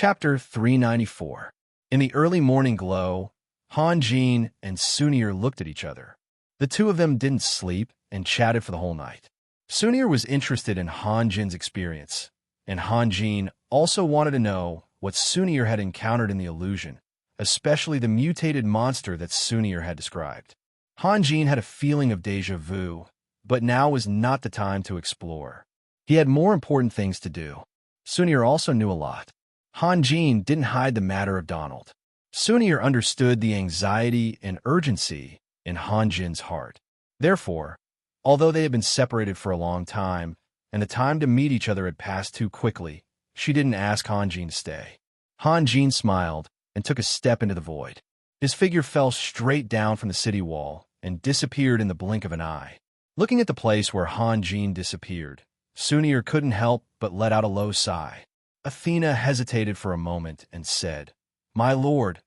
Chapter 394. In the early morning glow, Han-Jin and Sunir looked at each other. The two of them didn't sleep and chatted for the whole night. Sunir was interested in Han-Jin's experience, and Han-Jin also wanted to know what Sunir had encountered in the illusion, especially the mutated monster that Sunir had described. Han-Jin had a feeling of déjà vu, but now was not the time to explore. He had more important things to do. Sunir also knew a lot. Han-Jin didn't hide the matter of Donald. Sunir understood the anxiety and urgency in Han-Jin's heart. Therefore, although they had been separated for a long time, and the time to meet each other had passed too quickly, she didn't ask Han-Jin to stay. Han-Jin smiled and took a step into the void. His figure fell straight down from the city wall and disappeared in the blink of an eye. Looking at the place where Han-Jin disappeared, Sunir couldn't help but let out a low sigh. Athena hesitated for a moment and said, "My lord,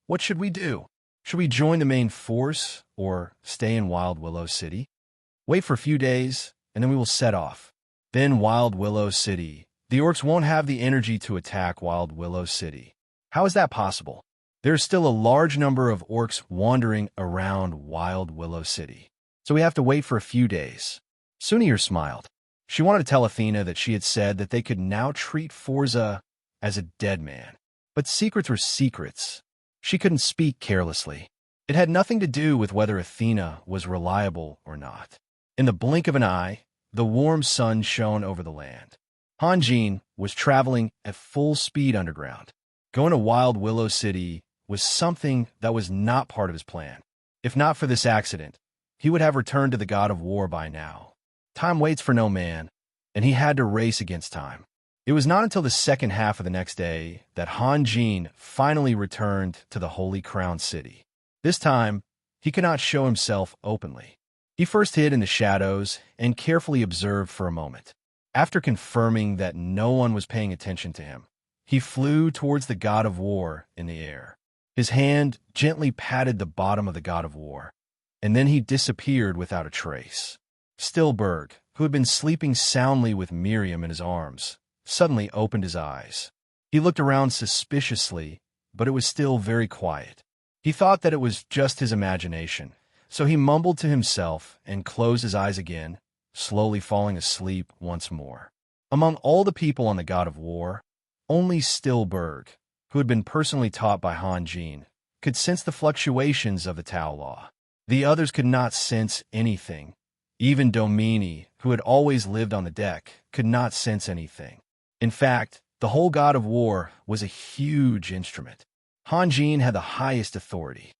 what should we do? Should we join the main force or stay in Wild Willow City? Wait for a few days, and then we will set off. Then Wild Willow City. The orcs won't have the energy to attack Wild Willow City. How is that possible? There's still a large number of orcs wandering around Wild Willow City, so we have to wait for a few days." Sunir smiled. She wanted to tell Athena that she had said that they could now treat Forza as a dead man. But secrets were secrets. She couldn't speak carelessly. It had nothing to do with whether Athena was reliable or not. In the blink of an eye, the warm sun shone over the land. Han-Jin was traveling at full speed underground. Going to Wild Willow City was something that was not part of his plan. If not for this accident, he would have returned to the God of War by now. Time waits for no man, and he had to race against time. It was not until the second half of the next day that Han-Jin finally returned to the Holy Crown City. This time, he could not show himself openly. He first hid in the shadows and carefully observed for a moment. After confirming that no one was paying attention to him, he flew towards the God of War in the air. His hand gently patted the bottom of the God of War, and then he disappeared without a trace. Stillberg, who had been sleeping soundly with Miriam in his arms, suddenly opened his eyes. He looked around suspiciously, but it was still very quiet. He thought that it was just his imagination, so he mumbled to himself and closed his eyes again, slowly falling asleep once more. Among all the people on the God of War, only Stillberg, who had been personally taught by Han-Jin, could sense the fluctuations of the Tao law. The others could not sense anything. Even Domini, who had always lived on the deck, could not sense anything. In fact, the whole God of War was a huge instrument. Han-Jin had the highest authority.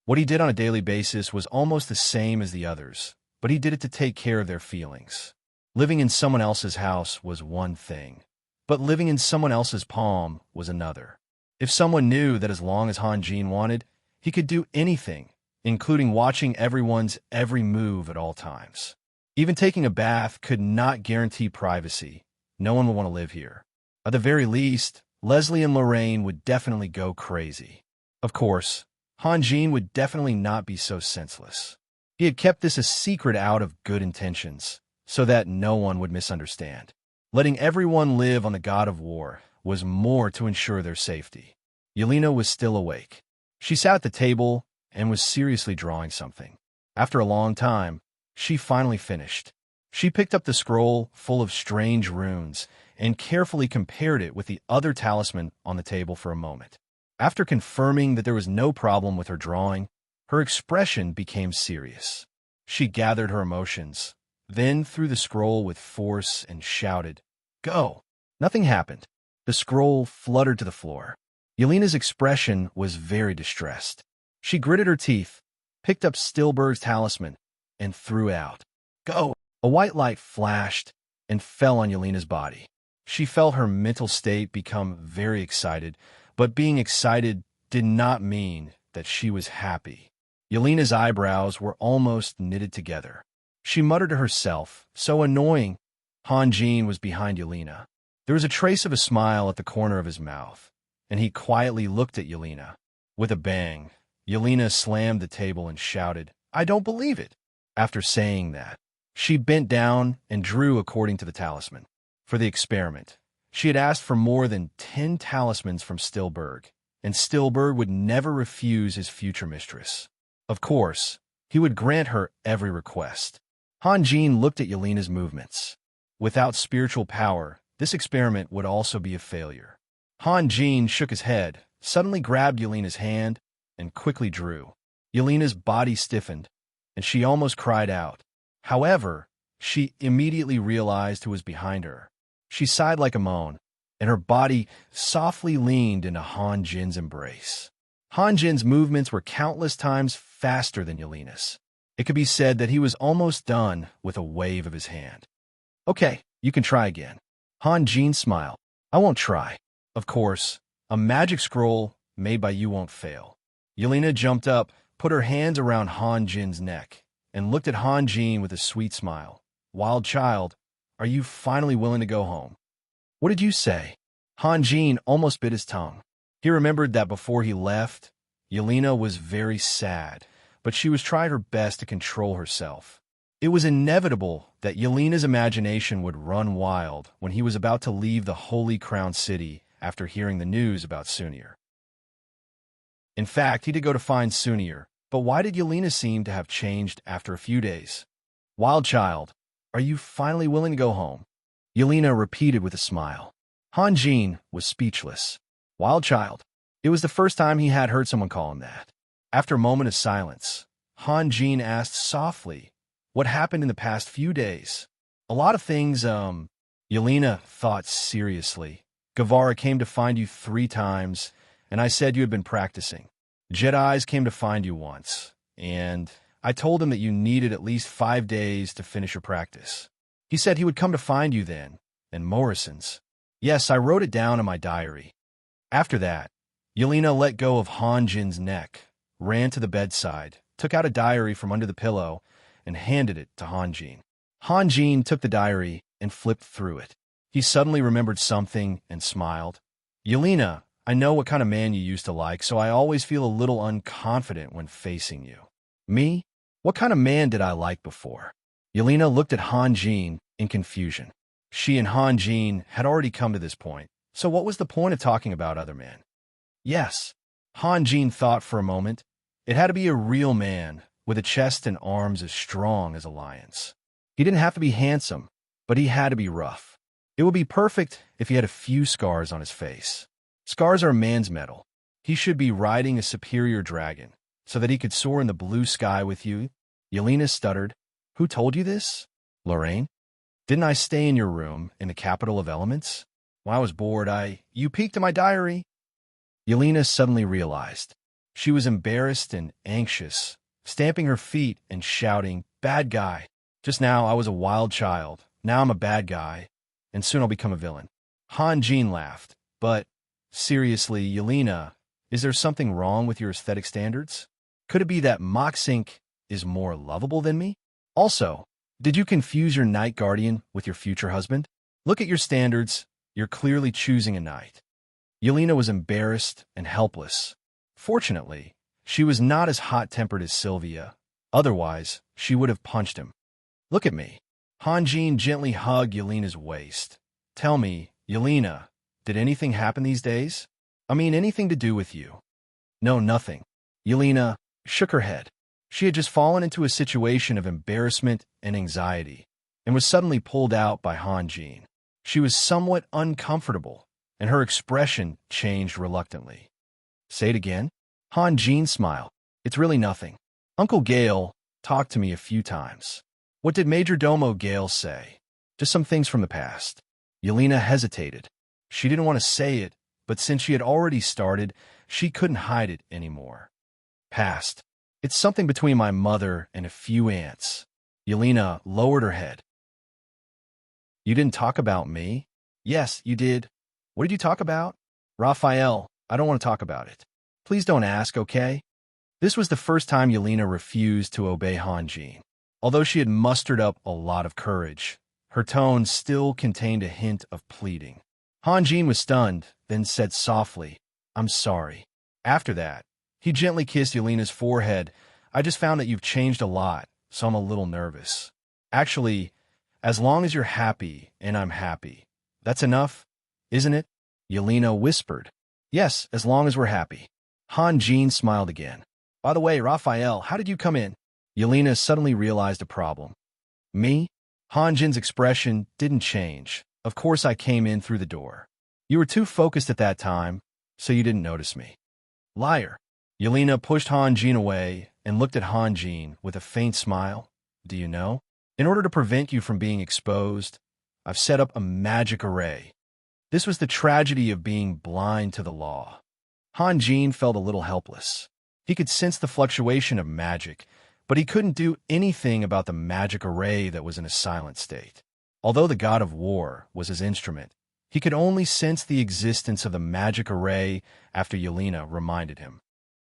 What he did on a daily basis was almost the same as the others, but he did it to take care of their feelings. Living in someone else's house was one thing, but living in someone else's palm was another. If someone knew that as long as Han-Jin wanted, he could do anything, including watching everyone's every move at all times. Even taking a bath could not guarantee privacy. No one would want to live here. At the very least, Leslie and Lorraine would definitely go crazy. Of course, Han-Jin would definitely not be so senseless. He had kept this a secret out of good intentions, so that no one would misunderstand. Letting everyone live on the God of War was more to ensure their safety. Yelena was still awake. She sat at the table and was seriously drawing something. After a long time, she finally finished. She picked up the scroll full of strange runes and carefully compared it with the other talisman on the table for a moment. After confirming that there was no problem with her drawing, her expression became serious. She gathered her emotions, then threw the scroll with force and shouted, "Go!" Nothing happened. The scroll fluttered to the floor. Yelena's expression was very distressed. She gritted her teeth, picked up Stillberg's talisman, and threw it out. "Go!" A white light flashed and fell on Yelena's body. She felt her mental state become very excited, but being excited did not mean that she was happy. Yelena's eyebrows were almost knitted together. She muttered to herself, so annoying. Han-Jin was behind Yelena. There was a trace of a smile at the corner of his mouth, and he quietly looked at Yelena. With a bang, Yelena slammed the table and shouted, "I don't believe it!" After saying that, she bent down and drew according to the talisman. For the experiment, She had asked for more than 10 talismans from Stillberg, and Stillberg would never refuse his future mistress. Of course, he would grant her every request. Han Jin looked at Yelena's movements. Without spiritual power, this experiment would also be a failure. Han Jin shook his head, suddenly grabbed Yelena's hand, and quickly drew. Yelena's body stiffened, and she almost cried out. However, she immediately realized who was behind her. She sighed like a moan, and her body softly leaned into Han Jin's embrace. Han Jin's movements were countless times faster than Yelena's. It could be said that he was almost done with a wave of his hand. Okay, you can try again. Han Jin smiled. I won't try. Of course, a magic scroll made by you won't fail. Yelena jumped up, put her hands around Han Jin's neck, and looked at Han Jin with a sweet smile. Wild child, are you finally willing to go home? What did you say? Han Jin almost bit his tongue. He remembered that before he left, Yelena was very sad, but she was trying her best to control herself. It was inevitable that Yelena's imagination would run wild when he was about to leave the Holy Crown City after hearing the news about Sunir. In fact, he did go to find Sunir, but why did Yelena seem to have changed after a few days? Wild child, are you finally willing to go home? Yelena repeated with a smile. Han Jin was speechless. Wild child. It was the first time he had heard someone call him that. After a moment of silence, Han Jin asked softly, what happened in the past few days? A lot of things, Yelena thought seriously. Guevara came to find you 3 times, and I said you had been practicing. Jedis came to find you once, and I told him that you needed at least 5 days to finish your practice. He said he would come to find you then, and Morrison's. Yes, I wrote it down in my diary. After that, Yelena let go of Han Jin's neck, ran to the bedside, took out a diary from under the pillow, and handed it to Han Jin. Han Jin took the diary and flipped through it. He suddenly remembered something and smiled. Yelena, I know what kind of man you used to like, so I always feel a little unconfident when facing you. Me? What kind of man did I like before? Yelena looked at Han Jin in confusion. She and Han Jin had already come to this point, so what was the point of talking about other men? Yes. Han Jin thought for a moment. It had to be a real man, with a chest and arms as strong as a lion's. He didn't have to be handsome, but he had to be rough. It would be perfect if he had a few scars on his face. Scars are a man's medal. He should be riding a superior dragon, so that he could soar in the blue sky with you. Yelena stuttered. Who told you this? Lorraine? Didn't I stay in your room, in the capital of elements? When I was bored, You peeked in my diary. Yelena suddenly realized. She was embarrassed and anxious, stamping her feet and shouting, bad guy. Just now I was a wild child, now I'm a bad guy, and soon I'll become a villain. Han Jin laughed. But, seriously, Yelena, is there something wrong with your aesthetic standards? Could it be that Moxink is more lovable than me? Also, did you confuse your night guardian with your future husband? Look at your standards, you're clearly choosing a knight. Yelena was embarrassed and helpless. Fortunately, she was not as hot-tempered as Sylvia. Otherwise, she would have punched him. Look at me. Han Jin gently hugged Yelena's waist. Tell me, Yelena, did anything happen these days? I mean, anything to do with you? No, nothing. Yelena shook her head. She had just fallen into a situation of embarrassment and anxiety, and was suddenly pulled out by Han Jin. She was somewhat uncomfortable, and her expression changed reluctantly. Say it again? Han Jin smiled. It's really nothing. Uncle Gale talked to me a few times. What did Major Domo Gale say? Just some things from the past. Yelena hesitated. She didn't want to say it, but since she had already started, she couldn't hide it anymore. Past. It's something between my mother and a few aunts. Yelena lowered her head. You didn't talk about me? Yes, you did. What did you talk about? Raphael, I don't want to talk about it. Please don't ask, okay? This was the first time Yelena refused to obey Han Jin. Although she had mustered up a lot of courage, her tone still contained a hint of pleading. Han Jin was stunned, then said softly, I'm sorry. After that, he gently kissed Yelena's forehead. I just found that you've changed a lot, so I'm a little nervous. Actually, as long as you're happy and I'm happy, that's enough. isn't it? Yelena whispered. Yes, as long as we're happy. Han Jin smiled again. By the way, Raphael, how did you come in? Yelena suddenly realized a problem. Me? Han Jin's expression didn't change. Of course I came in through the door. You were too focused at that time, so you didn't notice me. Liar. Yelena pushed Han Jin away and looked at Han Jin with a faint smile. Do you know? In order to prevent you from being exposed, I've set up a magic array. This was the tragedy of being blind to the law. Han Jin felt a little helpless. He could sense the fluctuation of magic, but he couldn't do anything about the magic array that was in a silent state. Although the god of war was his instrument, he could only sense the existence of the magic array after Yelena reminded him.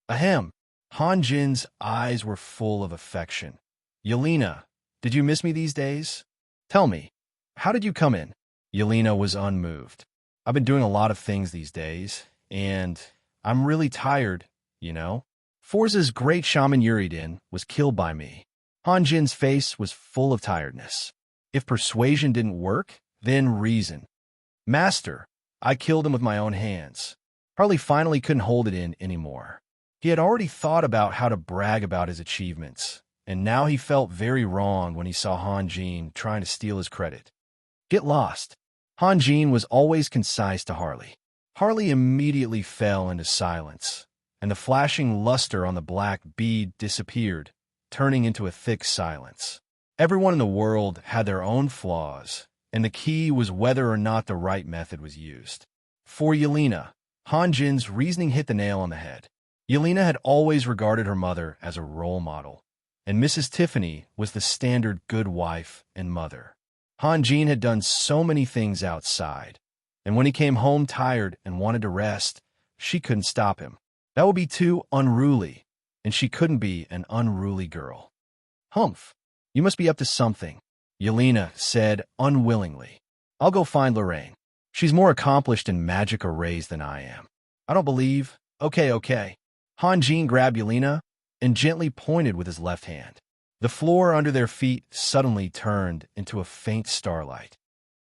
Ahem. Han Jin's eyes were full of affection. Yelena, did you miss me these days? Tell me, how did you come in? Yelena was unmoved. I've been doing a lot of things these days, and I'm really tired, you know? Forza's great shaman Yuridin was killed by me. Han Jin's face was full of tiredness. If persuasion didn't work, then reason. Master, I killed him with my own hands. Harley finally couldn't hold it in anymore. He had already thought about how to brag about his achievements, and now he felt very wrong when he saw Han Jin trying to steal his credit. Get lost. Han Jin was always concise to Harley. Harley immediately fell into silence, and the flashing luster on the black bead disappeared, turning into a thick silence. Everyone in the world had their own flaws, and the key was whether or not the right method was used. For Yelena, Han Jin's reasoning hit the nail on the head. Yelena had always regarded her mother as a role model, and Mrs. Tiffany was the standard good wife and mother. Han Jin had done so many things outside, and when he came home tired and wanted to rest, she couldn't stop him. That would be too unruly, and she couldn't be an unruly girl. Humph, you must be up to something, Yelena said unwillingly. I'll go find Lorraine. She's more accomplished in magic arrays than I am. I don't believe. Okay. Han Jin grabbed Yelena and gently pointed with his left hand. The floor under their feet suddenly turned into a faint starlight.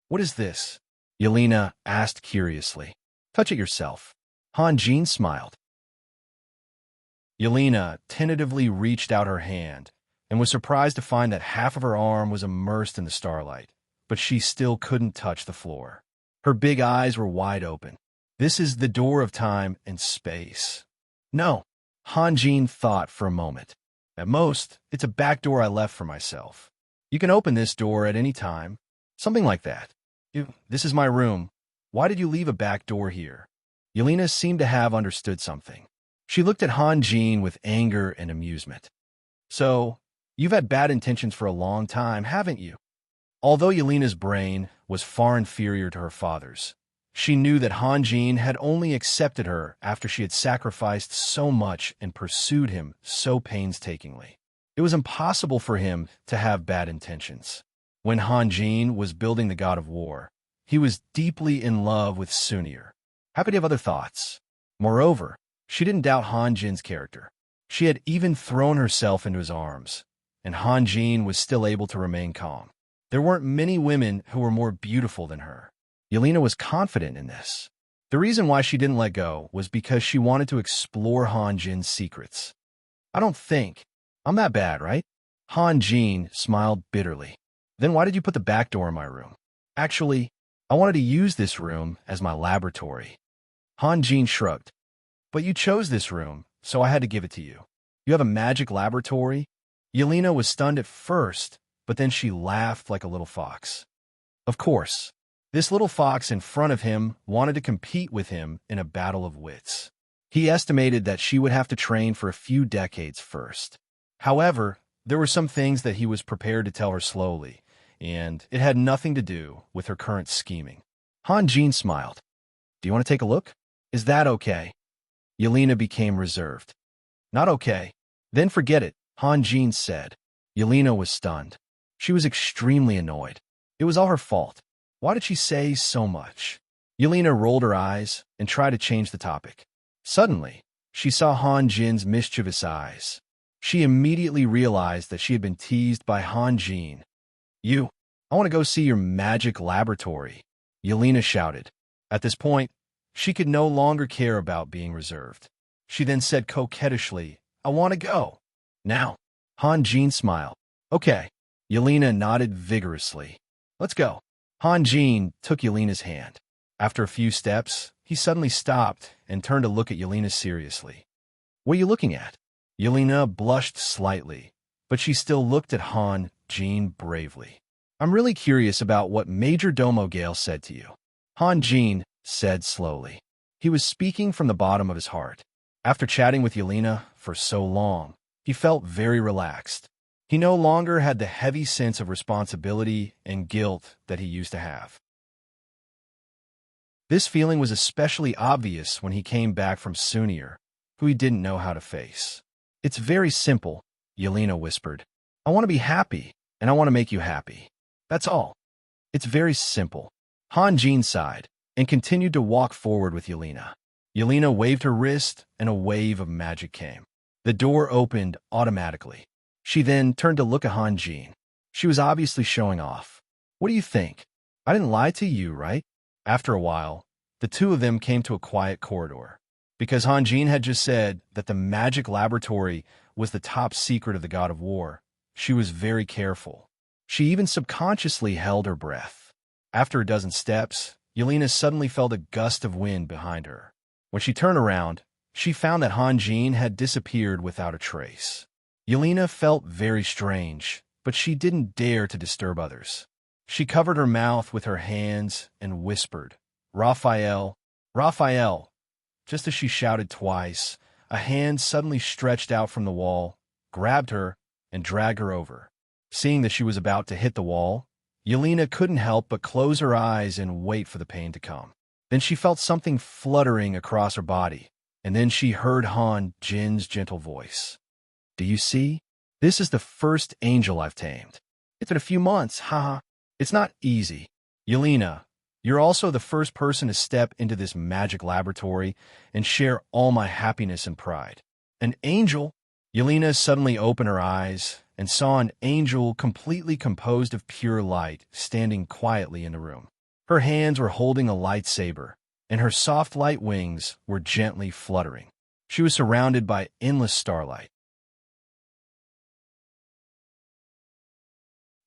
What is this? Yelena asked curiously. Touch it yourself. Han Jin smiled. Yelena tentatively reached out her hand and was surprised to find that half of her arm was immersed in the starlight, but she still couldn't touch the floor. Her big eyes were wide open. This is the door of time and space. No, Han Jin thought for a moment. At most, it's a back door I left for myself. You can open this door at any time. Something like that. This is my room. Why did you leave a back door here? Yelena seemed to have understood something. She looked at Han Jin with anger and amusement. So, you've had bad intentions for a long time, haven't you? Although Yelena's brain was far inferior to her father's, she knew that Han Jin had only accepted her after she had sacrificed so much and pursued him so painstakingly. It was impossible for him to have bad intentions. When Han Jin was building the god of war, he was deeply in love with Sunir. How could he have other thoughts? Moreover, she didn't doubt Han Jin's character. She had even thrown herself into his arms, and Han Jin was still able to remain calm. There weren't many women who were more beautiful than her. Yelena was confident in this. The reason why she didn't let go was because she wanted to explore Han Jin's secrets. I don't think. I'm that bad, right? Han Jin smiled bitterly. Then why did you put the back door in my room? Actually, I wanted to use this room as my laboratory. Han Jin shrugged. But you chose this room, so I had to give it to you. You have a magic laboratory? Yelena was stunned at first, but then she laughed like a little fox. Of course. This little fox in front of him wanted to compete with him in a battle of wits. He estimated that she would have to train for a few decades first. However, there were some things that he was prepared to tell her slowly, and it had nothing to do with her current scheming. Han Jin smiled. Do you want to take a look? Is that okay? Yelena became reserved. Not okay. Then forget it, Han Jin said. Yelena was stunned. She was extremely annoyed. It was all her fault. Why did she say so much? Yelena rolled her eyes and tried to change the topic. Suddenly, she saw Han Jin's mischievous eyes. She immediately realized that she had been teased by Han Jin. I want to go see your magic laboratory, Yelena shouted. At this point, she could no longer care about being reserved. She then said coquettishly, "I want to go." "Now." Han Jin smiled. "Okay." Yelena nodded vigorously. "Let's go." Han Jin took Yelena's hand. After a few steps, he suddenly stopped and turned to look at Yelena seriously. "What are you looking at?" Yelena blushed slightly, but she still looked at Han Jin bravely. "I'm really curious about what Major Domo Gale said to you," Han Jin said slowly. He was speaking from the bottom of his heart. After chatting with Yelena for so long, he felt very relaxed. He no longer had the heavy sense of responsibility and guilt that he used to have. This feeling was especially obvious when he came back from Sunir, who he didn't know how to face. "It's very simple," Yelena whispered. "I want to be happy, and I want to make you happy. That's all. It's very simple." Han Jin sighed and continued to walk forward with Yelena. Yelena waved her wrist, and a wave of magic came. The door opened automatically. She then turned to look at Han Jin. She was obviously showing off. "What do you think? I didn't lie to you, right?" After a while, the two of them came to a quiet corridor. Because Han Jin had just said that the magic laboratory was the top secret of the God of War, she was very careful. She even subconsciously held her breath. After a dozen steps, Yelena suddenly felt a gust of wind behind her. When she turned around, she found that Han Jin had disappeared without a trace. Yelena felt very strange, but she didn't dare to disturb others. She covered her mouth with her hands and whispered, "Raphael, Raphael." Just as she shouted twice, a hand suddenly stretched out from the wall, grabbed her, and dragged her over. Seeing that she was about to hit the wall, Yelena couldn't help but close her eyes and wait for the pain to come. Then she felt something fluttering across her body, and then she heard Han Jin's gentle voice. "Do you see? This is the first angel I've tamed. It's been a few months, haha. It's not easy. Yelena, you're also the first person to step into this magic laboratory and share all my happiness and pride." "An angel?" Yelena suddenly opened her eyes and saw an angel completely composed of pure light standing quietly in the room. Her hands were holding a lightsaber, and her soft light wings were gently fluttering. She was surrounded by endless starlight.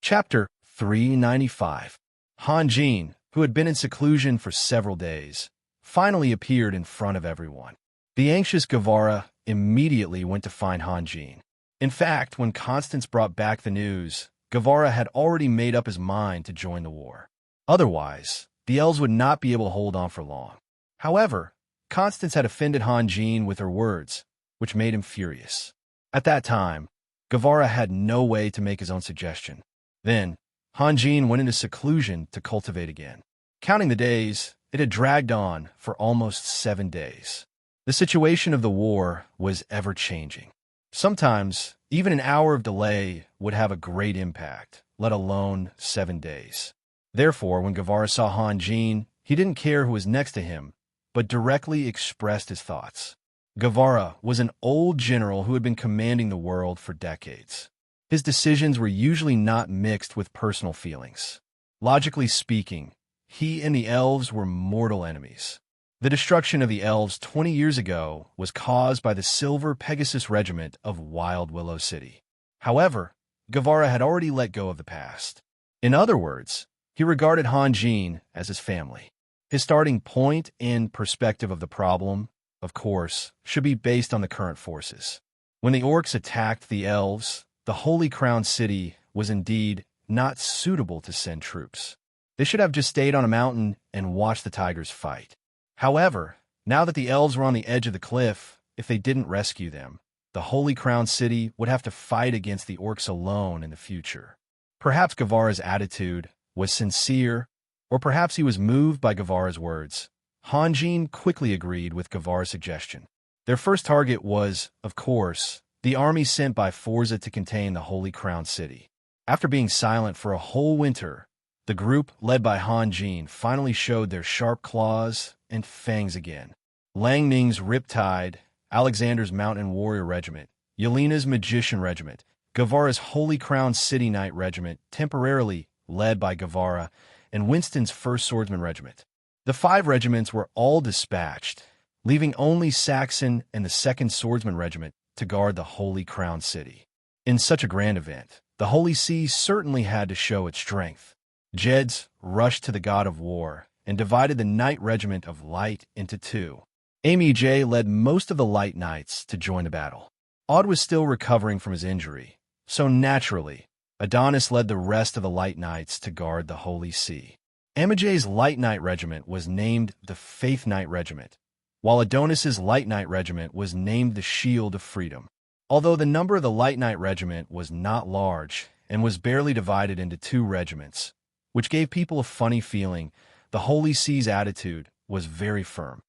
Chapter 395. Han Jin, who had been in seclusion for several days, finally appeared in front of everyone. The anxious Guevara immediately went to find Han Jin. In fact, when Constance brought back the news, Guevara had already made up his mind to join the war. Otherwise, the elves would not be able to hold on for long. However, Constance had offended Han Jin with her words, which made him furious. At that time, Guevara had no way to make his own suggestion. Then, Han Jin went into seclusion to cultivate again. Counting the days, it had dragged on for almost 7 days. The situation of the war was ever-changing. Sometimes, even an hour of delay would have a great impact, let alone 7 days. Therefore, when Guevara saw Han Jin, he didn't care who was next to him, but directly expressed his thoughts. Guevara was an old general who had been commanding the world for decades. His decisions were usually not mixed with personal feelings. Logically speaking, he and the elves were mortal enemies. The destruction of the elves 20 years ago was caused by the Silver Pegasus Regiment of Wild Willow City. However, Guevara had already let go of the past. In other words, he regarded Han Jin as his family. His starting point and perspective of the problem, of course, should be based on the current forces. When the orcs attacked the elves, the Holy Crown City was indeed not suitable to send troops. They should have just stayed on a mountain and watched the tigers fight. However, now that the elves were on the edge of the cliff, if they didn't rescue them, the Holy Crown City would have to fight against the orcs alone in the future. Perhaps Guevara's attitude was sincere, or perhaps he was moved by Guevara's words. Han Jin quickly agreed with Guevara's suggestion. Their first target was, of course, the army sent by Forza to contain the Holy Crown City. After being silent for a whole winter, the group, led by Han Jin, finally showed their sharp claws and fangs again. Lang Ning's Riptide, Alexander's Mountain Warrior Regiment, Yelena's Magician Regiment, Guevara's Holy Crown City Knight Regiment, temporarily led by Guevara, and Winston's 1st Swordsman Regiment. The 5 regiments were all dispatched, leaving only Saxon and the 2nd Swordsman Regiment to guard the Holy Crown City. In such a grand event, the Holy See certainly had to show its strength. Jeds rushed to the god of war and divided the Knight Regiment of Light into 2. Amy J. led most of the Light Knights to join the battle. Aud was still recovering from his injury, so naturally, Adonis led the rest of the Light Knights to guard the Holy See. Amijay's Light Knight Regiment was named the Faith Knight Regiment, while Adonis's Light Knight Regiment was named the Shield of Freedom. Although the number of the Light Knight Regiment was not large and was barely divided into 2 regiments, which gave people a funny feeling, the Holy See's attitude was very firm.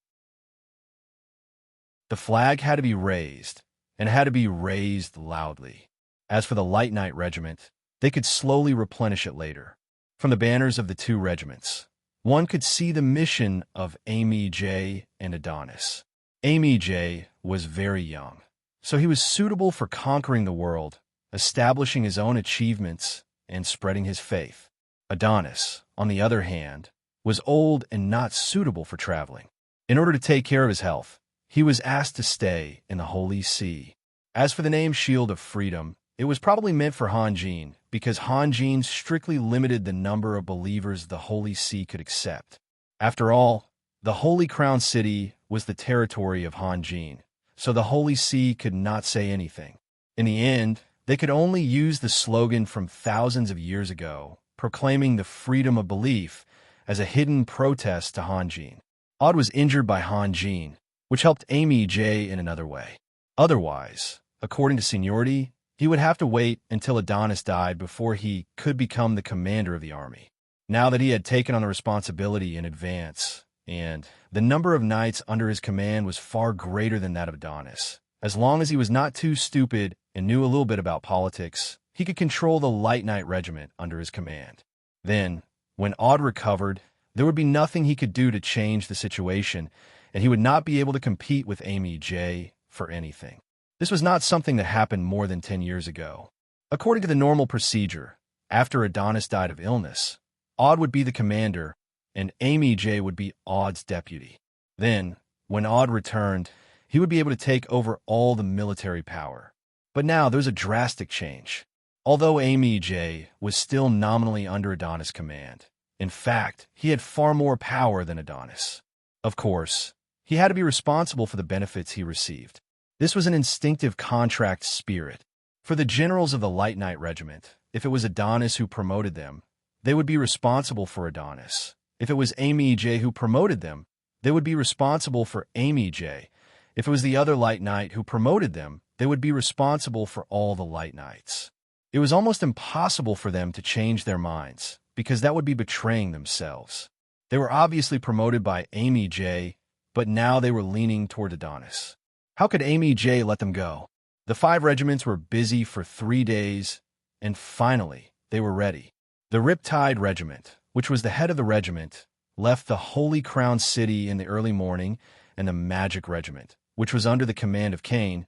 The flag had to be raised, and had to be raised loudly. As for the Light Knight Regiment, they could slowly replenish it later. From the banners of the 2 regiments, one could see the mission of Amy J. and Adonis. Amy J. was very young, so he was suitable for conquering the world, establishing his own achievements, and spreading his faith. Adonis, on the other hand, was old and not suitable for traveling. In order to take care of his health, he was asked to stay in the Holy See. As for the name Shield of Freedom, it was probably meant for Hanjin, because Hanjin strictly limited the number of believers the Holy See could accept. After all, the Holy Crown City was the territory of Hanjin, so the Holy See could not say anything. In the end, they could only use the slogan from thousands of years ago, proclaiming the freedom of belief as a hidden protest to Hanjin. Aud was injured by Hanjin, which helped Amy J in another way. Otherwise, according to seniority, he would have to wait until Adonis died before he could become the commander of the army. Now that he had taken on the responsibility in advance, and the number of knights under his command was far greater than that of Adonis, as long as he was not too stupid and knew a little bit about politics, he could control the Light Knight Regiment under his command. Then, when Aud recovered, there would be nothing he could do to change the situation, and he would not be able to compete with Amy J for anything. This was not something that happened more than 10 years ago. According to the normal procedure, after Adonis died of illness, Aud would be the commander, and Amy J would be Aud's deputy. Then, when Aud returned, he would be able to take over all the military power. But now there's a drastic change. Although Amy J was still nominally under Adonis' command, in fact, he had far more power than Adonis. Of course, he had to be responsible for the benefits he received. This was an instinctive contract spirit. For the generals of the Light Knight Regiment, if it was Adonis who promoted them, they would be responsible for Adonis. If it was Amy J who promoted them, they would be responsible for Amy J. If it was the other Light Knight who promoted them, they would be responsible for all the Light Knights. It was almost impossible for them to change their minds, because that would be betraying themselves. They were obviously promoted by Amy J, but now they were leaning toward Adonis. How could Amy J let them go? The 5 regiments were busy for 3 days, and finally, they were ready. The Riptide Regiment, which was the head of the regiment, left the Holy Crown City in the early morning, and the Magic Regiment, which was under the command of Cain,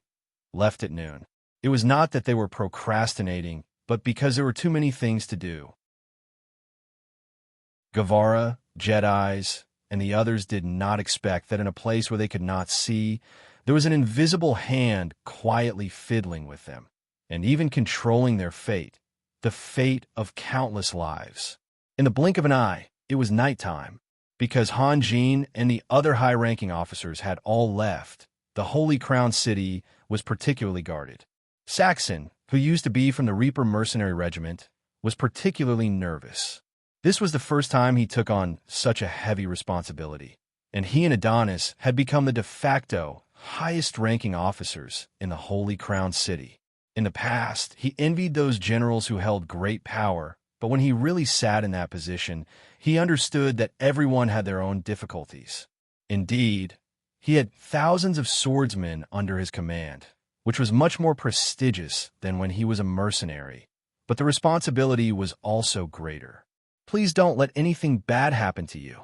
left at noon. It was not that they were procrastinating, but because there were too many things to do. Guevara, Jedis, and the others did not expect that in a place where they could not see, there was an invisible hand quietly fiddling with them, and even controlling their fate, the fate of countless lives. In the blink of an eye, it was nighttime. Because Hanjin and the other high-ranking officers had all left, the Holy Crown City was particularly guarded. Saxon, who used to be from the Reaper Mercenary Regiment, was particularly nervous. This was the first time he took on such a heavy responsibility, and he and Adonis had become the de facto highest-ranking officers in the Holy Crown City. In the past, he envied those generals who held great power, but when he really sat in that position, he understood that everyone had their own difficulties. Indeed, he had thousands of swordsmen under his command, which was much more prestigious than when he was a mercenary, but the responsibility was also greater. Please don't let anything bad happen to you.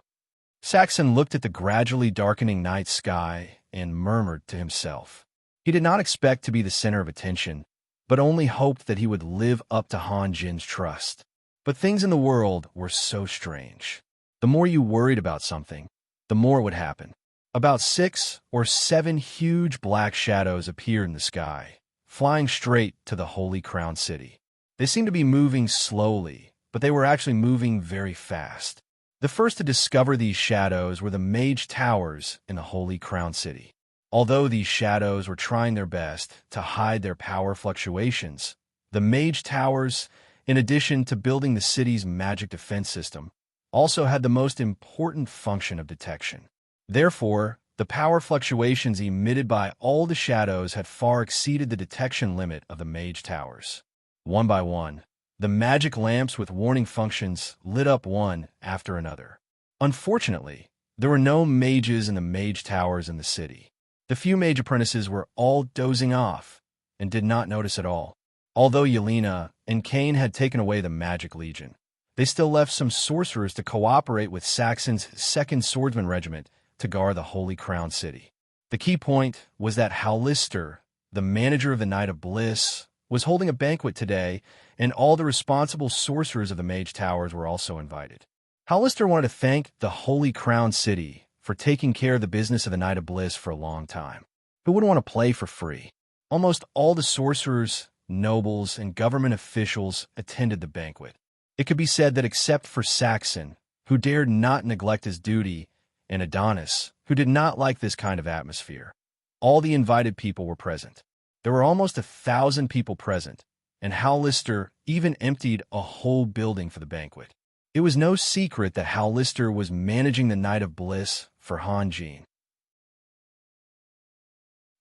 Saxon looked at the gradually darkening night sky and murmured to himself. He did not expect to be the center of attention, but only hoped that he would live up to Han Jin's trust. But things in the world were so strange. The more you worried about something, the more would happen. About 6 or 7 huge black shadows appeared in the sky, flying straight to the Holy Crown City. They seemed to be moving slowly, but they were actually moving very fast. The first to discover these shadows were the Mage Towers in the Holy Crown City. Although these shadows were trying their best to hide their power fluctuations, the Mage Towers, in addition to building the city's magic defense system, also had the most important function of detection. Therefore, the power fluctuations emitted by all the shadows had far exceeded the detection limit of the Mage Towers. One by one, the magic lamps with warning functions lit up one after another. Unfortunately, there were no mages in the Mage Towers in the city. The few mage apprentices were all dozing off and did not notice at all. Although Yelena and Cain had taken away the Magic Legion, they still left some sorcerers to cooperate with Saxon's 2nd Swordsman Regiment to guard the Holy Crown City. The key point was that Hallister, the manager of the Night of Bliss, was holding a banquet today, and all the responsible sorcerers of the Mage Towers were also invited. Hallister wanted to thank the Holy Crown City for taking care of the business of the Night of Bliss for a long time. Who wouldn't want to play for free? Almost all the sorcerers, nobles, and government officials attended the banquet. It could be said that except for Saxon, who dared not neglect his duty, and Adonis, who did not like this kind of atmosphere, all the invited people were present. There were almost 1,000 people present, and Hallister even emptied a whole building for the banquet. It was no secret that Hallister was managing the Night of Bliss for Han Jin.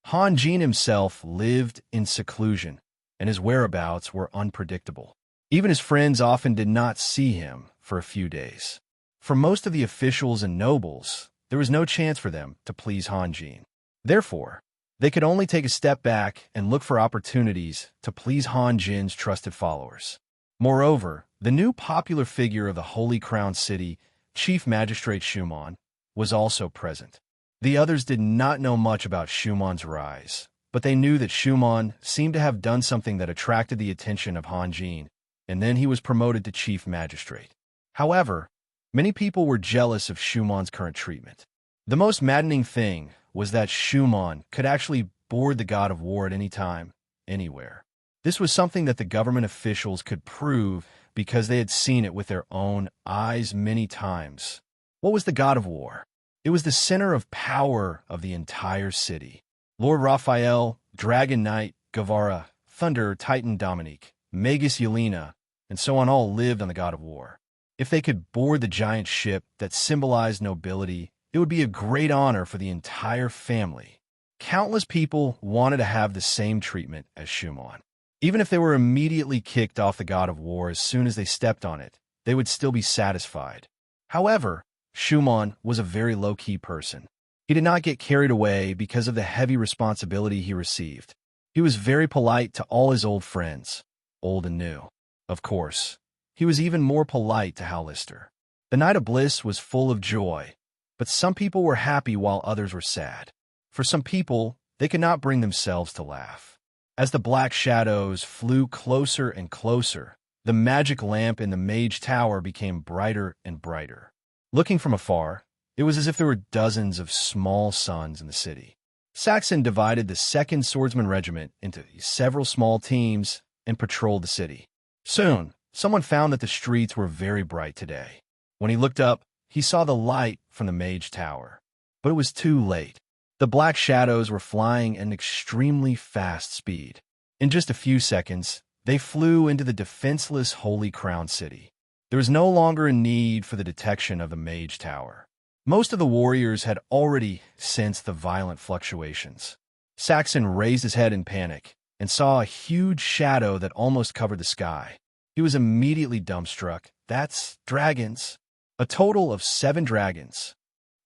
Han Jin himself lived in seclusion, and his whereabouts were unpredictable. Even his friends often did not see him for a few days. For most of the officials and nobles, there was no chance for them to please Han Jin. Therefore, they could only take a step back and look for opportunities to please Han Jin's trusted followers. Moreover, the new popular figure of the Holy Crown City, Chief Magistrate Schumann, was also present. The others did not know much about Schumann's rise, but they knew that Schumann seemed to have done something that attracted the attention of Han Jin, and then he was promoted to Chief Magistrate. However, many people were jealous of Schumann's current treatment. The most maddening thing was that Schumann could actually board the god of war at any time, anywhere. This was something that the government officials could prove because they had seen it with their own eyes many times. What was the god of war? It was the center of power of the entire city. Lord Raphael, Dragon Knight, Guevara, Thunder, Titan Dominique, Magus Yelena, and so on all lived on the god of war. If they could board the giant ship that symbolized nobility, it would be a great honor for the entire family. Countless people wanted to have the same treatment as Schumann. Even if they were immediately kicked off the god of war as soon as they stepped on it, they would still be satisfied. However, Schumann was a very low-key person. He did not get carried away because of the heavy responsibility he received. He was very polite to all his old friends, old and new. Of course, he was even more polite to Hallister. The Night of Bliss was full of joy, but some people were happy while others were sad. For some people, they could not bring themselves to laugh. As the black shadows flew closer and closer, the magic lamp in the Mage Tower became brighter and brighter. Looking from afar, it was as if there were dozens of small suns in the city. Saxon divided the 2nd Swordsman Regiment into several small teams and patrolled the city. Soon, someone found that the streets were very bright today. When he looked up, he saw the light from the Mage Tower. But it was too late. The black shadows were flying at an extremely fast speed. In just a few seconds, they flew into the defenseless Holy Crown City. There was no longer a need for the detection of the Mage Tower. Most of the warriors had already sensed the violent fluctuations. Saxon raised his head in panic and saw a huge shadow that almost covered the sky. He was immediately dumbstruck. That's dragons. A total of 7 dragons.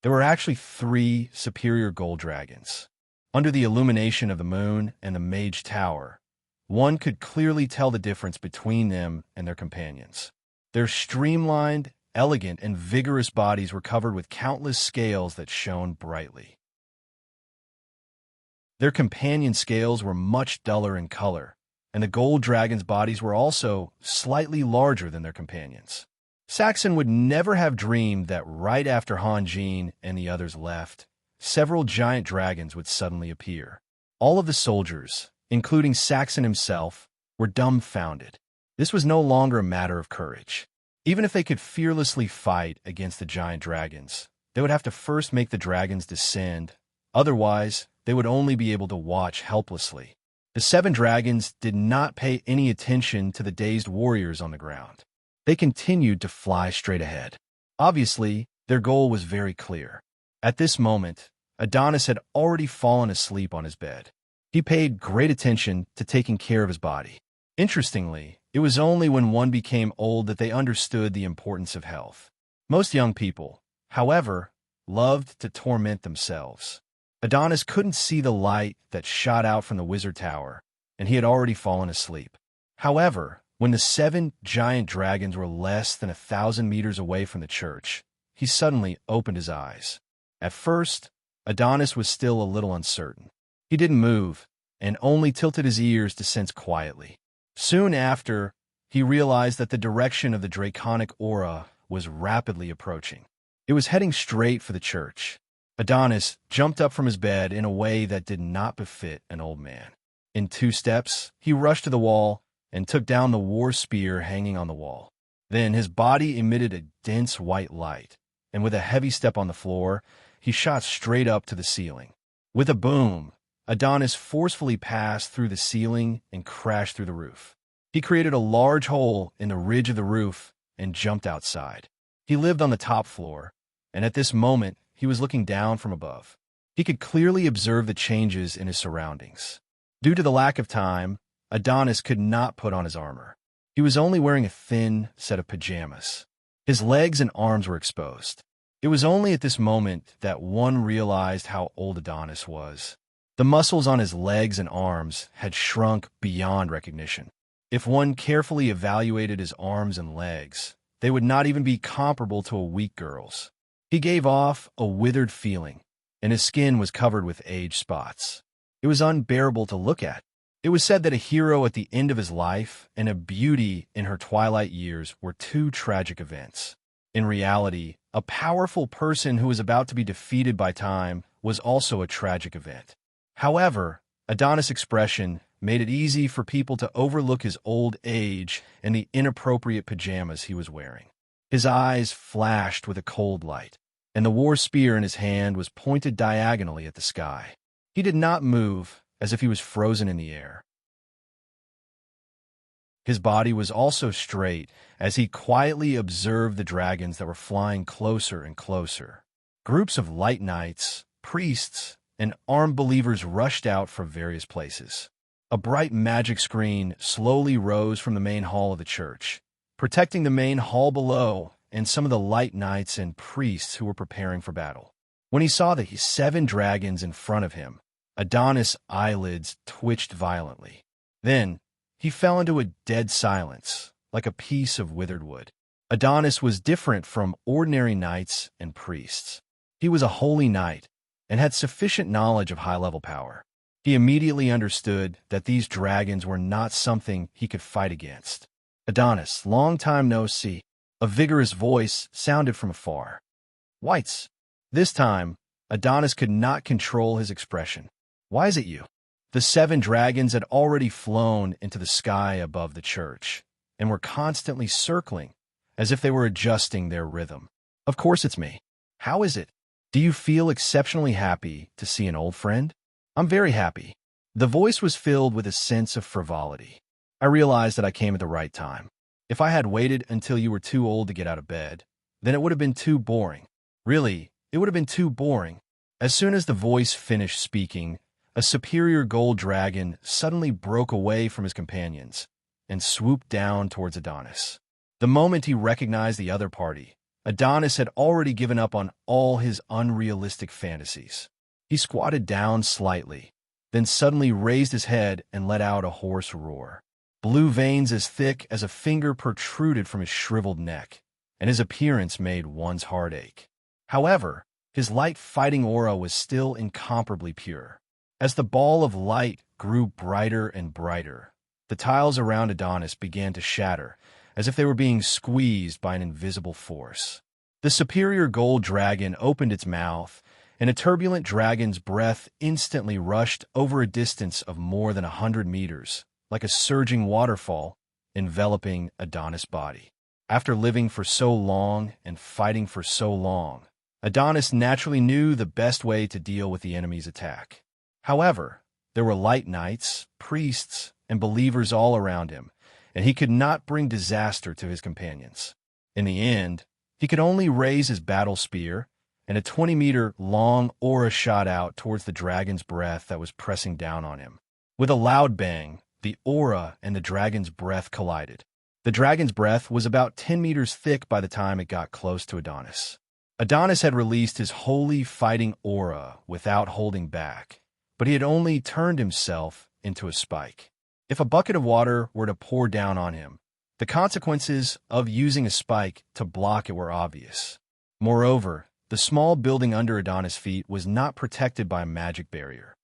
There were actually 3 superior gold dragons. Under the illumination of the moon and the Mage Tower, one could clearly tell the difference between them and their companions. Their streamlined, elegant, and vigorous bodies were covered with countless scales that shone brightly. Their companion scales were much duller in color, and the gold dragon's bodies were also slightly larger than their companions. Saxon would never have dreamed that right after Han Jin and the others left, several giant dragons would suddenly appear. All of the soldiers, including Saxon himself, were dumbfounded. This was no longer a matter of courage. Even if they could fearlessly fight against the giant dragons, they would have to first make the dragons descend. Otherwise, they would only be able to watch helplessly. The 7 dragons did not pay any attention to the dazed warriors on the ground. They continued to fly straight ahead. Obviously, their goal was very clear. At this moment, Adonis had already fallen asleep on his bed. He paid great attention to taking care of his body. Interestingly, it was only when one became old that they understood the importance of health. Most young people, however, loved to torment themselves. Adonis couldn't see the light that shot out from the wizard tower, and he had already fallen asleep. However, when the 7 giant dragons were less than 1,000 meters away from the church, he suddenly opened his eyes. At first, Adonis was still a little uncertain. He didn't move, and only tilted his ears to sense quietly. Soon after, he realized that the direction of the draconic aura was rapidly approaching. It was heading straight for the church. Adonis jumped up from his bed in a way that did not befit an old man. In 2 steps, he rushed to the wall and took down the war spear hanging on the wall. Then his body emitted a dense white light, and with a heavy step on the floor, he shot straight up to the ceiling. With a boom, Adonis forcefully passed through the ceiling and crashed through the roof. He created a large hole in the ridge of the roof and jumped outside. He lived on the top floor, and at this moment, he was looking down from above. He could clearly observe the changes in his surroundings. Due to the lack of time, Adonis could not put on his armor. He was only wearing a thin set of pajamas. His legs and arms were exposed. It was only at this moment that one realized how old Adonis was. The muscles on his legs and arms had shrunk beyond recognition. If one carefully evaluated his arms and legs, they would not even be comparable to a weak girl's. He gave off a withered feeling, and his skin was covered with age spots. It was unbearable to look at. It was said that a hero at the end of his life and a beauty in her twilight years were 2 tragic events. In reality, a powerful person who was about to be defeated by time was also a tragic event. However, Adonis' expression made it easy for people to overlook his old age and the inappropriate pajamas he was wearing. His eyes flashed with a cold light, and the war spear in his hand was pointed diagonally at the sky. He did not move, as if he was frozen in the air. His body was also straight as he quietly observed the dragons that were flying closer and closer. Groups of light knights, priests, and armed believers rushed out from various places. A bright magic screen slowly rose from the main hall of the church, protecting the main hall below and some of the light knights and priests who were preparing for battle. When he saw the 7 dragons in front of him, Adonis' eyelids twitched violently. Then, he fell into a dead silence, like a piece of withered wood. Adonis was different from ordinary knights and priests. He was a holy knight and had sufficient knowledge of high-level power. He immediately understood that these dragons were not something he could fight against. Adonis, long time no see. A vigorous voice sounded from afar. Whites. This time, Adonis could not control his expression. Why is it you? The 7 dragons had already flown into the sky above the church and were constantly circling, as if they were adjusting their rhythm. Of course it's me. How is it? Do you feel exceptionally happy to see an old friend? I'm very happy. The voice was filled with a sense of frivolity. I realized that I came at the right time. If I had waited until you were too old to get out of bed, then it would have been too boring. Really, it would have been too boring. As soon as the voice finished speaking, a superior gold dragon suddenly broke away from his companions and swooped down towards Adonis. The moment he recognized the other party, Adonis had already given up on all his unrealistic fantasies. He squatted down slightly, then suddenly raised his head and let out a hoarse roar. Blue veins as thick as a finger protruded from his shriveled neck, and his appearance made one's heart ache. However, his light fighting aura was still incomparably pure. As the ball of light grew brighter and brighter, the tiles around Adonis began to shatter, as if they were being squeezed by an invisible force. The superior gold dragon opened its mouth, and a turbulent dragon's breath instantly rushed over a distance of more than 100 meters, like a surging waterfall, enveloping Adonis' body. After living for so long and fighting for so long, Adonis naturally knew the best way to deal with the enemy's attack. However, there were light knights, priests, and believers all around him, and he could not bring disaster to his companions. In the end, he could only raise his battle spear, and a 20-meter-long aura shot out towards the dragon's breath that was pressing down on him. With a loud bang, the aura and the dragon's breath collided. The dragon's breath was about 10 meters thick by the time it got close to Adonis. Adonis had released his holy fighting aura without holding back, but he had only turned himself into a spike. If a bucket of water were to pour down on him, the consequences of using a spike to block it were obvious. Moreover, the small building under Adonis' feet was not protected by a magic barrier.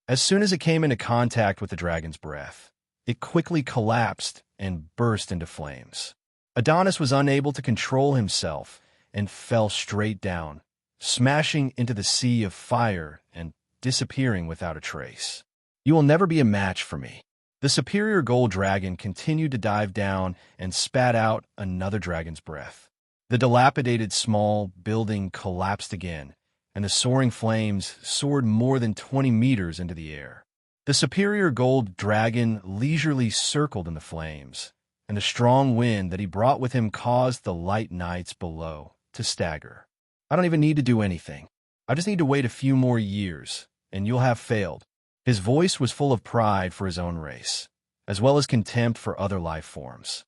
As soon as it came into contact with the dragon's breath, it quickly collapsed and burst into flames. Adonis was unable to control himself and fell straight down, smashing into the sea of fire and disappearing without a trace. "You will never be a match for me." The superior gold dragon continued to dive down and spat out another dragon's breath. The dilapidated small building collapsed again, and the soaring flames soared more than 20 meters into the air. The superior gold dragon leisurely circled in the flames, and the strong wind that he brought with him caused the light knights below to stagger. "I don't even need to do anything. I just need to wait a few more years, and you'll have failed." His voice was full of pride for his own race, as well as contempt for other life forms.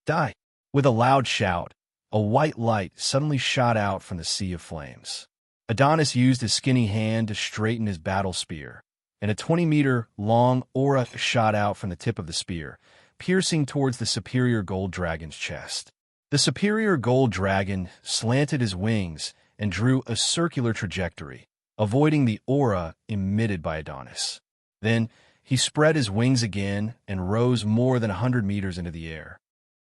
"Die!" With a loud shout, a white light suddenly shot out from the sea of flames. Adonis used his skinny hand to straighten his battle spear, and a 20-meter-long aura shot out from the tip of the spear, piercing towards the superior gold dragon's chest. The superior gold dragon slanted his wings and drew a circular trajectory, avoiding the aura emitted by Adonis. Then he spread his wings again and rose more than 100 meters into the air.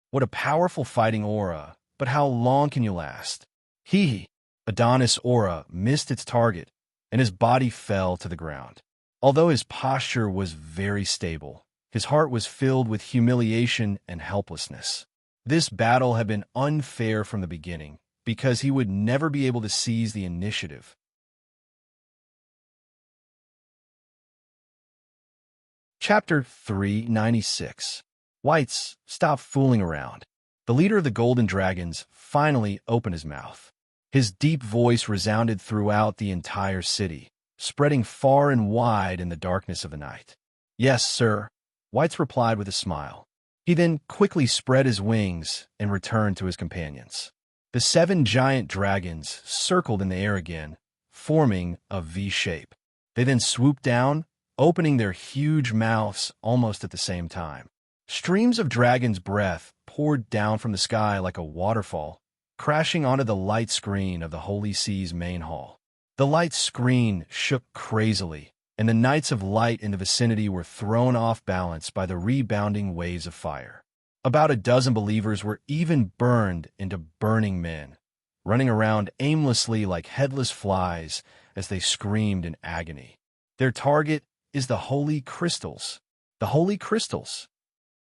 What a powerful fighting aura, but how long can you last? Hee. Adonis' aura missed its target, and his body fell to the ground. Although his posture was very stable, his heart was filled with humiliation and helplessness. This battle had been unfair from the beginning, because he would never be able to seize the initiative. Chapter 396. Whites, stop fooling around. The leader of the Golden Dragons finally opened his mouth. His deep voice resounded throughout the entire city, spreading far and wide in the darkness of the night. "Yes, sir," Whites replied with a smile. He then quickly spread his wings and returned to his companions. The 7 giant dragons circled in the air again, forming a V shape. They then swooped down, opening their huge mouths almost at the same time. Streams of dragon's breath poured down from the sky like a waterfall, crashing onto the light screen of the Holy Sea's main hall. The light screen shook crazily, and the Knights of Light in the vicinity were thrown off balance by the rebounding waves of fire. About a dozen believers were even burned into burning men, running around aimlessly like headless flies as they screamed in agony. Their target is the Holy Crystals. The Holy Crystals.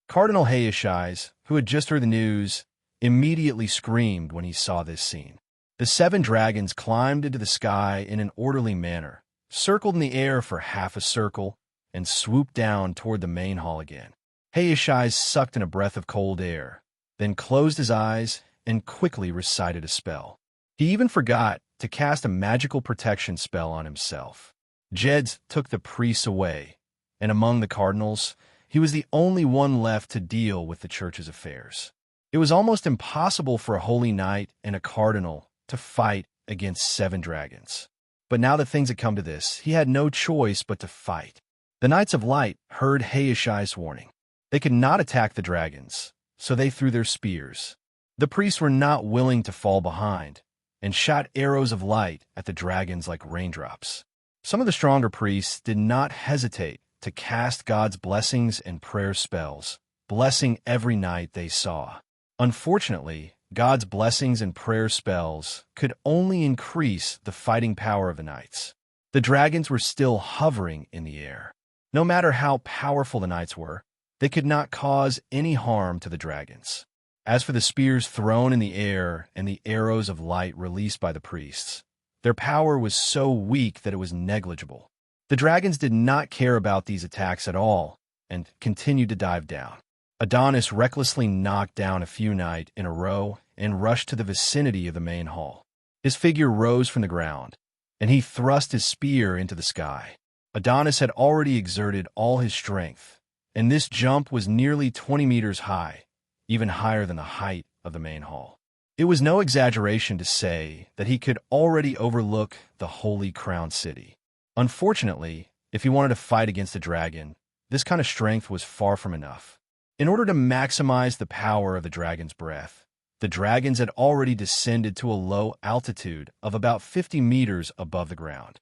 Cardinal Hayashais, who had just heard the news, immediately screamed when he saw this scene. The 7 dragons climbed into the sky in an orderly manner, circled in the air for half a circle, and swooped down toward the main hall again. Hayashais sucked in a breath of cold air, then closed his eyes and quickly recited a spell. He even forgot to cast a magical protection spell on himself. Jeds took the priests away, and among the cardinals, he was the only one left to deal with the church's affairs. It was almost impossible for a holy knight and a cardinal to fight against 7 dragons. But now that things had come to this, he had no choice but to fight. The Knights of Light heard Hayashai's warning. They could not attack the dragons, so they threw their spears. The priests were not willing to fall behind, and shot arrows of light at the dragons like raindrops. Some of the stronger priests did not hesitate to cast God's blessings and prayer spells, blessing every knight they saw. Unfortunately, God's blessings and prayer spells could only increase the fighting power of the knights. The dragons were still hovering in the air. No matter how powerful the knights were, they could not cause any harm to the dragons. As for the spears thrown in the air and the arrows of light released by the priests, their power was so weak that it was negligible. The dragons did not care about these attacks at all and continued to dive down. Adonis recklessly knocked down a few knights in a row and rushed to the vicinity of the main hall. His figure rose from the ground, and he thrust his spear into the sky. Adonis had already exerted all his strength, and this jump was nearly 20 meters high, even higher than the height of the main hall. It was no exaggeration to say that he could already overlook the Holy Crown City. Unfortunately, if he wanted to fight against a dragon, this kind of strength was far from enough. In order to maximize the power of the dragon's breath, the dragons had already descended to a low altitude of about 50 meters above the ground.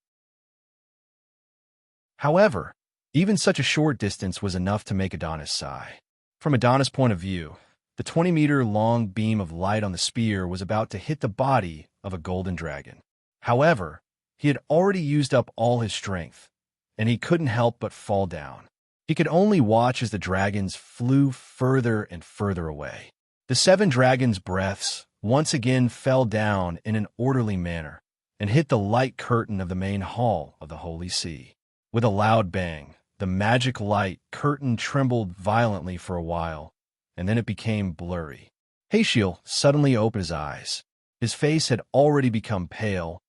However, even such a short distance was enough to make Adonis sigh. From Adonis' point of view, the 20-meter-long beam of light on the spear was about to hit the body of a golden dragon. However, he had already used up all his strength, and he couldn't help but fall down. He could only watch as the dragons flew further and further away. The 7 dragons' breaths once again fell down in an orderly manner and hit the light curtain of the main hall of the Holy See. With a loud bang, the magic light curtain trembled violently for a while, and then it became blurry. Hachiel suddenly opened his eyes. His face had already become pale,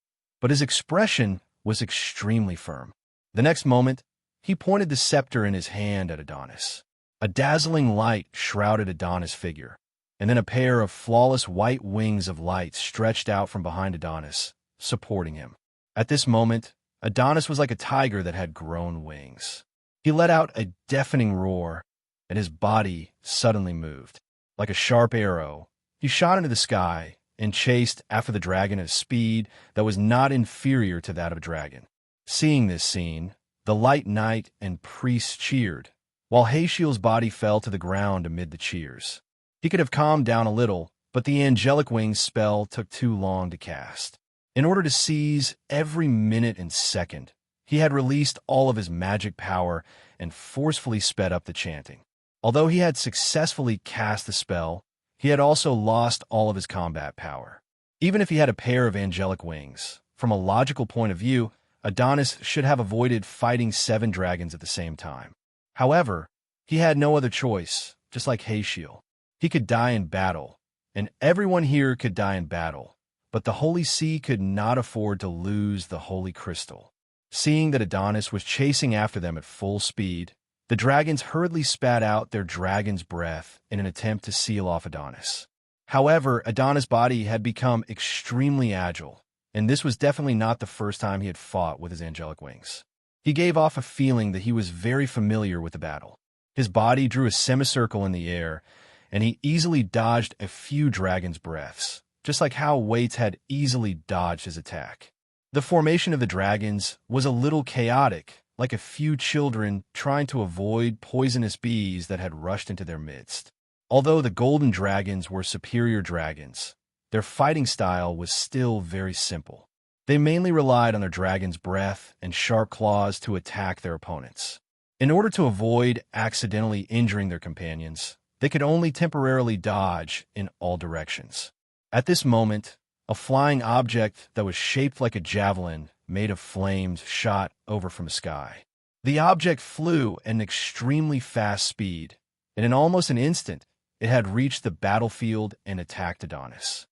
but his expression was extremely firm. The next moment, he pointed the scepter in his hand at Adonis. A dazzling light shrouded Adonis' figure, and then a pair of flawless white wings of light stretched out from behind Adonis, supporting him. At this moment, Adonis was like a tiger that had grown wings. He let out a deafening roar, and his body suddenly moved. Like a sharp arrow, he shot into the sky and chased after the dragon at a speed that was not inferior to that of a dragon. Seeing this scene, the light knight and priest cheered, while Hachiel's body fell to the ground amid the cheers. He could have calmed down a little, but the angelic wings spell took too long to cast. In order to seize every minute and second, he had released all of his magic power and forcefully sped up the chanting. Although he had successfully cast the spell, he had also lost all of his combat power. Even if he had a pair of angelic wings, from a logical point of view, Adonis should have avoided fighting 7 dragons at the same time. However, he had no other choice, just like Hachiel. He could die in battle, and everyone here could die in battle, but the Holy See could not afford to lose the Holy Crystal. Seeing that Adonis was chasing after them at full speed, the dragons hurriedly spat out their dragon's breath in an attempt to seal off Adonis. However, Adonis' body had become extremely agile, and this was definitely not the first time he had fought with his angelic wings. He gave off a feeling that he was very familiar with the battle. His body drew a semicircle in the air, and he easily dodged a few dragons' breaths, just like how Waits had easily dodged his attack. The formation of the dragons was a little chaotic, like a few children trying to avoid poisonous bees that had rushed into their midst. Although the golden dragons were superior dragons, their fighting style was still very simple. They mainly relied on their dragon's breath and sharp claws to attack their opponents. In order to avoid accidentally injuring their companions, they could only temporarily dodge in all directions. At this moment, a flying object that was shaped like a javelin made of flames shot over from the sky. The object flew at an extremely fast speed, and in almost an instant, it had reached the battlefield and attacked Adonis.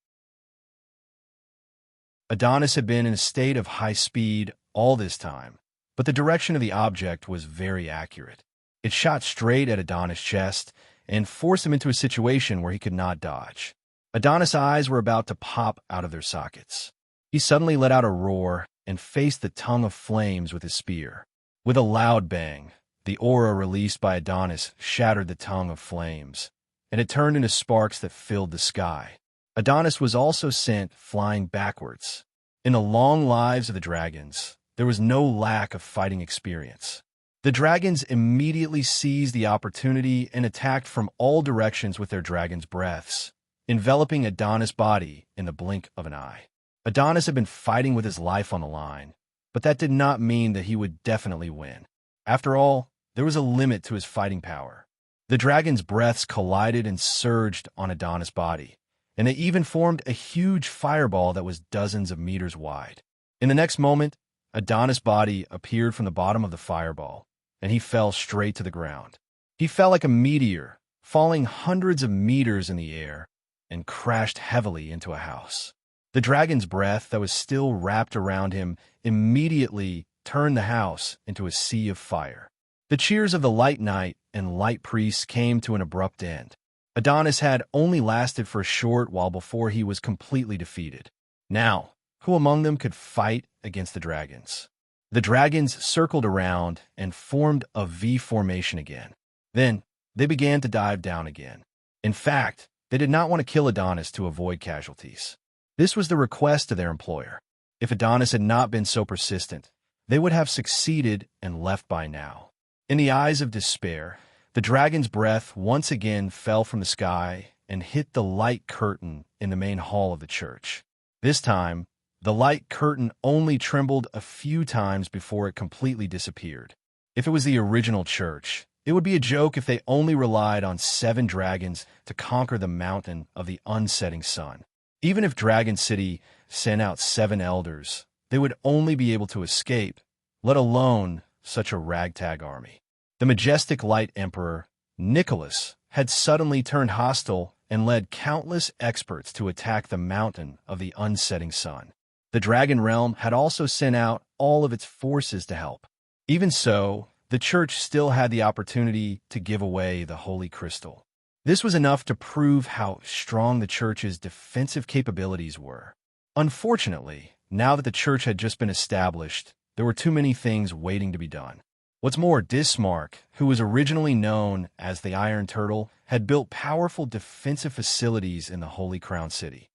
Adonis had been in a state of high speed all this time, but the direction of the object was very accurate. It shot straight at Adonis' chest and forced him into a situation where he could not dodge. Adonis' eyes were about to pop out of their sockets. He suddenly let out a roar and faced the tongue of flames with his spear. With a loud bang, the aura released by Adonis shattered the tongue of flames, and it turned into sparks that filled the sky. Adonis was also sent flying backwards. In the long lives of the dragons, there was no lack of fighting experience. The dragons immediately seized the opportunity and attacked from all directions with their dragon's breaths, enveloping Adonis' body in the blink of an eye. Adonis had been fighting with his life on the line, but that did not mean that he would definitely win. After all, there was a limit to his fighting power. The dragon's breaths collided and surged on Adonis' body, and they even formed a huge fireball that was dozens of meters wide. In the next moment, Adonis' body appeared from the bottom of the fireball, and he fell straight to the ground. He fell like a meteor, falling hundreds of meters in the air, and crashed heavily into a house. The dragon's breath that was still wrapped around him immediately turned the house into a sea of fire. The cheers of the Light Knight and Light Priest came to an abrupt end. Adonis had only lasted for a short while before he was completely defeated. Now, who among them could fight against the dragons? The dragons circled around and formed a V formation again. Then, they began to dive down again. In fact, they did not want to kill Adonis to avoid casualties. This was the request of their employer. If Adonis had not been so persistent, they would have succeeded and left by now. In the eyes of despair, the dragon's breath once again fell from the sky and hit the light curtain in the main hall of the church. This time, the light curtain only trembled a few times before it completely disappeared. If it was the original church, it would be a joke if they only relied on 7 dragons to conquer the mountain of the unsetting sun. Even if Dragon City sent out 7 elders, they would only be able to escape, let alone such a ragtag army. The majestic Light Emperor, Nicholas, had suddenly turned hostile and led countless experts to attack the mountain of the unsetting sun. The Dragon Realm had also sent out all of its forces to help. Even so, the church still had the opportunity to give away the Holy Crystal. This was enough to prove how strong the church's defensive capabilities were. Unfortunately, now that the church had just been established, there were too many things waiting to be done. What's more, Dismark, who was originally known as the Iron Turtle, had built powerful defensive facilities in the Holy Crown City.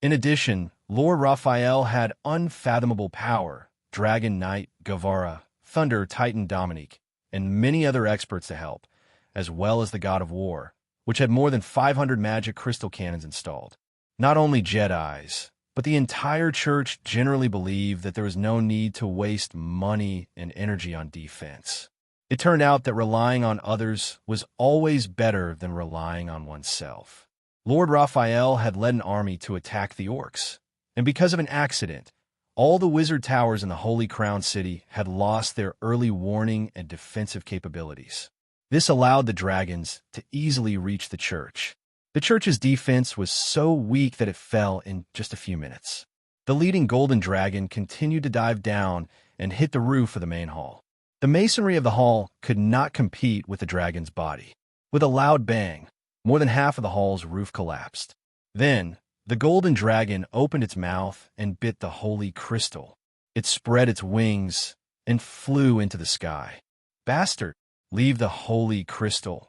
In addition, Lord Raphael had unfathomable power, Dragon Knight Guevara, Thunder Titan Dominique, and many other experts to help, as well as the God of War, which had more than 500 magic crystal cannons installed. Not only Jedis, but the entire church generally believed that there was no need to waste money and energy on defense. It turned out that relying on others was always better than relying on oneself. Lord Raphael had led an army to attack the orcs, and because of an accident, all the wizard towers in the Holy Crown City had lost their early warning and defensive capabilities. This allowed the dragons to easily reach the church. The church's defense was so weak that it fell in just a few minutes. The leading golden dragon continued to dive down and hit the roof of the main hall. The masonry of the hall could not compete with the dragon's body. With a loud bang, more than half of the hall's roof collapsed. Then, the golden dragon opened its mouth and bit the holy crystal. It spread its wings and flew into the sky. "Bastard, leave the holy crystal."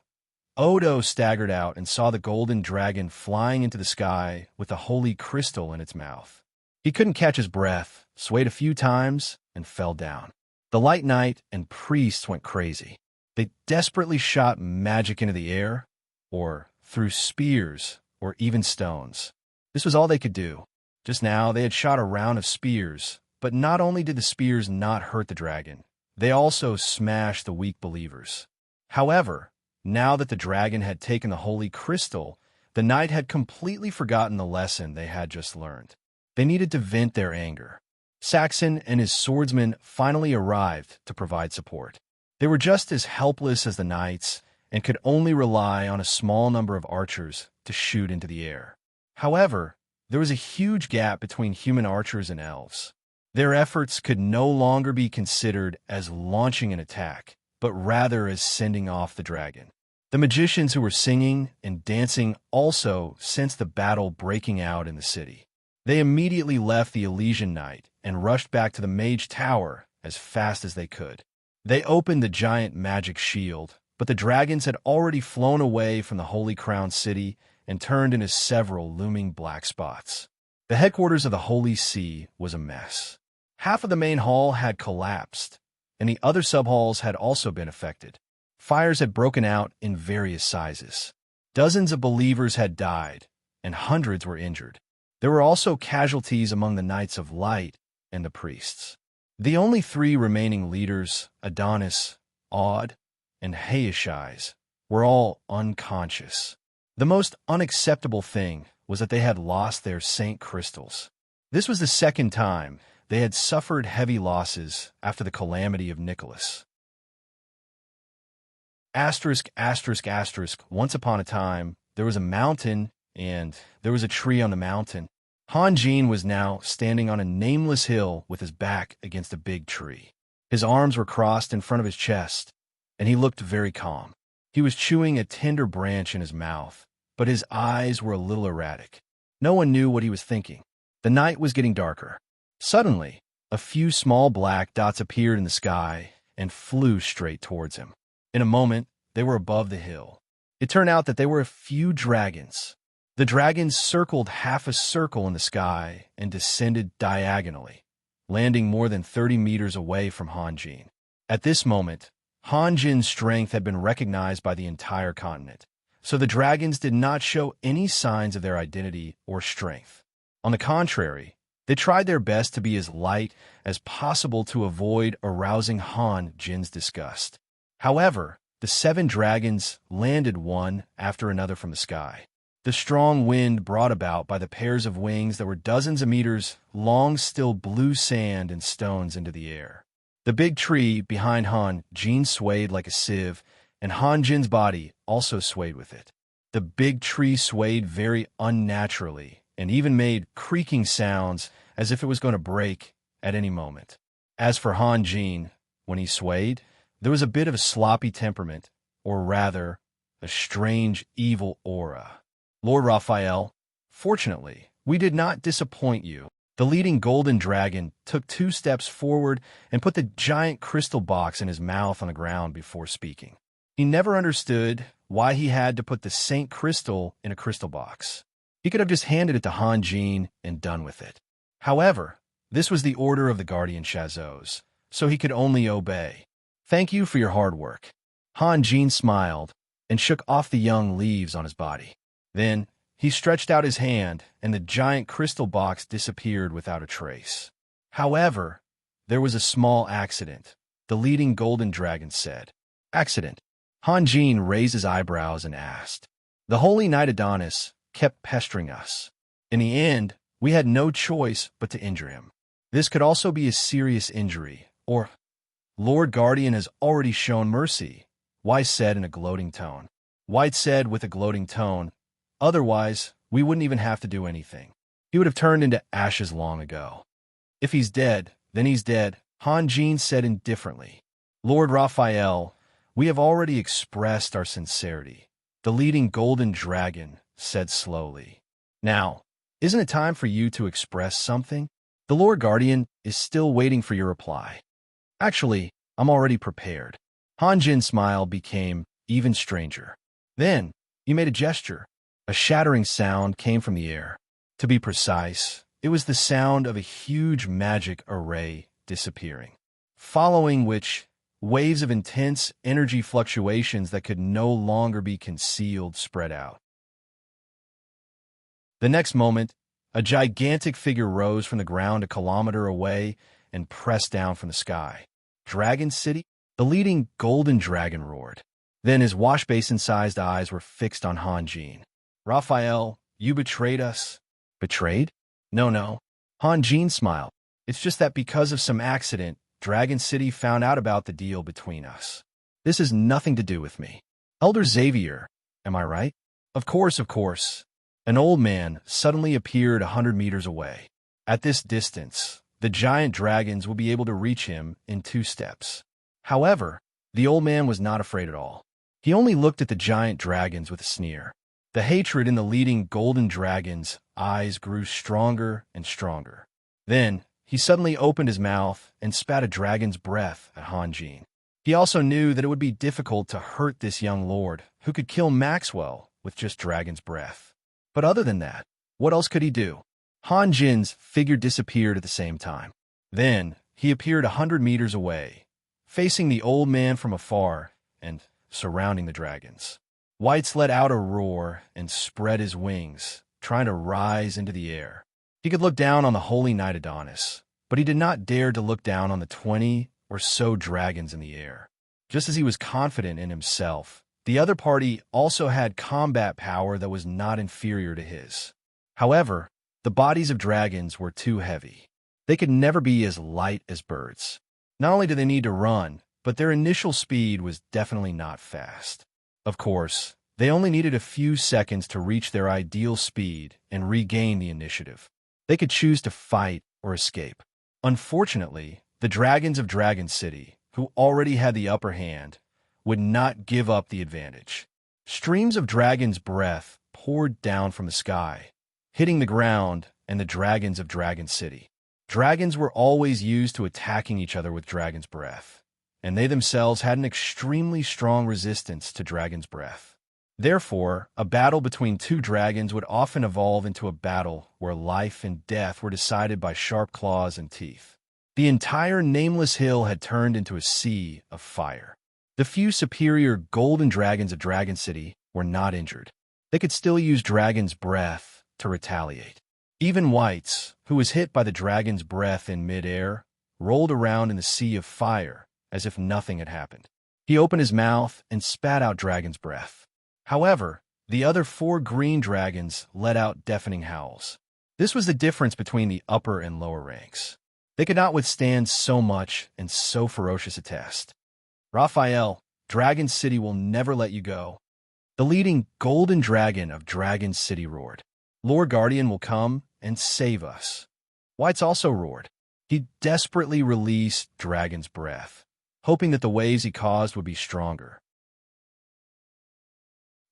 Odo staggered out and saw the golden dragon flying into the sky with the holy crystal in its mouth. He couldn't catch his breath, swayed a few times, and fell down. The Light Knight and priests went crazy. They desperately shot magic into the air, or threw spears, or even stones. This was all they could do. Just now, they had shot a round of spears, but not only did the spears not hurt the dragon, they also smashed the weak believers. However, now that the dragon had taken the holy crystal, the knight had completely forgotten the lesson they had just learned. They needed to vent their anger. Saxon and his swordsmen finally arrived to provide support. They were just as helpless as the knights and could only rely on a small number of archers to shoot into the air. However, there was a huge gap between human archers and elves. Their efforts could no longer be considered as launching an attack, but rather as sending off the dragon. The magicians who were singing and dancing also sensed the battle breaking out in the city. They immediately left the Elysian Knight and rushed back to the Mage Tower as fast as they could. They opened the giant magic shield, but the dragons had already flown away from the Holy Crown City and turned into several looming black spots. The headquarters of the Holy See was a mess. Half of the main hall had collapsed, and the other subhalls had also been affected. Fires had broken out in various sizes. Dozens of believers had died, and hundreds were injured. There were also casualties among the Knights of Light and the priests. The only three remaining leaders, Adonis, Aud, and Haishais, were all unconscious. The most unacceptable thing was that they had lost their saint crystals. This was the second time they had suffered heavy losses after the calamity of Nicholas. Asterisk, asterisk, asterisk. Once upon a time, there was a mountain, and there was a tree on the mountain. Han Jin was now standing on a nameless hill with his back against a big tree. His arms were crossed in front of his chest, and he looked very calm. He was chewing a tender branch in his mouth, but his eyes were a little erratic. No one knew what he was thinking. The night was getting darker. Suddenly, a few small black dots appeared in the sky and flew straight towards him. In a moment, they were above the hill. It turned out that they were a few dragons. The dragons circled half a circle in the sky and descended diagonally, landing more than 30 meters away from Han Jin. At this moment, Han Jin's strength had been recognized by the entire continent, so the dragons did not show any signs of their identity or strength. On the contrary, they tried their best to be as light as possible to avoid arousing Han Jin's disgust. However, the 7 dragons landed one after another from the sky. The strong wind brought about by the pairs of wings that were dozens of meters long still blew sand and stones into the air. The big tree behind Han Jin swayed like a sieve, and Han Jin's body also swayed with it. The big tree swayed very unnaturally and even made creaking sounds as if it was going to break at any moment. As for Han Jin, when he swayed, there was a bit of a sloppy temperament, or rather, a strange evil aura. Lord Raphael, fortunately, we did not disappoint you. The leading golden dragon took 2 steps forward and put the giant crystal box in his mouth on the ground before speaking. He never understood why he had to put the saint crystal in a crystal box. He could have just handed it to Han Jin and done with it. However, this was the order of the guardian Shazos, so he could only obey. Thank you for your hard work. Han Jin smiled and shook off the young leaves on his body. Then, he stretched out his hand, and the giant crystal box disappeared without a trace. However, there was a small accident, the leading golden dragon said. Accident? Han Jin raised his eyebrows and asked. The holy knight Adonis kept pestering us. In the end, we had no choice but to injure him. This could also be a serious injury, or Lord Guardian has already shown mercy, Wise said in a gloating tone. White said with a gloating tone, otherwise, we wouldn't even have to do anything. He would have turned into ashes long ago. If he's dead, then he's dead, Han Jin said indifferently. Lord Raphael, we have already expressed our sincerity, the leading golden dragon said slowly. Now, isn't it time for you to express something? The Lord Guardian is still waiting for your reply. Actually, I'm already prepared. Han Jin's smile became even stranger. Then, he made a gesture. A shattering sound came from the air. To be precise, it was the sound of a huge magic array disappearing, following which waves of intense energy fluctuations that could no longer be concealed spread out. The next moment, a gigantic figure rose from the ground a kilometer away and pressed down from the sky. Dragon City? The leading golden dragon roared. Then his wash-basin-sized eyes were fixed on Han Jin. Raphael, you betrayed us. Betrayed? No. Han Jin smiled. It's just that because of some accident, Dragon City found out about the deal between us. This has nothing to do with me. Elder Xavier, am I right? Of course. An old man suddenly appeared 100 meters away. At this distance, the giant dragons would be able to reach him in 2 steps. However, the old man was not afraid at all. He only looked at the giant dragons with a sneer. The hatred in the leading golden dragon's eyes grew stronger and stronger. Then, he suddenly opened his mouth and spat a dragon's breath at Han Jin. He also knew that it would be difficult to hurt this young lord, who could kill Maxwell with just dragon's breath. But other than that, what else could he do? Han Jin's figure disappeared at the same time. Then, he appeared 100 meters away, facing the old man from afar and surrounding the dragons. Whites let out a roar and spread his wings, trying to rise into the air. He could look down on the holy knight Adonis, but he did not dare to look down on the 20 or so dragons in the air. Just as he was confident in himself, the other party also had combat power that was not inferior to his. However, the bodies of dragons were too heavy. They could never be as light as birds. Not only did they need to run, but their initial speed was definitely not fast. Of course, they only needed a few seconds to reach their ideal speed and regain the initiative. They could choose to fight or escape. Unfortunately, the dragons of Dragon City, who already had the upper hand, would not give up the advantage. Streams of dragon's breath poured down from the sky, hitting the ground and the dragons of Dragon City. Dragons were always used to attacking each other with dragon's breath, and they themselves had an extremely strong resistance to dragon's breath. Therefore, a battle between two dragons would often evolve into a battle where life and death were decided by sharp claws and teeth. The entire nameless hill had turned into a sea of fire. The few superior golden dragons of Dragon City were not injured. They could still use dragon's breath to retaliate. Even Whites, who was hit by the dragon's breath in midair, rolled around in the sea of fire as if nothing had happened. He opened his mouth and spat out dragon's breath. However, the other 4 green dragons let out deafening howls. This was the difference between the upper and lower ranks. They could not withstand so much and so ferocious a test. Raphael, Dragon City will never let you go. The leading golden dragon of Dragon City roared. Lord Guardian will come and save us. Whites also roared. He desperately released dragon's breath, hoping that the waves he caused would be stronger.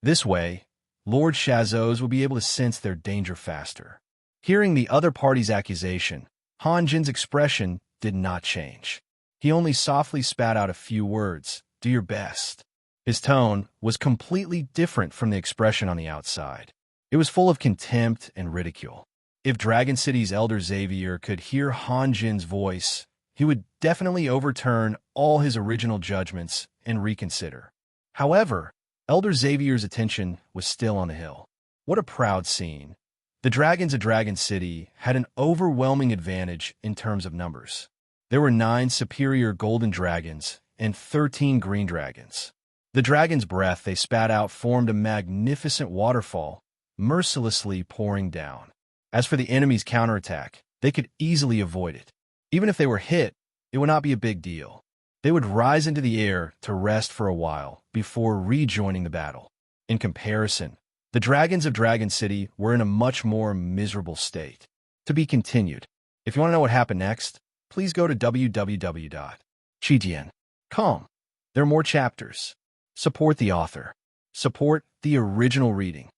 This way, Lord Shazos would be able to sense their danger faster. Hearing the other party's accusation, Han Jin's expression did not change. He only softly spat out a few words, "Do your best." His tone was completely different from the expression on the outside. It was full of contempt and ridicule. If Dragon City's Elder Xavier could hear Han Jin's voice, he would definitely overturn all his original judgments and reconsider. However, Elder Xavier's attention was still on the hill. What a proud scene. The dragons of Dragon City had an overwhelming advantage in terms of numbers. There were 9 superior golden dragons and 13 green dragons. The dragon's breath they spat out formed a magnificent waterfall, mercilessly pouring down. As for the enemy's counterattack, they could easily avoid it. Even if they were hit, it would not be a big deal. They would rise into the air to rest for a while before rejoining the battle. In comparison, the dragons of Dragon City were in a much more miserable state. To be continued. If you want to know what happened next, please go to www.chijian.com. There are more chapters. Support the author. Support the original reading.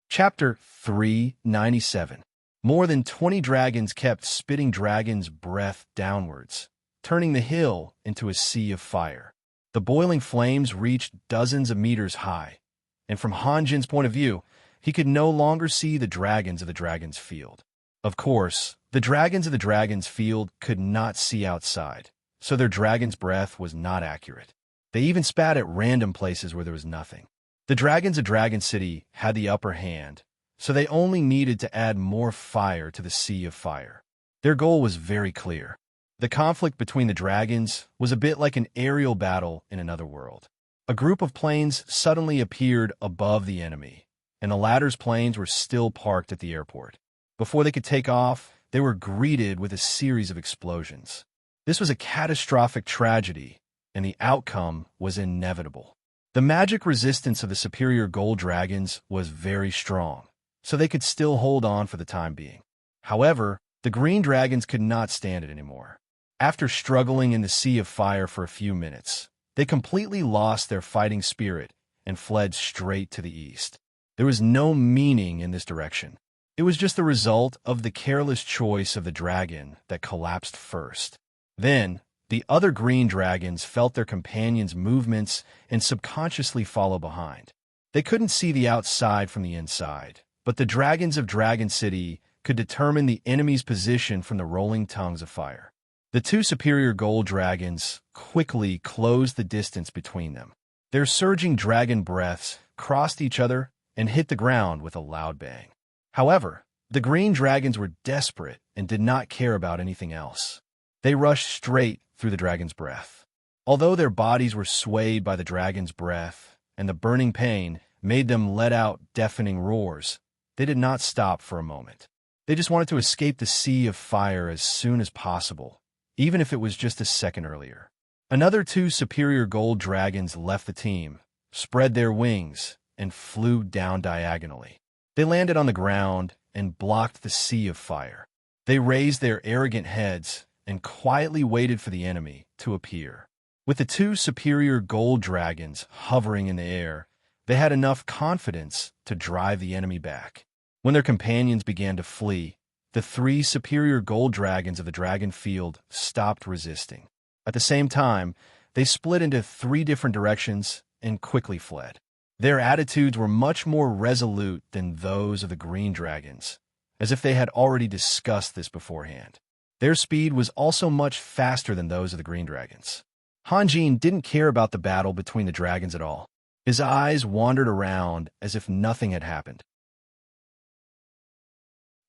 Chapter 397. More than 20 dragons kept spitting dragon's breath downwards, turning the hill into a sea of fire. The boiling flames reached dozens of meters high, and from Han Jin's point of view, he could no longer see the dragons of the dragon's field. Of course, the dragons of the dragon's field could not see outside, so their dragon's breath was not accurate. They even spat at random places where there was nothing. The dragons of Dragon City had the upper hand, so they only needed to add more fire to the sea of fire. Their goal was very clear. The conflict between the dragons was a bit like an aerial battle in another world. A group of planes suddenly appeared above the enemy, and the latter's planes were still parked at the airport. Before they could take off, they were greeted with a series of explosions. This was a catastrophic tragedy, and the outcome was inevitable. The magic resistance of the superior gold dragons was very strong, so they could still hold on for the time being. However, the green dragons could not stand it anymore. After struggling in the sea of fire for a few minutes, they completely lost their fighting spirit and fled straight to the east. There was no meaning in this direction. It was just the result of the careless choice of the dragon that collapsed first. Then, the other green dragons felt their companions' movements and subconsciously follow behind. They couldn't see the outside from the inside, but the dragons of Dragon City could determine the enemy's position from the rolling tongues of fire. The two superior gold dragons quickly closed the distance between them. Their surging dragon breaths crossed each other and hit the ground with a loud bang. However, the green dragons were desperate and did not care about anything else. They rushed straight through the dragon's breath. Although their bodies were swayed by the dragon's breath, and the burning pain made them let out deafening roars, they did not stop for a moment. They just wanted to escape the sea of fire as soon as possible, even if it was just a second earlier. Another two superior gold dragons left the team, spread their wings, and flew down diagonally. They landed on the ground and blocked the sea of fire. They raised their arrogant heads and quietly waited for the enemy to appear. With the two superior gold dragons hovering in the air, they had enough confidence to drive the enemy back. When their companions began to flee, the three superior gold dragons of the dragon field stopped resisting. At the same time, they split into three different directions and quickly fled. Their attitudes were much more resolute than those of the green dragons, as if they had already discussed this beforehand. Their speed was also much faster than those of the green dragons. Hanjin didn't care about the battle between the dragons at all. His eyes wandered around as if nothing had happened.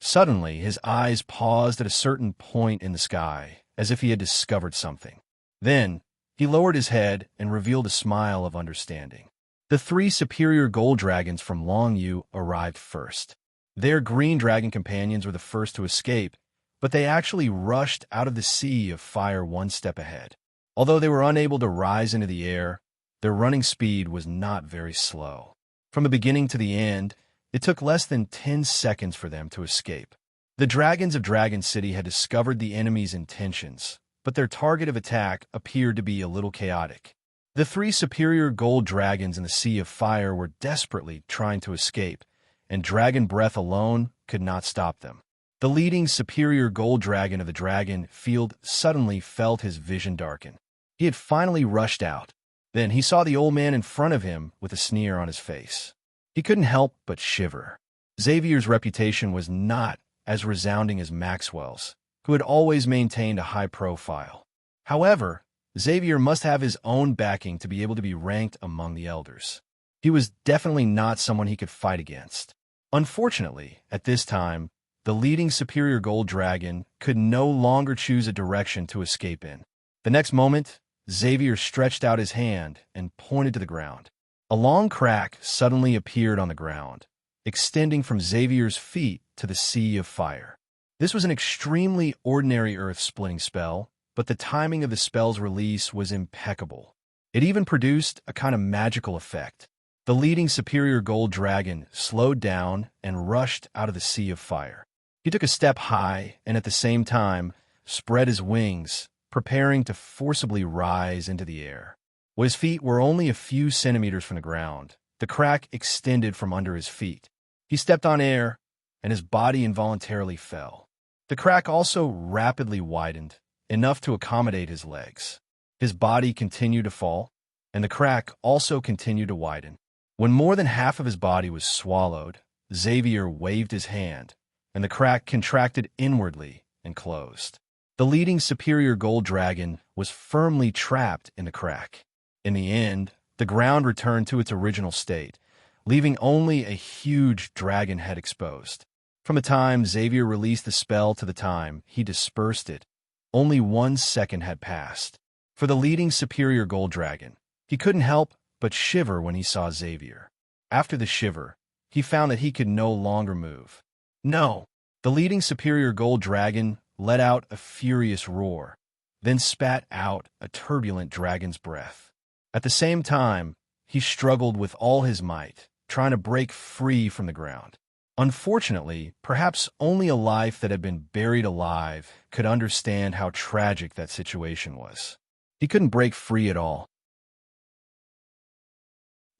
Suddenly, his eyes paused at a certain point in the sky, as if he had discovered something. Then, he lowered his head and revealed a smile of understanding. The three superior gold dragons from Longyu arrived first. Their green dragon companions were the first to escape, but they actually rushed out of the sea of fire one step ahead. Although they were unable to rise into the air, their running speed was not very slow. From the beginning to the end, it took less than 10 seconds for them to escape. The dragons of Dragon City had discovered the enemy's intentions, but their target of attack appeared to be a little chaotic. The three superior gold dragons in the sea of fire were desperately trying to escape, and dragon breath alone could not stop them. The leading superior gold dragon of the dragon field suddenly felt his vision darken. He had finally rushed out. Then he saw the old man in front of him with a sneer on his face. He couldn't help but shiver. Xavier's reputation was not as resounding as Maxwell's, who had always maintained a high profile. However, Xavier must have his own backing to be able to be ranked among the elders. He was definitely not someone he could fight against. Unfortunately, at this time, the leading superior gold dragon could no longer choose a direction to escape in. The next moment, Xavier stretched out his hand and pointed to the ground. A long crack suddenly appeared on the ground, extending from Xavier's feet to the sea of fire. This was an extremely ordinary earth-splitting spell, but the timing of the spell's release was impeccable. It even produced a kind of magical effect. The leading superior gold dragon slowed down and rushed out of the sea of fire. He took a step high and at the same time spread his wings, preparing to forcibly rise into the air. When his feet were only a few centimeters from the ground, the crack extended from under his feet. He stepped on air, and his body involuntarily fell. The crack also rapidly widened, enough to accommodate his legs. His body continued to fall, and the crack also continued to widen. When more than half of his body was swallowed, Xavier waved his hand, and the crack contracted inwardly and closed. The leading superior gold dragon was firmly trapped in the crack. In the end, the ground returned to its original state, leaving only a huge dragon head exposed. From the time Xavier released the spell to the time he dispersed it, only 1 second had passed. For the leading superior gold dragon, he couldn't help but shiver when he saw Xavier. After the shiver, he found that he could no longer move. No! The leading superior gold dragon let out a furious roar, then spat out a turbulent dragon's breath. At the same time, he struggled with all his might, trying to break free from the ground. Unfortunately, perhaps only a life that had been buried alive could understand how tragic that situation was. He couldn't break free at all.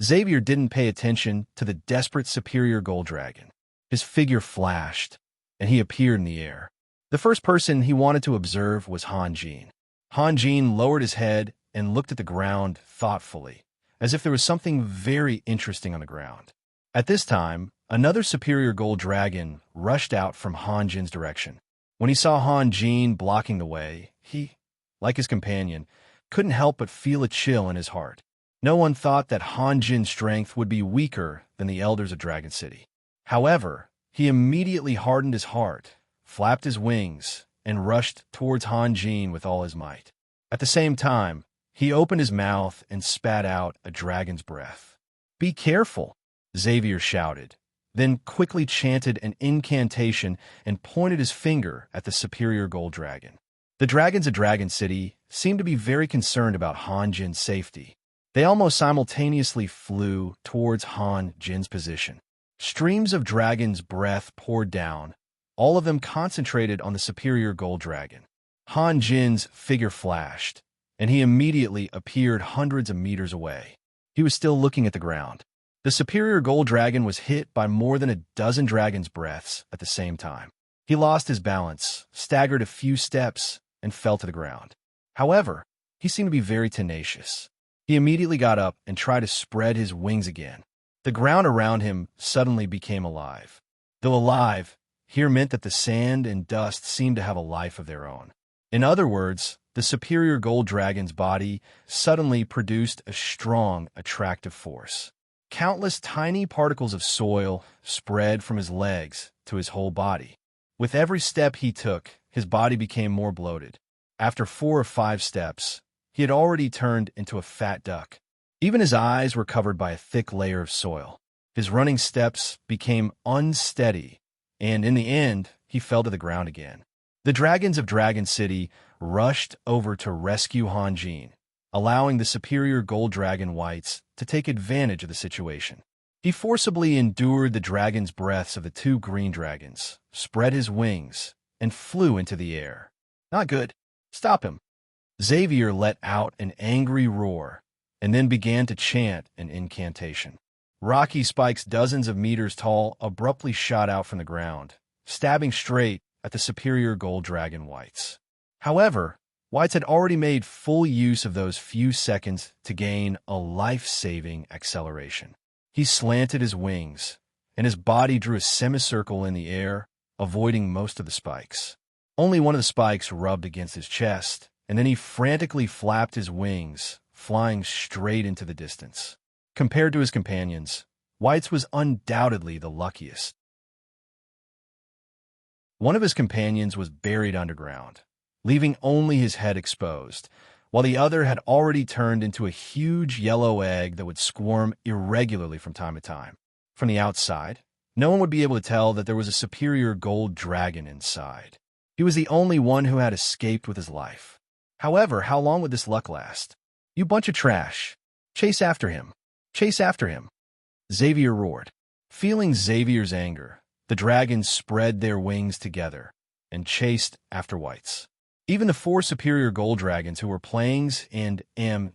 Xavier didn't pay attention to the desperate superior gold dragon. His figure flashed, and he appeared in the air. The first person he wanted to observe was Hanjin. Hanjin lowered his head and looked at the ground thoughtfully, as if there was something very interesting on the ground. At this time, another superior gold dragon rushed out from Han Jin's direction. When he saw Han Jin blocking the way, he, like his companion, couldn't help but feel a chill in his heart. No one thought that Han Jin's strength would be weaker than the elders of Dragon City. However, he immediately hardened his heart, flapped his wings, and rushed towards Han Jin with all his might. At the same time, he opened his mouth and spat out a dragon's breath. "Be careful," Xavier shouted, then quickly chanted an incantation and pointed his finger at the superior gold dragon. The dragons of Dragon City seemed to be very concerned about Han Jin's safety. They almost simultaneously flew towards Han Jin's position. Streams of dragon's breath poured down, all of them concentrated on the superior gold dragon. Han Jin's figure flashed, and he immediately appeared hundreds of meters away. He was still looking at the ground. The superior gold dragon was hit by more than a dozen dragon's breaths at the same time. He lost his balance, staggered a few steps, and fell to the ground. However, he seemed to be very tenacious. He immediately got up and tried to spread his wings again. The ground around him suddenly became alive. Though alive, here meant that the sand and dust seemed to have a life of their own. In other words, the superior gold dragon's body suddenly produced a strong, attractive force. Countless tiny particles of soil spread from his legs to his whole body. With every step he took, his body became more bloated. After 4 or 5 steps, he had already turned into a fat duck. Even his eyes were covered by a thick layer of soil. His running steps became unsteady, and in the end, he fell to the ground again. The dragons of Dragon City rushed over to rescue Han Jin, allowing the superior gold dragon Whites to take advantage of the situation. He forcibly endured the dragon's breaths of the 2 green dragons, spread his wings, and flew into the air. "Not good. Stop him." Xavier let out an angry roar, and then began to chant an incantation. Rocky spikes dozens of meters tall abruptly shot out from the ground, stabbing straight at the superior gold dragon Whites. However, Whites had already made full use of those few seconds to gain a life-saving acceleration. He slanted his wings, and his body drew a semicircle in the air, avoiding most of the spikes. Only one of the spikes rubbed against his chest, and then he frantically flapped his wings, flying straight into the distance. Compared to his companions, Whites was undoubtedly the luckiest. One of his companions was buried underground, leaving only his head exposed, while the other had already turned into a huge yellow egg that would squirm irregularly from time to time. From the outside, no one would be able to tell that there was a superior gold dragon inside. He was the only one who had escaped with his life. However, how long would this luck last? "You bunch of trash. Chase after him. Chase after him," Xavier roared. Feeling Xavier's anger, the dragons spread their wings together and chased after Whites. Even the 4 superior gold dragons who were playing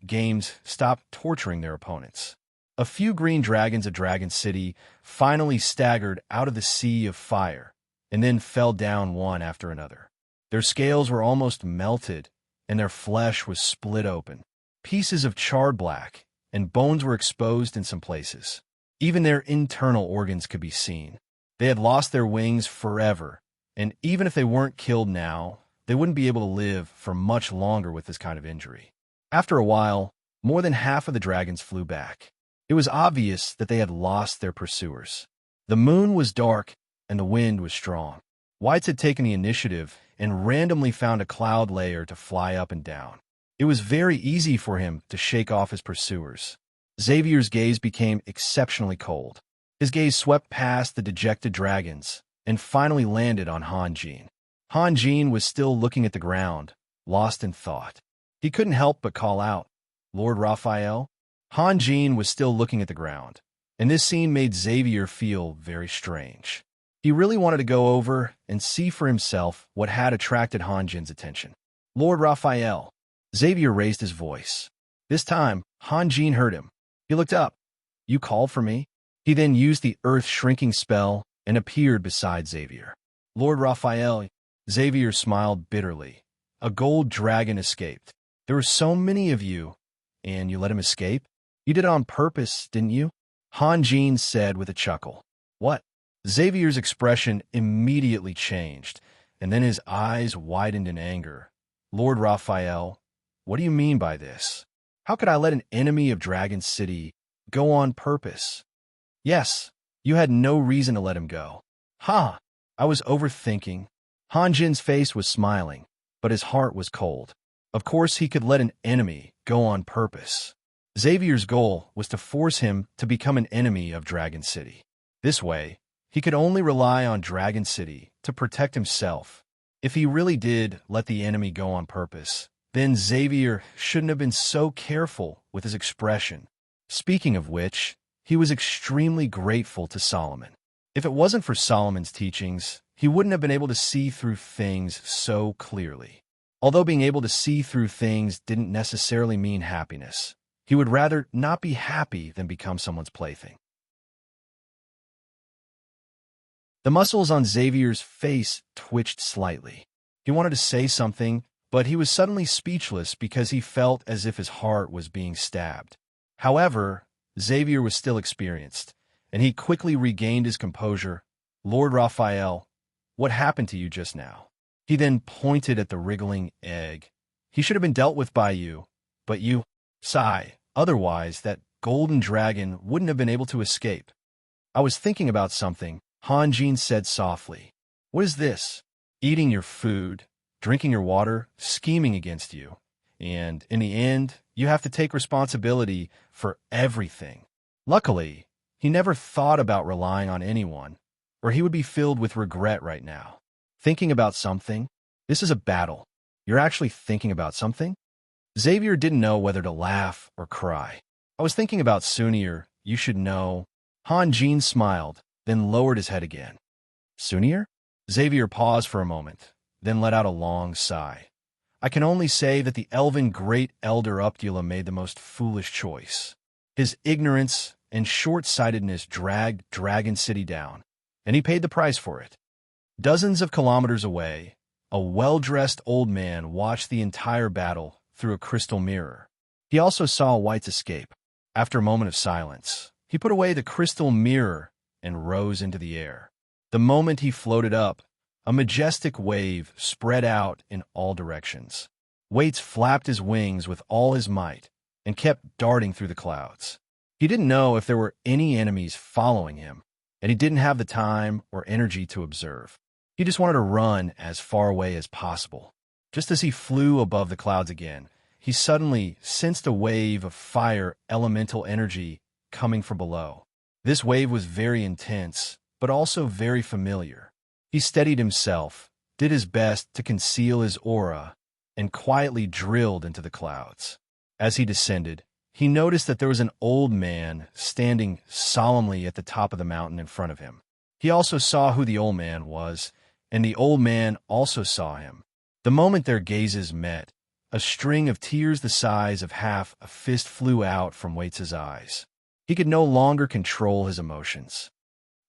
games stopped torturing their opponents. A few green dragons of Dragon City finally staggered out of the sea of fire and then fell down one after another. Their scales were almost melted and their flesh was split open. Pieces of charred black and bones were exposed in some places. Even their internal organs could be seen. They had lost their wings forever, and even if they weren't killed now, they wouldn't be able to live for much longer with this kind of injury. After a while, more than half of the dragons flew back. It was obvious that they had lost their pursuers. The moon was dark and the wind was strong. Whites had taken the initiative and randomly found a cloud layer to fly up and down. It was very easy for him to shake off his pursuers. Xavier's gaze became exceptionally cold. His gaze swept past the dejected dragons and finally landed on Han Jin. Han Jin was still looking at the ground, lost in thought. He couldn't help but call out, "Lord Raphael?" Han Jin was still looking at the ground, and this scene made Xavier feel very strange. He really wanted to go over and see for himself what had attracted Han Jin's attention. "Lord Raphael." Xavier raised his voice. This time, Han Jin heard him. He looked up. "You called for me?" He then used the earth-shrinking spell and appeared beside Xavier. "Lord Raphael." Xavier smiled bitterly. "A gold dragon escaped. There were so many of you, and you let him escape? You did it on purpose, didn't you?" Han Jin said with a chuckle. "What? Xavier's expression immediately changed, and then his eyes widened in anger. Lord Raphael, what do you mean by this? How could I let an enemy of Dragon City go on purpose? Yes, you had no reason to let him go. Ha! I was overthinking. Han Jin's face was smiling, but his heart was cold. Of course he could let an enemy go on purpose. Xavier's goal was to force him to become an enemy of Dragon City. This way, he could only rely on Dragon City to protect himself. If he really did let the enemy go on purpose, then Xavier shouldn't have been so careful with his expression. Speaking of which, he was extremely grateful to Solomon. If it wasn't for Solomon's teachings, he wouldn't have been able to see through things so clearly. Although being able to see through things didn't necessarily mean happiness, he would rather not be happy than become someone's plaything. The muscles on Xavier's face twitched slightly. He wanted to say something, but he was suddenly speechless because he felt as if his heart was being stabbed. However, Xavier was still experienced, and he quickly regained his composure. Lord Raphael, what happened to you just now? He then pointed at the wriggling egg. He should have been dealt with by you, but you, sigh. Otherwise, that golden dragon wouldn't have been able to escape. I was thinking about something, Han Jin said softly. What is this? Eating your food, drinking your water, scheming against you. And in the end, you have to take responsibility for everything. Luckily, he never thought about relying on anyone, or he would be filled with regret right now. Thinking about something? This is a battle. You're actually thinking about something? Xavier didn't know whether to laugh or cry. I was thinking about Sunir, you should know. Han Jin smiled, then lowered his head again. Sunir? Xavier paused for a moment, then let out a long sigh. I can only say that the elven great elder Uptila made the most foolish choice. His ignorance and short-sightedness dragged Dragon City down, and he paid the price for it. Dozens of kilometers away, a well-dressed old man watched the entire battle through a crystal mirror. He also saw White's escape. After a moment of silence, he put away the crystal mirror and rose into the air. The moment he floated up, a majestic wave spread out in all directions. Waits flapped his wings with all his might and kept darting through the clouds. He didn't know if there were any enemies following him, and he didn't have the time or energy to observe. He just wanted to run as far away as possible. Just as he flew above the clouds again, he suddenly sensed a wave of fire elemental energy coming from below. This wave was very intense, but also very familiar. He steadied himself, did his best to conceal his aura, and quietly drilled into the clouds. As he descended, he noticed that there was an old man standing solemnly at the top of the mountain in front of him. He also saw who the old man was, and the old man also saw him. The moment their gazes met, a string of tears the size of half a fist flew out from Waits' eyes. He could no longer control his emotions.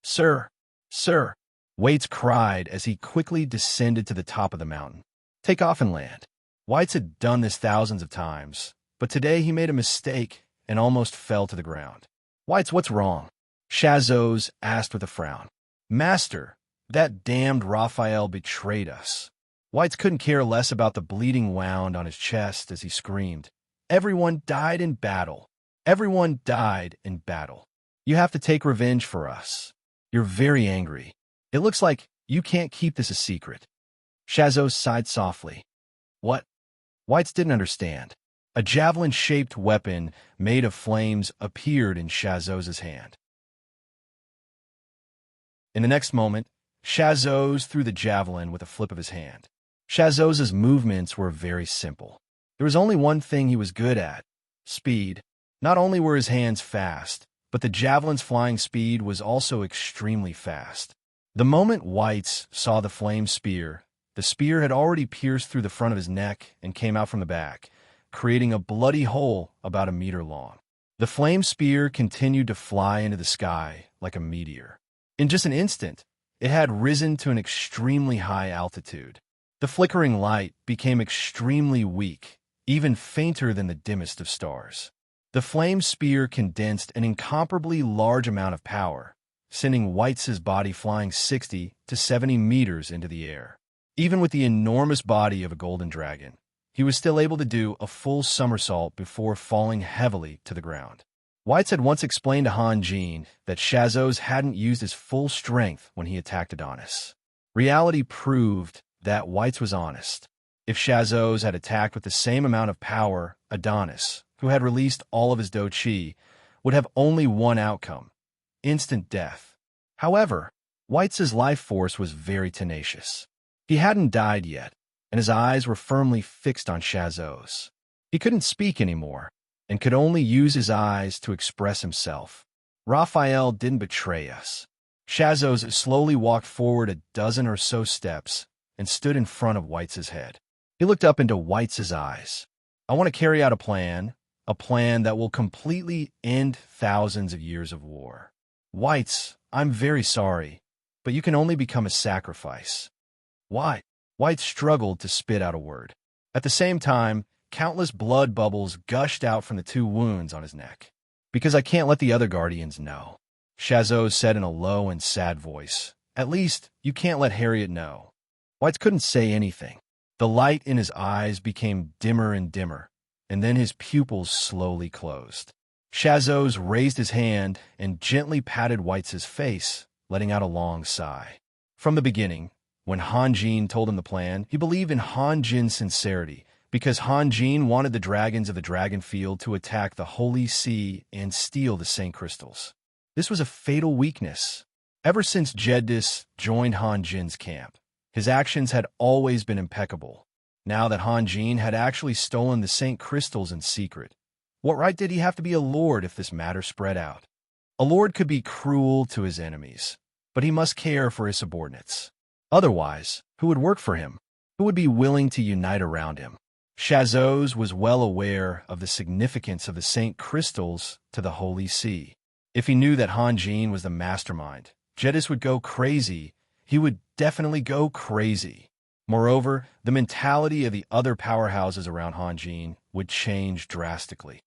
Sir, sir, Waits cried as he quickly descended to the top of the mountain. Take off and land. Waits had done this thousands of times, but today he made a mistake and almost fell to the ground. Waits, what's wrong? Shazos asked with a frown. Master, that damned Raphael betrayed us. Waits couldn't care less about the bleeding wound on his chest as he screamed. Everyone died in battle. Everyone died in battle. You have to take revenge for us. You're very angry. It looks like you can't keep this a secret. Shazos sighed softly. What? Waits didn't understand. A javelin-shaped weapon made of flames appeared in Shazos' hand. In the next moment, Shazos threw the javelin with a flip of his hand. Shazos' movements were very simple. There was only one thing he was good at: speed. Not only were his hands fast, but the javelin's flying speed was also extremely fast. The moment Waits saw the flame spear, the spear had already pierced through the front of his neck and came out from the back, creating a bloody hole about a meter long. The flame spear continued to fly into the sky like a meteor. In just an instant, it had risen to an extremely high altitude. The flickering light became extremely weak, even fainter than the dimmest of stars. The flame spear condensed an incomparably large amount of power, sending White's body flying 60 to 70 meters into the air. Even with the enormous body of a golden dragon, he was still able to do a full somersault before falling heavily to the ground. Whites had once explained to Han Jin that Shazos hadn't used his full strength when he attacked Adonis. Reality proved that Whites was honest. If Shazos had attacked with the same amount of power, Adonis, who had released all of his Do Chi, would have only one outcome: instant death. However, Whites' life force was very tenacious. He hadn't died yet, and his eyes were firmly fixed on Shazos. He couldn't speak anymore, and could only use his eyes to express himself. Raphael didn't betray us. Shazos slowly walked forward a dozen or so steps and stood in front of Whites' head. He looked up into Whites' eyes. I want to carry out a plan that will completely end thousands of years of war. Whites, I'm very sorry, but you can only become a sacrifice. Why? White struggled to spit out a word. At the same time, countless blood bubbles gushed out from the 2 wounds on his neck. Because I can't let the other guardians know, Shazos said in a low and sad voice. At least, you can't let Harriet know. Whites couldn't say anything. The light in his eyes became dimmer and dimmer, and then his pupils slowly closed. Shazos raised his hand and gently patted Whites' face, letting out a long sigh. From the beginning, when Han Jin told him the plan, he believed in Han Jin's sincerity, because Han Jin wanted the dragons of the Dragon Field to attack the Holy See and steal the Saint Crystals. This was a fatal weakness. Ever since Jeddis joined Han Jin's camp, his actions had always been impeccable. Now that Han Jin had actually stolen the Saint Crystals in secret, what right did he have to be a lord if this matter spread out? A lord could be cruel to his enemies, but he must care for his subordinates. Otherwise, who would work for him? Who would be willing to unite around him? Shazos was well aware of the significance of the Saint Crystals to the Holy See. If he knew that Han Jin was the mastermind, Jeddis would go crazy. He would definitely go crazy. Moreover, the mentality of the other powerhouses around Han Jin would change drastically.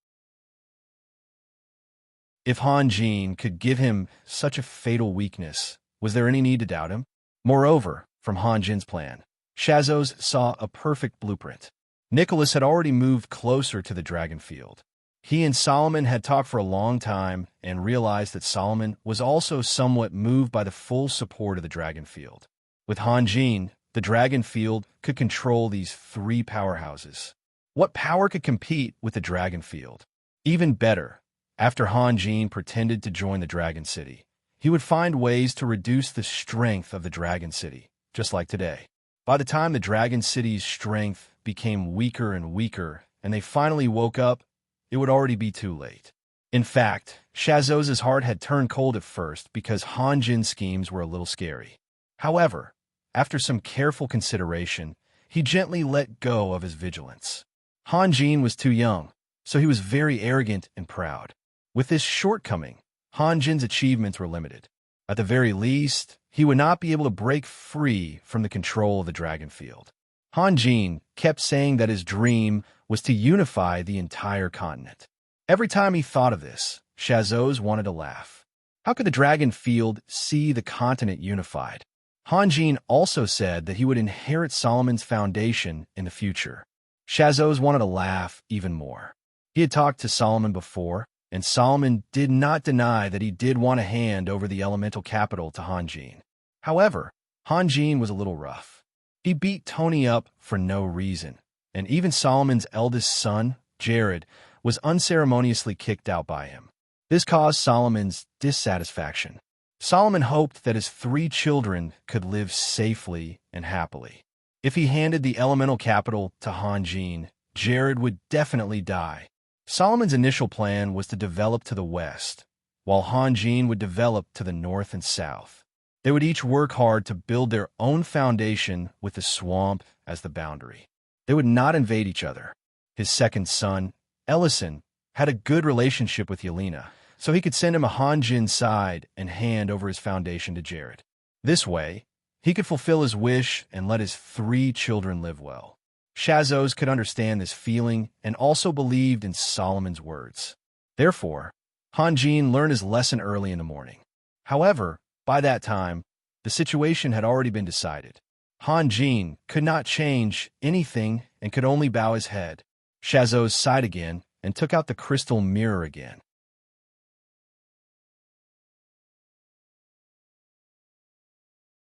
If Han Jin could give him such a fatal weakness, was there any need to doubt him? Moreover, from Han Jin's plan, Shazos saw a perfect blueprint. Nicholas had already moved closer to the Dragon Field. He and Solomon had talked for a long time and realized that Solomon was also somewhat moved by the full support of the Dragon Field. With Han Jin, the Dragon Field could control these 3 powerhouses. What power could compete with the Dragon Field? Even better, after Han Jin pretended to join the Dragon City, he would find ways to reduce the strength of the Dragon City, just like today. By the time the Dragon City's strength became weaker and weaker, and they finally woke up, it would already be too late. In fact, Shazos' heart had turned cold at first because Han Jin's schemes were a little scary. However, after some careful consideration, he gently let go of his vigilance. Han Jin was too young, so he was very arrogant and proud. With this shortcoming, Han Jin's achievements were limited. At the very least, he would not be able to break free from the control of the Dragon Field. Han Jin kept saying that his dream was to unify the entire continent. Every time he thought of this, Shazos wanted to laugh. How could the Dragon Field see the continent unified? Han Jin also said that he would inherit Solomon's foundation in the future. Shazos wanted to laugh even more. He had talked to Solomon before, and Solomon did not deny that he did want to hand over the elemental capital to Han Jin. However, Han Jin was a little rough. He beat Tony up for no reason, and even Solomon's eldest son, Jared, was unceremoniously kicked out by him. This caused Solomon's dissatisfaction. Solomon hoped that his 3 children could live safely and happily. If he handed the elemental capital to Han Jin, Jared would definitely die. Solomon's initial plan was to develop to the west, while Han Jin would develop to the north and south. They would each work hard to build their own foundation with the swamp as the boundary. They would not invade each other. His second son, Ellison, had a good relationship with Yelena, so he could send him a Han Jin side and hand over his foundation to Jared. This way, he could fulfill his wish and let his 3 children live well. Shazos could understand this feeling and also believed in Solomon's words. Therefore, Han Jin learned his lesson early in the morning. However, by that time, the situation had already been decided. Han Jin could not change anything and could only bow his head. Shazos sighed again and took out the crystal mirror again.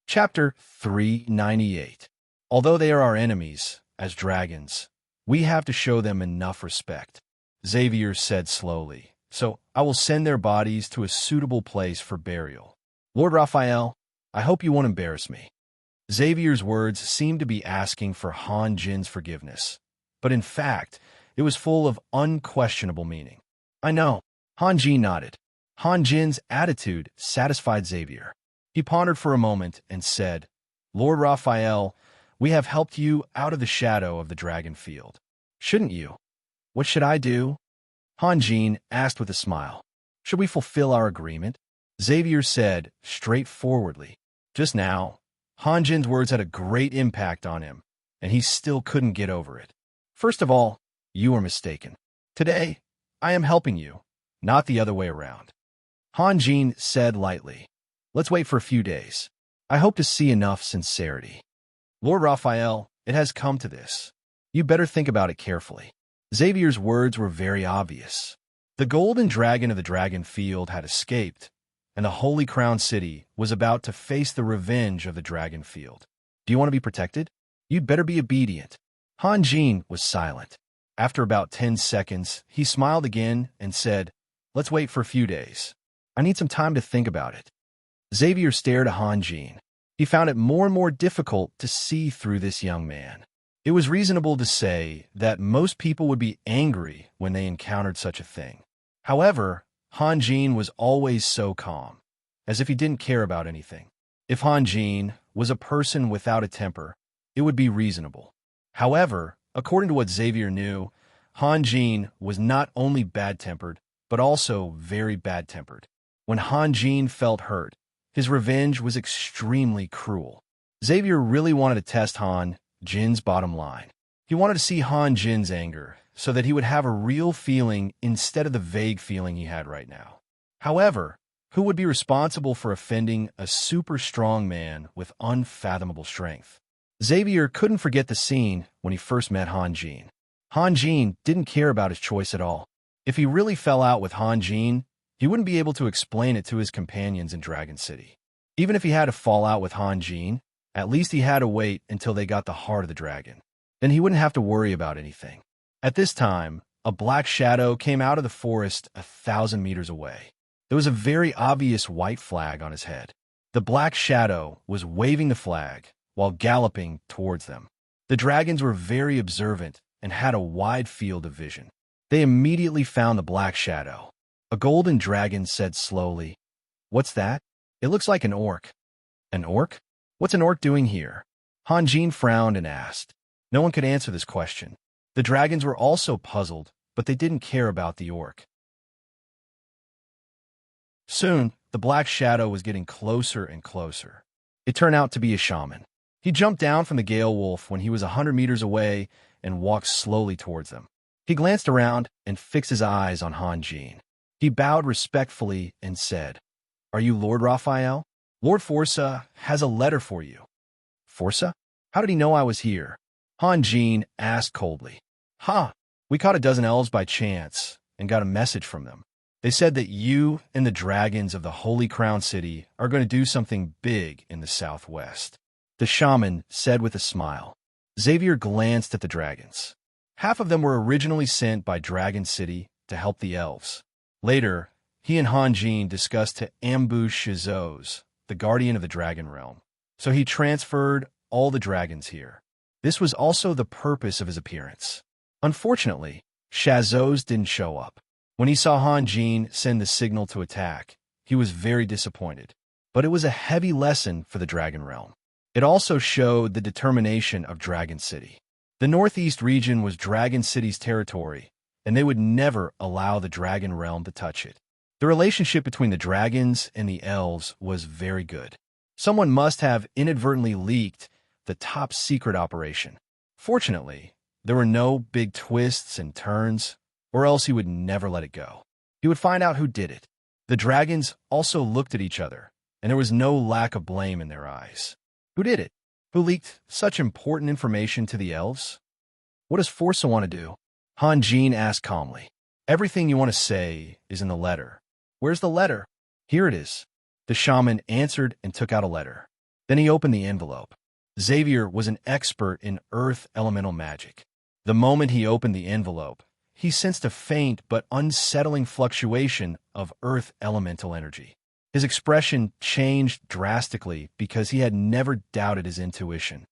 Chapter 398. Although they are our enemies, as dragons, we have to show them enough respect, Xavier said slowly. So I will send their bodies to a suitable place for burial. Lord Raphael, I hope you won't embarrass me. Xavier's words seemed to be asking for Han Jin's forgiveness, but in fact, it was full of unquestionable meaning. I know. Han Jin nodded. Han Jin's attitude satisfied Xavier. He pondered for a moment and said, Lord Raphael, we have helped you out of the shadow of the dragon field. Shouldn't you? What should I do? Han Jin asked with a smile. Should we fulfill our agreement? Xavier said straightforwardly. Just now, Han Jin's words had a great impact on him, and he still couldn't get over it. First of all, you are mistaken. Today, I am helping you, not the other way around. Han Jin said lightly. Let's wait for a few days. I hope to see enough sincerity. Lord Raphael, it has come to this. You better think about it carefully. Xavier's words were very obvious. The golden dragon of the dragon field had escaped, and the Holy Crown City was about to face the revenge of the dragon field. Do you want to be protected? You'd better be obedient. Han Jin was silent. After about 10 seconds, he smiled again and said, Let's wait for a few days. I need some time to think about it. Xavier stared at Han Jin. He found it more and more difficult to see through this young man. It was reasonable to say that most people would be angry when they encountered such a thing. However, Han Jin was always so calm, as if he didn't care about anything. If Han Jin was a person without a temper, it would be reasonable. However, according to what Xavier knew, Han Jin was not only bad-tempered, but also very bad-tempered. When Han Jin felt hurt, his revenge was extremely cruel. Xavier really wanted to test Han Jin's bottom line. He wanted to see Han Jin's anger so that he would have a real feeling instead of the vague feeling he had right now. However, who would be responsible for offending a super strong man with unfathomable strength? Xavier couldn't forget the scene when he first met Han Jin. Han Jin didn't care about his choice at all. If he really fell out with Han Jin, he wouldn't be able to explain it to his companions in Dragon City. Even if he had to fall out with Han Jin, at least he had to wait until they got the heart of the dragon. Then he wouldn't have to worry about anything. At this time, a black shadow came out of the forest 1,000 meters away. There was a very obvious white flag on his head. The black shadow was waving the flag while galloping towards them. The dragons were very observant and had a wide field of vision. They immediately found the black shadow. A golden dragon said slowly, What's that? It looks like an orc. An orc? What's an orc doing here? Han Jin frowned and asked. No one could answer this question. The dragons were also puzzled, but they didn't care about the orc. Soon, the black shadow was getting closer and closer. It turned out to be a shaman. He jumped down from the Gale Wolf when he was 100 meters away and walked slowly towards them. He glanced around and fixed his eyes on Han Jin. He bowed respectfully and said, Are you Lord Raphael? Lord Forza has a letter for you. Forza? How did he know I was here? Han Jin asked coldly. We caught a dozen elves by chance and got a message from them. They said that you and the dragons of the Holy Crown City are going to do something big in the southwest. The shaman said with a smile. Xavier glanced at the dragons. Half of them were originally sent by Dragon City to help the elves. Later, he and Han Jin discussed to ambush Shazos, the guardian of the dragon realm. So he transferred all the dragons here. This was also the purpose of his appearance. Unfortunately, Shazos didn't show up. When he saw Han Jin send the signal to attack, he was very disappointed. But it was a heavy lesson for the dragon realm. It also showed the determination of Dragon City. The northeast region was Dragon City's territory, and they would never allow the dragon realm to touch it. The relationship between the dragons and the elves was very good. Someone must have inadvertently leaked the top secret operation. Fortunately, there were no big twists and turns, or else he would never let it go. He would find out who did it. The dragons also looked at each other, and there was no lack of blame in their eyes. Who did it? Who leaked such important information to the elves? What does Forza want to do? Han Jin asked calmly. Everything you want to say is in the letter. Where's the letter? Here it is. The shaman answered and took out a letter. Then he opened the envelope. Xavier was an expert in earth elemental magic. The moment he opened the envelope, he sensed a faint but unsettling fluctuation of earth elemental energy. His expression changed drastically because he had never doubted his intuition.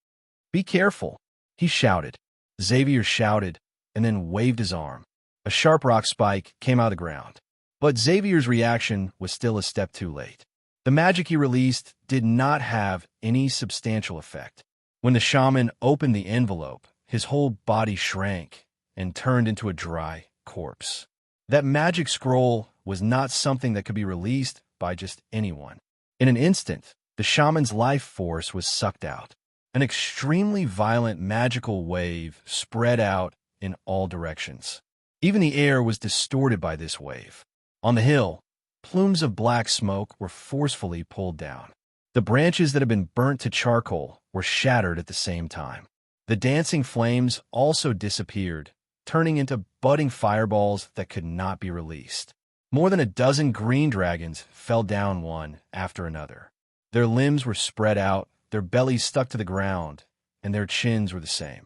Be careful, he shouted. Xavier shouted and then waved his arm. A sharp rock spike came out of the ground. But Xavier's reaction was still a step too late. The magic he released did not have any substantial effect. When the shaman opened the envelope, his whole body shrank and turned into a dry corpse. That magic scroll was not something that could be released by just anyone. In an instant, the shaman's life force was sucked out. An extremely violent magical wave spread out in all directions. Even the air was distorted by this wave. On the hill, plumes of black smoke were forcefully pulled down. The branches that had been burnt to charcoal were shattered at the same time. The dancing flames also disappeared, turning into budding fireballs that could not be released. More than a dozen green dragons fell down one after another. Their limbs were spread out, their bellies stuck to the ground, and their chins were the same.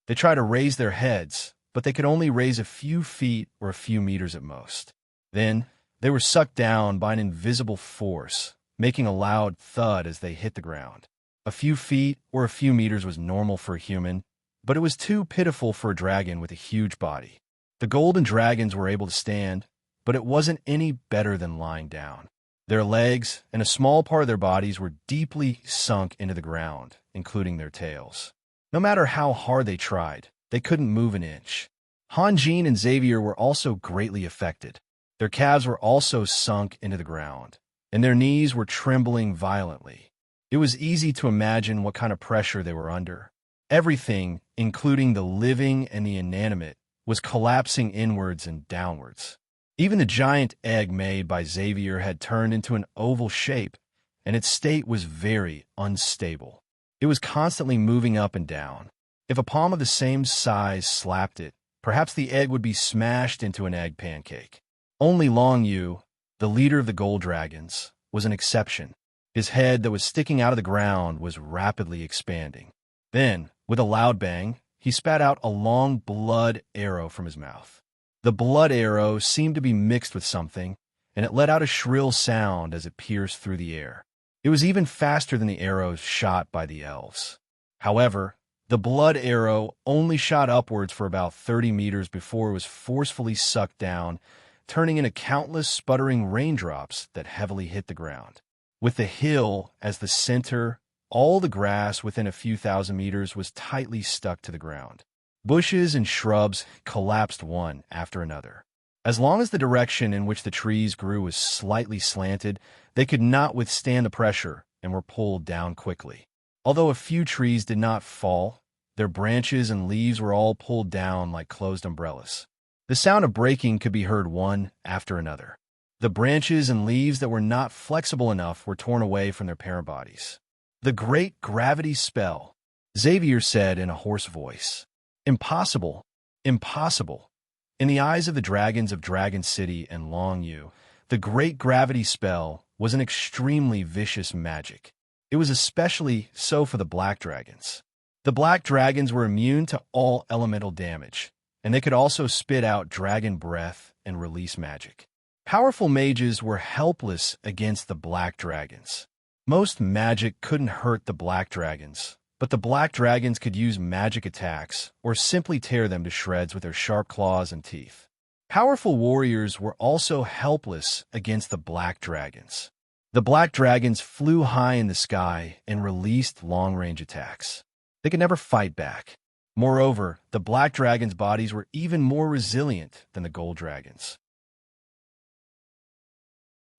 They tried to raise their heads, but they could only raise a few feet or a few meters at most. Then, they were sucked down by an invisible force, making a loud thud as they hit the ground. A few feet or a few meters was normal for a human, but it was too pitiful for a dragon with a huge body. The golden dragons were able to stand, but it wasn't any better than lying down. Their legs and a small part of their bodies were deeply sunk into the ground, including their tails. No matter how hard they tried, they couldn't move an inch. Han Jin and Xavier were also greatly affected. Their calves were also sunk into the ground, and their knees were trembling violently. It was easy to imagine what kind of pressure they were under. Everything, including the living and the inanimate, was collapsing inwards and downwards. Even the giant egg made by Xavier had turned into an oval shape, and its state was very unstable. It was constantly moving up and down. If a palm of the same size slapped it, perhaps the egg would be smashed into an egg pancake. Only Long Yu, the leader of the gold dragons, was an exception. His head that was sticking out of the ground was rapidly expanding. Then, with a loud bang, he spat out a long blood arrow from his mouth. The blood arrow seemed to be mixed with something, and it let out a shrill sound as it pierced through the air. It was even faster than the arrows shot by the elves. However, the blood arrow only shot upwards for about 30 meters before it was forcefully sucked down, turning into countless sputtering raindrops that heavily hit the ground. With the hill as the center, all the grass within a few thousand meters was tightly stuck to the ground. Bushes and shrubs collapsed one after another. As long as the direction in which the trees grew was slightly slanted, they could not withstand the pressure and were pulled down quickly. Although a few trees did not fall, their branches and leaves were all pulled down like closed umbrellas. The sound of breaking could be heard one after another. The branches and leaves that were not flexible enough were torn away from their parent bodies. The great gravity spell, Xavier said in a hoarse voice. Impossible, impossible. In the eyes of the dragons of Dragon City and Long Yu, the great gravity spell was an extremely vicious magic. It was especially so for the black dragons. The black dragons were immune to all elemental damage, and they could also spit out dragon breath and release magic. Powerful mages were helpless against the black dragons. Most magic couldn't hurt the black dragons, but the black dragons could use magic attacks or simply tear them to shreds with their sharp claws and teeth. Powerful warriors were also helpless against the black dragons. The black dragons flew high in the sky and released long-range attacks. They could never fight back. Moreover, the black dragons' bodies were even more resilient than the gold dragons.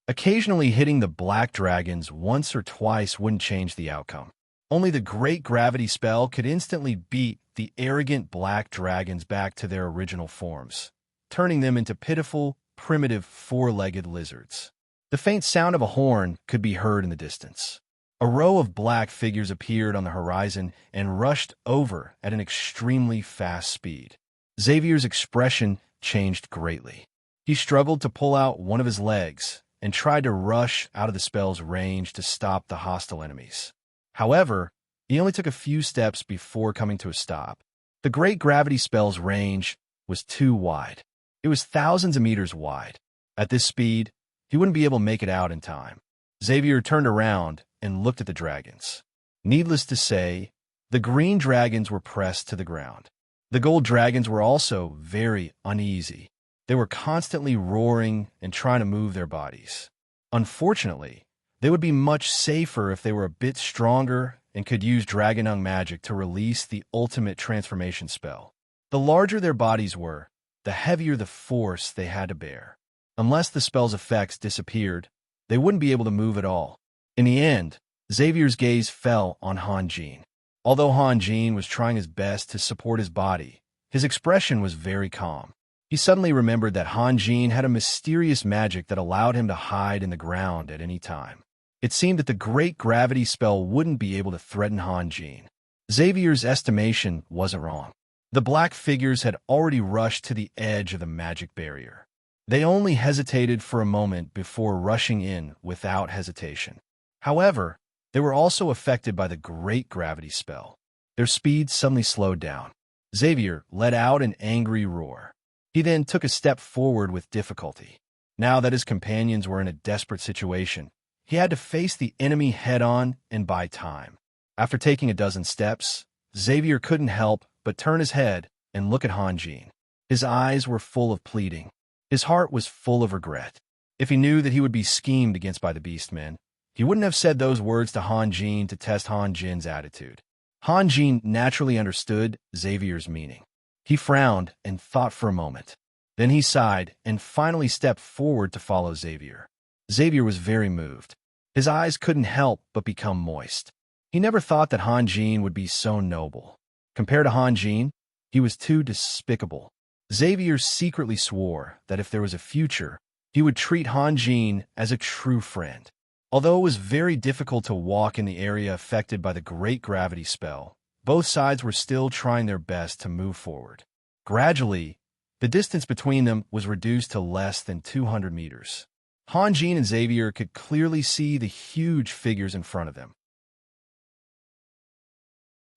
Occasionally hitting the black dragons once or twice wouldn't change the outcome. Only the great gravity spell could instantly beat the arrogant black dragons back to their original forms. turning them into pitiful, primitive four-legged lizards. The faint sound of a horn could be heard in the distance. A row of black figures appeared on the horizon and rushed over at an extremely fast speed. Xavier's expression changed greatly. He struggled to pull out one of his legs and tried to rush out of the spell's range to stop the hostile enemies. However, he only took a few steps before coming to a stop. The great gravity spell's range was too wide. It was thousands of meters wide. At this speed, he wouldn't be able to make it out in time. Xavier turned around and looked at the dragons. Needless to say, the green dragons were pressed to the ground. The gold dragons were also very uneasy. They were constantly roaring and trying to move their bodies. Unfortunately, they would be much safer if they were a bit stronger and could use Dragonung magic to release the ultimate transformation spell. The larger their bodies were, the heavier the force they had to bear. Unless the spell's effects disappeared, they wouldn't be able to move at all. In the end, Xavier's gaze fell on Han Jin. Although Han Jin was trying his best to support his body, his expression was very calm. He suddenly remembered that Han Jin had a mysterious magic that allowed him to hide in the ground at any time. It seemed that the great gravity spell wouldn't be able to threaten Han Jin. Xavier's estimation wasn't wrong. The black figures had already rushed to the edge of the magic barrier. They only hesitated for a moment before rushing in without hesitation. However, they were also affected by the great gravity spell. Their speed suddenly slowed down. Xavier let out an angry roar. He then took a step forward with difficulty. Now that his companions were in a desperate situation, he had to face the enemy head-on and buy time. After taking a dozen steps, Xavier couldn't help but turn his head and look at Han Jin. His eyes were full of pleading. His heart was full of regret. If he knew that he would be schemed against by the Beastmen, he wouldn't have said those words to Han Jin to test Han Jin's attitude. Han Jin naturally understood Xavier's meaning. He frowned and thought for a moment. Then he sighed and finally stepped forward to follow Xavier. Xavier was very moved. His eyes couldn't help but become moist. He never thought that Han Jin would be so noble. Compared to Han Jin, he was too despicable. Xavier secretly swore that if there was a future, he would treat Han Jin as a true friend. Although it was very difficult to walk in the area affected by the great gravity spell, both sides were still trying their best to move forward. Gradually, the distance between them was reduced to less than 200 meters. Han Jin and Xavier could clearly see the huge figures in front of them.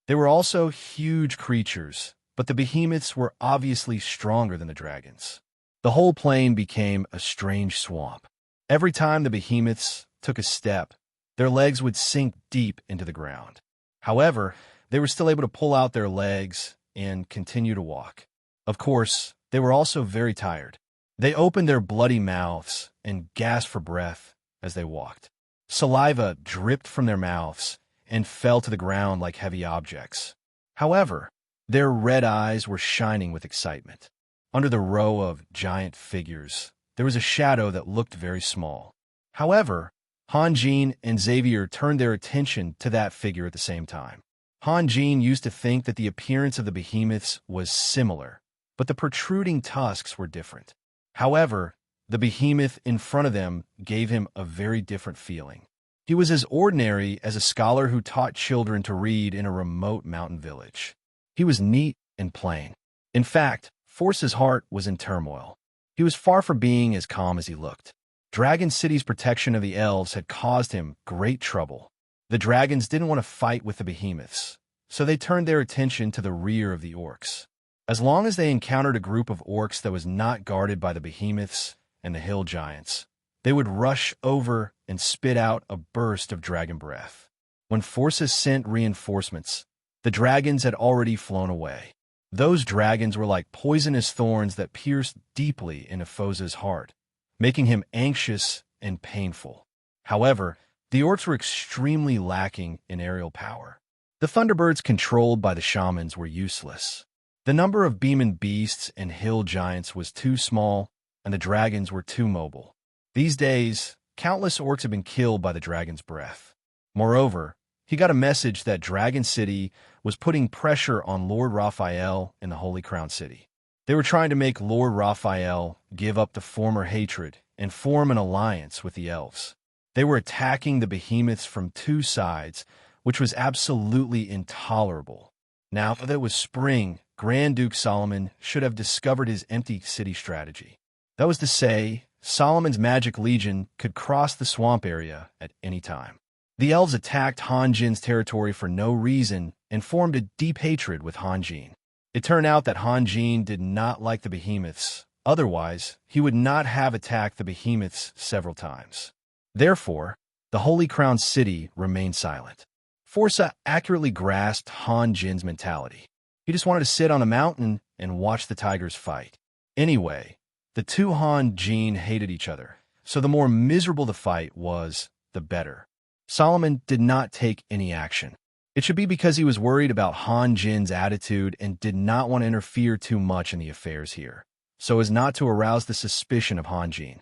They were also huge creatures, but the behemoths were obviously stronger than the dragons. The whole plain became a strange swamp. Every time the behemoths took a step, their legs would sink deep into the ground. However, they were still able to pull out their legs and continue to walk. Of course, they were also very tired. They opened their bloody mouths and gasped for breath as they walked. Saliva dripped from their mouths and fell to the ground like heavy objects. However, their red eyes were shining with excitement. Under the row of giant figures, there was a shadow that looked very small. However, Han Jin and Xavier turned their attention to that figure at the same time. Han Jin used to think that the appearance of the behemoths was similar, but the protruding tusks were different. However, the behemoth in front of them gave him a very different feeling. He was as ordinary as a scholar who taught children to read in a remote mountain village. He was neat and plain. In fact, Force's heart was in turmoil. He was far from being as calm as he looked. Dragon City's protection of the elves had caused him great trouble. The dragons didn't want to fight with the behemoths, so they turned their attention to the rear of the orcs. As long as they encountered a group of orcs that was not guarded by the behemoths and the hill giants, they would rush over and spit out a burst of dragon breath. When Forces sent reinforcements, the dragons had already flown away. Those dragons were like poisonous thorns that pierced deeply into Force's heart, making him anxious and painful. However, the orcs were extremely lacking in aerial power. The thunderbirds controlled by the shamans were useless. The number of beam and beasts and hill giants was too small, and the dragons were too mobile. These days, countless orcs had been killed by the dragon's breath. Moreover, he got a message that Dragon City was putting pressure on Lord Raphael in the Holy Crown City. They were trying to make Lord Raphael give up the former hatred and form an alliance with the elves. They were attacking the behemoths from two sides, which was absolutely intolerable. Now that it was spring, Grand Duke Solomon should have discovered his empty city strategy. That was to say, Solomon's magic legion could cross the swamp area at any time. The elves attacked Han Jin's territory for no reason and formed a deep hatred with Han Jin. It turned out that Han Jin did not like the behemoths. Otherwise, he would not have attacked the behemoths several times. Therefore, the Holy Crown City remained silent. Forza accurately grasped Han Jin's mentality. He just wanted to sit on a mountain and watch the tigers fight. Anyway, the two Han Jin hated each other, so the more miserable the fight was, the better. Solomon did not take any action. It should be because he was worried about Han Jin's attitude and did not want to interfere too much in the affairs here, so as not to arouse the suspicion of Han Jin.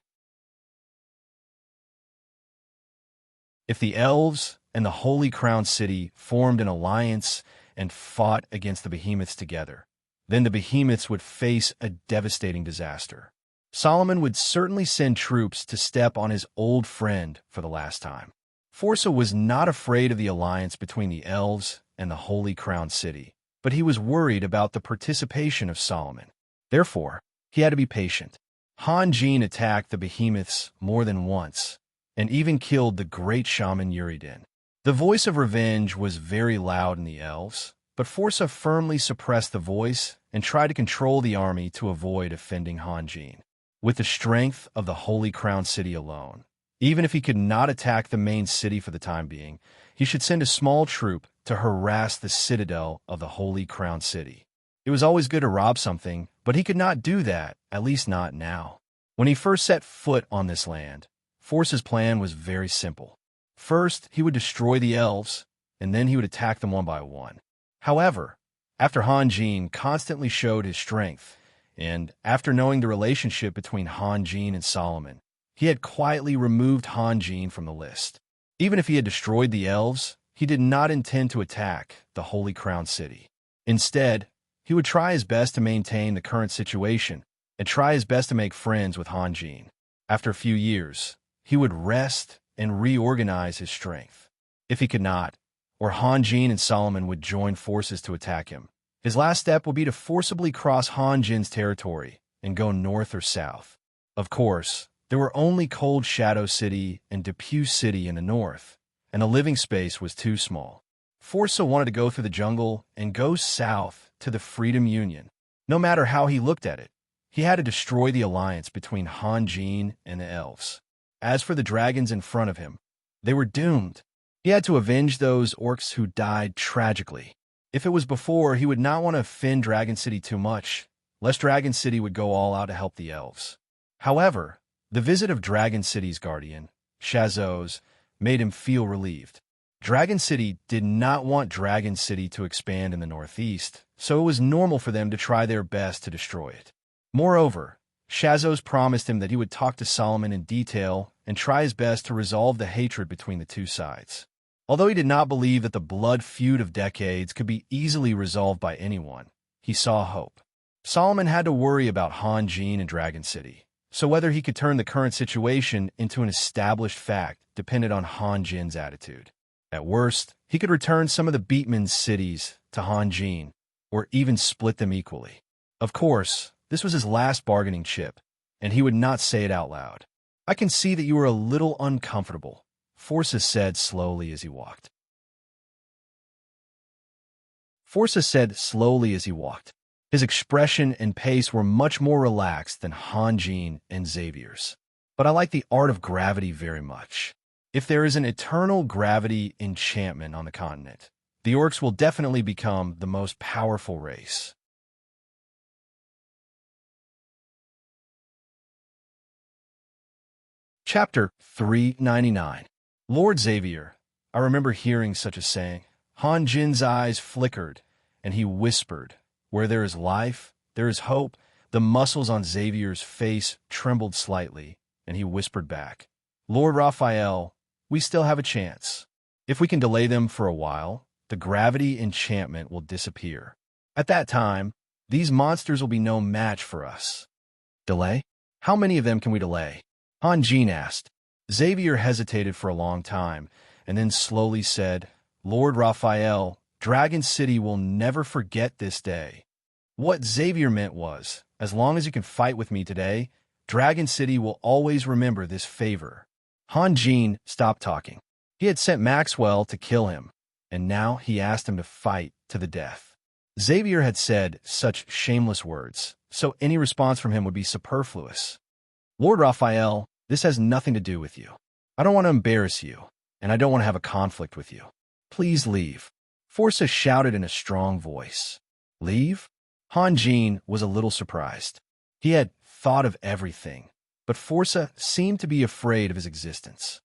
If the elves and the Holy Crown City formed an alliance and fought against the behemoths together, then the behemoths would face a devastating disaster. Solomon would certainly send troops to step on his old friend for the last time. Forza was not afraid of the alliance between the elves and the Holy Crown City, but he was worried about the participation of Solomon. Therefore, he had to be patient. Han Jin attacked the behemoths more than once, and even killed the great shaman Uridin. The voice of revenge was very loud in the elves, but Forza firmly suppressed the voice and tried to control the army to avoid offending Han Jin. With the strength of the Holy Crown City alone, even if he could not attack the main city for the time being, he should send a small troop to harass the citadel of the Holy Crown City. It was always good to rob something, but he could not do that, at least not now. When he first set foot on this land, Forza's plan was very simple. First, he would destroy the elves, and then he would attack them one by one. However, after Han Jin constantly showed his strength, and after knowing the relationship between Han Jin and Solomon, he had quietly removed Han Jin from the list. Even if he had destroyed the elves, he did not intend to attack the Holy Crown City. Instead, he would try his best to maintain the current situation and try his best to make friends with Han Jin. After a few years, he would rest and reorganize his strength. If he could not, or Han Jin and Solomon would join forces to attack him, his last step would be to forcibly cross Han Jin's territory and go north or south. Of course, there were only Cold Shadow City and Depew City in the north, and the living space was too small. Forza wanted to go through the jungle and go south to the Freedom Union. No matter how he looked at it, he had to destroy the alliance between Han Jin and the elves. As for the dragons in front of him, they were doomed. He had to avenge those orcs who died tragically. If it was before, he would not want to offend Dragon City too much, lest Dragon City would go all out to help the elves. However, the visit of Dragon City's guardian, Shazos, made him feel relieved. Dragon City did not want Dragon City to expand in the northeast, so it was normal for them to try their best to destroy it. Moreover, Shazos promised him that he would talk to Solomon in detail and try his best to resolve the hatred between the two sides. Although he did not believe that the blood feud of decades could be easily resolved by anyone, he saw hope. Solomon had to worry about Han Jin and Dragon City, so whether he could turn the current situation into an established fact depended on Han Jin's attitude. At worst, he could return some of the Beatman's cities to Han Jin, or even split them equally. Of course, this was his last bargaining chip, and he would not say it out loud. "I can see that you are a little uncomfortable," Forza said slowly as he walked. His expression and pace were much more relaxed than Han Jin and Xavier's. "But I like the art of gravity very much. If there is an eternal gravity enchantment on the continent, the orcs will definitely become the most powerful race." Chapter 399. Lord Xavier. I remember hearing such a saying. Han Jin's eyes flickered, and he whispered, "Where there is life, there is hope." The muscles on Xavier's face trembled slightly, and he whispered back, "Lord Raphael, we still have a chance. If we can delay them for a while, the gravity enchantment will disappear. At that time, These monsters will be no match for us. Delay? How many of them can we delay? Han Jin asked. Xavier hesitated for a long time, and then slowly said, Lord Raphael, Dragon City will never forget this day. What Xavier meant was, as long as you can fight with me today, Dragon City will always remember this favor. Han Jin stopped talking. He had sent Maxwell to kill him, and now he asked him to fight to the death. Xavier had said such shameless words, so any response from him would be superfluous. Lord Raphael, this has nothing to do with you. I don't want to embarrass you, and I don't want to have a conflict with you. Please leave. Forza shouted in a strong voice. Leave? Han Jin was a little surprised. He had thought of everything, but Forza seemed to be afraid of his existence.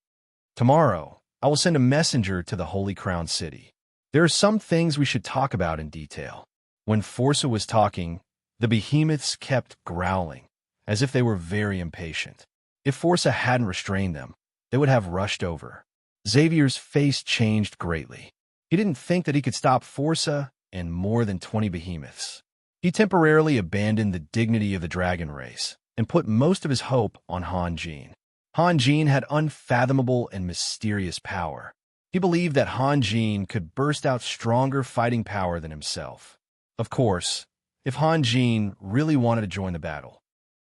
Tomorrow, I will send a messenger to the Holy Crown City. There are some things we should talk about in detail. When Forza was talking, the behemoths kept growling, as if they were very impatient. If Forza hadn't restrained them, they would have rushed over. Xavier's face changed greatly. He didn't think that he could stop Forza and more than 20 behemoths. He temporarily abandoned the dignity of the dragon race and put most of his hope on Han Jin. Han Jin had unfathomable and mysterious power. He believed that Han Jin could burst out stronger fighting power than himself. Of course, if Han Jin really wanted to join the battle.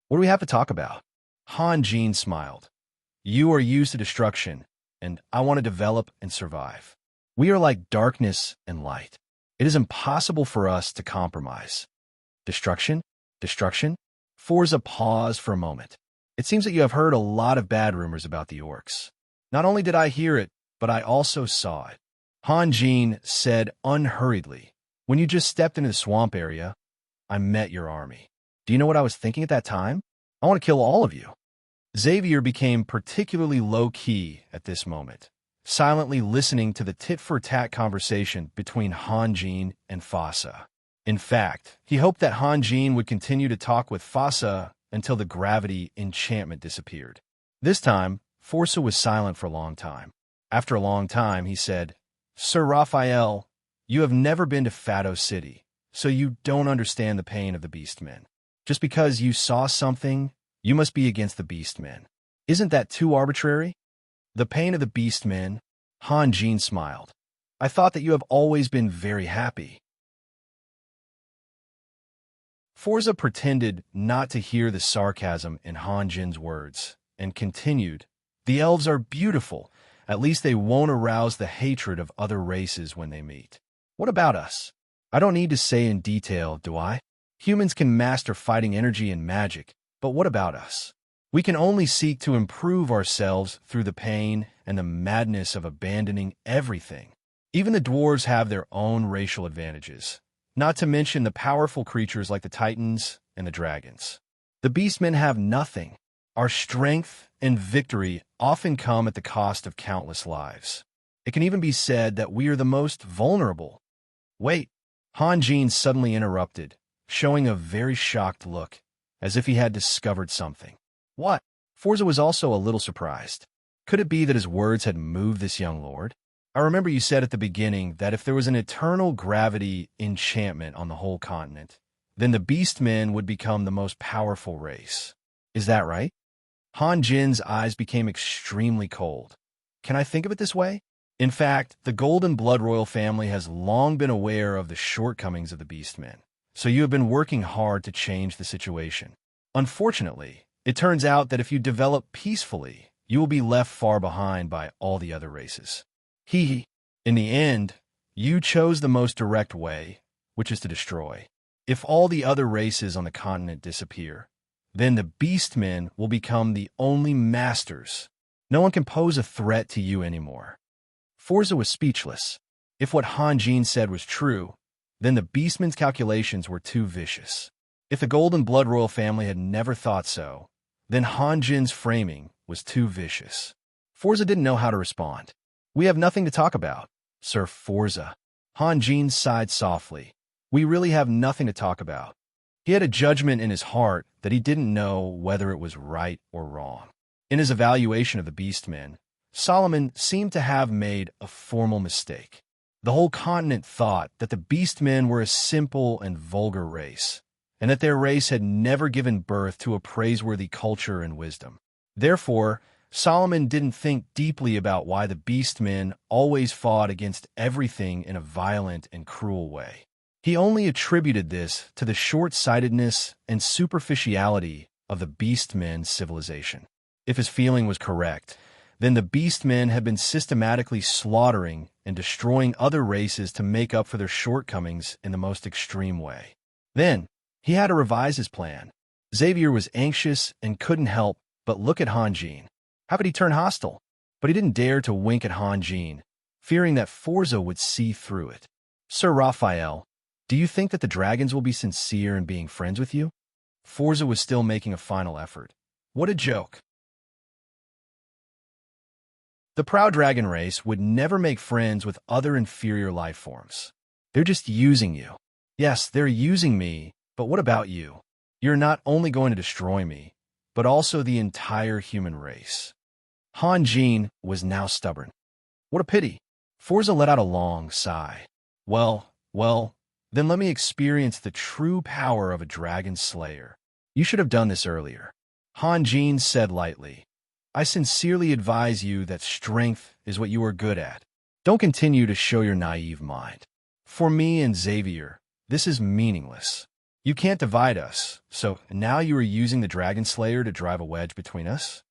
What do we have to talk about? Han Jin smiled. You are used to destruction, and I want to develop and survive. We are like darkness and light. It is impossible for us to compromise. Destruction? Destruction? Forza paused for a moment. It seems that you have heard a lot of bad rumors about the orcs. Not only did I hear it, but I also saw it. Han Jin said unhurriedly, when you just stepped into the swamp area, I met your army. Do you know what I was thinking at that time? I want to kill all of you. Xavier became particularly low-key at this moment, silently listening to the tit-for-tat conversation between Han Jin and Fasa. In fact, he hoped that Han Jin would continue to talk with Fasa until the gravity enchantment disappeared. This time, Forza was silent for a long time. After a long time, he said, Sir Raphael, you have never been to Fado City, so you don't understand the pain of the Beastmen. Just because you saw something, you must be against the Beastmen. Isn't that too arbitrary? The pain of the Beastmen, Han Jin smiled. I thought that you have always been very happy. Forza pretended not to hear the sarcasm in Han Jin's words, and continued, The elves are beautiful. At least they won't arouse the hatred of other races when they meet. What about us? I don't need to say in detail, do I? Humans can master fighting energy and magic, but what about us? We can only seek to improve ourselves through the pain and the madness of abandoning everything. Even the dwarves have their own racial advantages, not to mention the powerful creatures like the titans and the dragons. The beastmen have nothing. Our strength and victory often come at the cost of countless lives. It can even be said that we are the most vulnerable. Wait, Han Jin suddenly interrupted, showing a very shocked look, as if he had discovered something. What? Forza was also a little surprised. Could it be that his words had moved this young lord? I remember you said at the beginning that if there was an eternal gravity enchantment on the whole continent, then the beastmen would become the most powerful race. Is that right? Han Jin's eyes became extremely cold. Can I think of it this way? In fact, the Golden Blood Royal family has long been aware of the shortcomings of the Beastmen, so you have been working hard to change the situation. Unfortunately, it turns out that if you develop peacefully, you will be left far behind by all the other races. In the end, you chose the most direct way, which is to destroy. If all the other races on the continent disappear, then the Beastmen will become the only masters. No one can pose a threat to you anymore. Forza was speechless. If what Han Jin said was true, then the Beastmen's calculations were too vicious. If the Golden Blood Royal family had never thought so, then Han Jin's framing was too vicious. Forza didn't know how to respond. We have nothing to talk about, Sir Forza. Han Jin sighed softly. We really have nothing to talk about. He had a judgment in his heart that he didn't know whether it was right or wrong. In his evaluation of the Beastmen, Solomon seemed to have made a formal mistake. The whole continent thought that the Beastmen were a simple and vulgar race, and that their race had never given birth to a praiseworthy culture and wisdom. Therefore, Solomon didn't think deeply about why the beastmen always fought against everything in a violent and cruel way. He only attributed this to the short-sightedness and superficiality of the beastmen's civilization. If his feeling was correct, then the beastmen had been systematically slaughtering and destroying other races to make up for their shortcomings in the most extreme way. Then, he had to revise his plan. Xavier was anxious and couldn't help but look at Hanjin. How could he turn hostile? But he didn't dare to wink at Hanjin, fearing that Forza would see through it. Sir Raphael, do you think that the dragons will be sincere in being friends with you? Forza was still making a final effort. What a joke. The proud dragon race would never make friends with other inferior life forms. They're just using you. Yes, they're using me, but what about you? You're not only going to destroy me, but also the entire human race. Hanjin was now stubborn. What a pity. Forza let out a long sigh. Well, then let me experience the true power of a dragon slayer. You should have done this earlier. Hanjin said lightly. I sincerely advise you that strength is what you are good at. Don't continue to show your naive mind. For me and Xavier, this is meaningless. You can't divide us, so now you are using the Dragon Slayer to drive a wedge between us?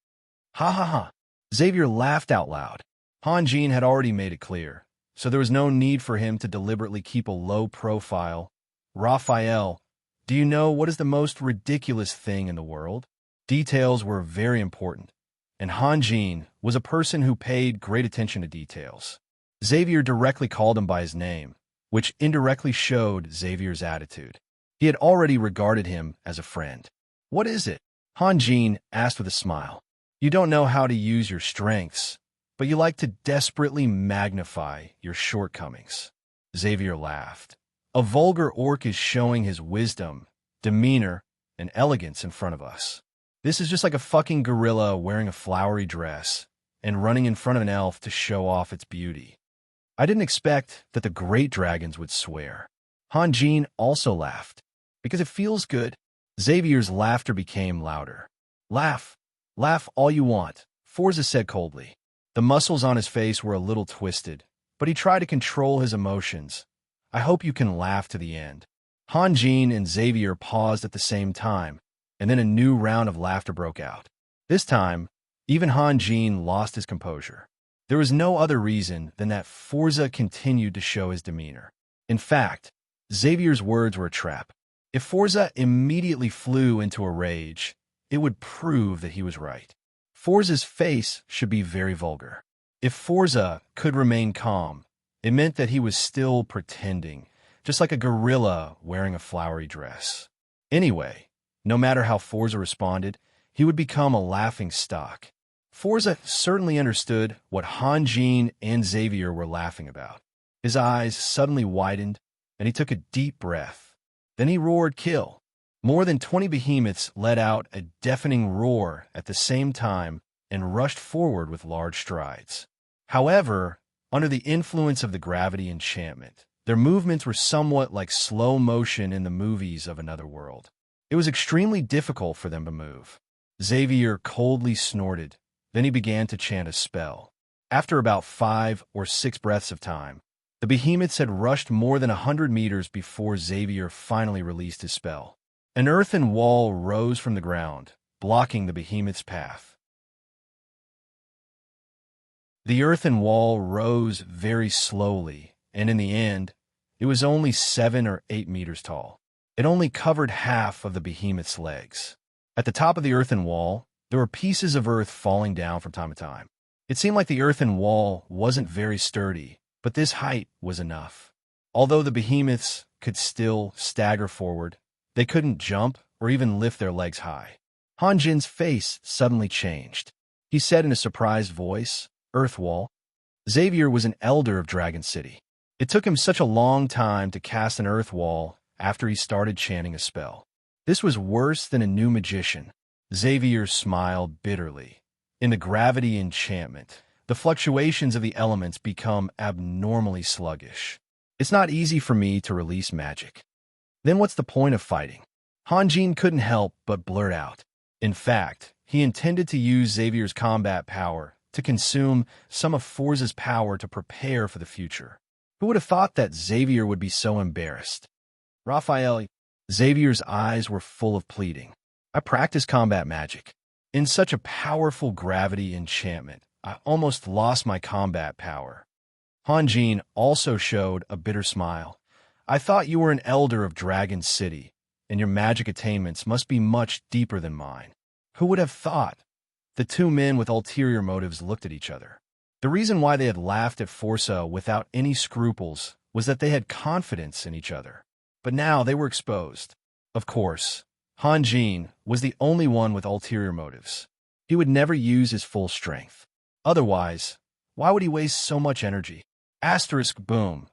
Ha ha ha. Xavier laughed out loud. Hanjin had already made it clear, so there was no need for him to deliberately keep a low profile. Raphael, do you know what is the most ridiculous thing in the world? Details were very important, and Hanjin was a person who paid great attention to details. Xavier directly called him by his name, which indirectly showed Xavier's attitude. He had already regarded him as a friend. What is it? Hanjin asked with a smile. You don't know how to use your strengths, but you like to desperately magnify your shortcomings. Xavier laughed. A vulgar orc is showing his wisdom, demeanor, and elegance in front of us. This is just like a fucking gorilla wearing a flowery dress and running in front of an elf to show off its beauty. I didn't expect that the great dragons would swear. Hanjin also laughed. Because it feels good. Xavier's laughter became louder. Laugh. Laugh all you want, Forza said coldly. The muscles on his face were a little twisted, but he tried to control his emotions. I hope you can laugh to the end. Hanjin and Xavier paused at the same time, and then a new round of laughter broke out. This time, even Hanjin lost his composure. There was no other reason than that Forza continued to show his demeanor. In fact, Xavier's words were a trap. If Forza immediately flew into a rage, it would prove that he was right. Forza's face should be very vulgar. If Forza could remain calm, it meant that he was still pretending, just like a gorilla wearing a flowery dress. Anyway, no matter how Forza responded, he would become a laughing stock. Forza certainly understood what Hanjin and Xavier were laughing about. His eyes suddenly widened, and he took a deep breath. Then he roared, kill. More than 20 behemoths let out a deafening roar at the same time and rushed forward with large strides. However, under the influence of the gravity enchantment, their movements were somewhat like slow motion in the movies of another world. It was extremely difficult for them to move. Xavier coldly snorted. Then he began to chant a spell. After about 5 or 6 breaths of time, the behemoths had rushed more than 100 meters before Xavier finally released his spell. An earthen wall rose from the ground, blocking the behemoth's path. The earthen wall rose very slowly, and in the end, it was only 7 or 8 meters tall. It only covered half of the behemoth's legs. At the top of the earthen wall, there were pieces of earth falling down from time to time. It seemed like the earthen wall wasn't very sturdy, but this height was enough. Although the behemoths could still stagger forward, they couldn't jump or even lift their legs high. Hanjin's face suddenly changed. He said in a surprised voice, Earthwall. Xavier was an elder of Dragon City. It took him such a long time to cast an earth wall after he started chanting a spell. This was worse than a new magician. Xavier smiled bitterly. In the gravity enchantment, the fluctuations of the elements become abnormally sluggish. It's not easy for me to release magic. Then what's the point of fighting? Hanjin couldn't help but blurt out. In fact, he intended to use Xavier's combat power to consume some of Forza's power to prepare for the future. Who would have thought that Xavier would be so embarrassed? Raphael, Xavier's eyes were full of pleading. I practice combat magic. In such a powerful gravity enchantment, I almost lost my combat power. Hanjin also showed a bitter smile. I thought you were an elder of Dragon City, and your magic attainments must be much deeper than mine. Who would have thought? The two men with ulterior motives looked at each other. The reason why they had laughed at Forza without any scruples was that they had confidence in each other. But now they were exposed. Of course, Hanjin was the only one with ulterior motives. He would never use his full strength. Otherwise, why would he waste so much energy? Asterisk boom.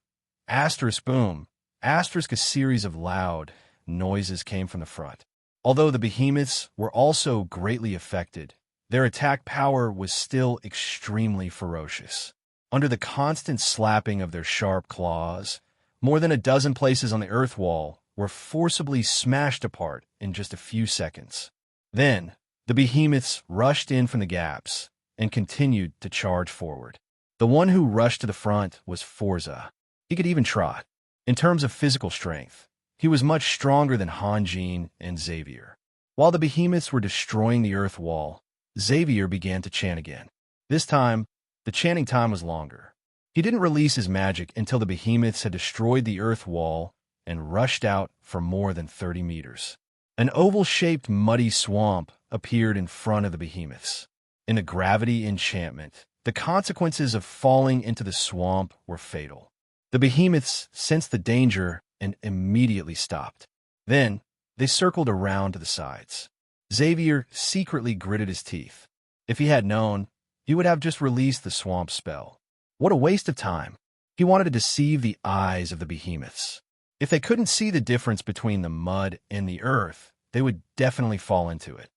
Asterisk boom. Asterisk a series of loud noises came from the front. Although the behemoths were also greatly affected, their attack power was still extremely ferocious. Under the constant slapping of their sharp claws, more than a dozen places on the earth wall were forcibly smashed apart in just a few seconds. Then, the behemoths rushed in from the gaps and continued to charge forward. The one who rushed to the front was Forza. He could even trot. In terms of physical strength, he was much stronger than Hanjin and Xavier. While the behemoths were destroying the earth wall, Xavier began to chant again. This time, the chanting time was longer. He didn't release his magic until the behemoths had destroyed the earth wall and rushed out for more than 30 meters. An oval-shaped muddy swamp appeared in front of the behemoths. In the gravity enchantment, the consequences of falling into the swamp were fatal. The behemoths sensed the danger and immediately stopped. Then, they circled around to the sides. Xavier secretly gritted his teeth. If he had known, he would have just released the swamp spell. What a waste of time. He wanted to deceive the eyes of the behemoths. If they couldn't see the difference between the mud and the earth, they would definitely fall into it.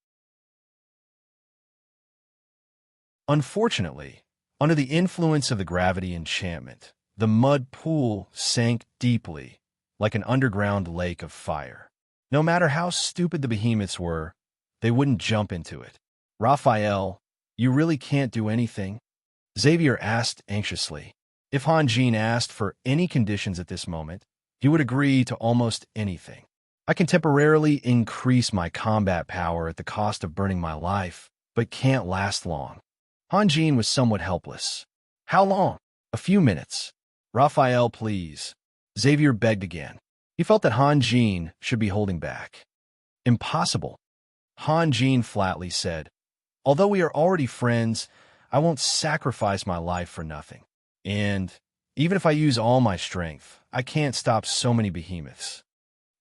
Unfortunately, under the influence of the gravity enchantment, the mud pool sank deeply, like an underground lake of fire. No matter how stupid the behemoths were, they wouldn't jump into it. Raphael, you really can't do anything? Xavier asked anxiously. If Hanjin asked for any conditions at this moment, he would agree to almost anything. I can temporarily increase my combat power at the cost of burning my life, but can't last long. Hanjin was somewhat helpless. How long? A few minutes. Raphael, please. Xavier begged again. He felt that Hanjin should be holding back. Impossible. Hanjin flatly said, although we are already friends, I won't sacrifice my life for nothing. And even if I use all my strength, I can't stop so many behemoths.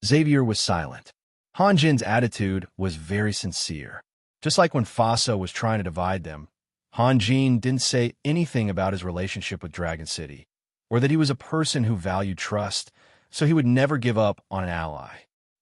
Xavier was silent. Hanjin's attitude was very sincere. Just like when Fasa was trying to divide them, Hanjin didn't say anything about his relationship with Dragon City, or that he was a person who valued trust, so he would never give up on an ally.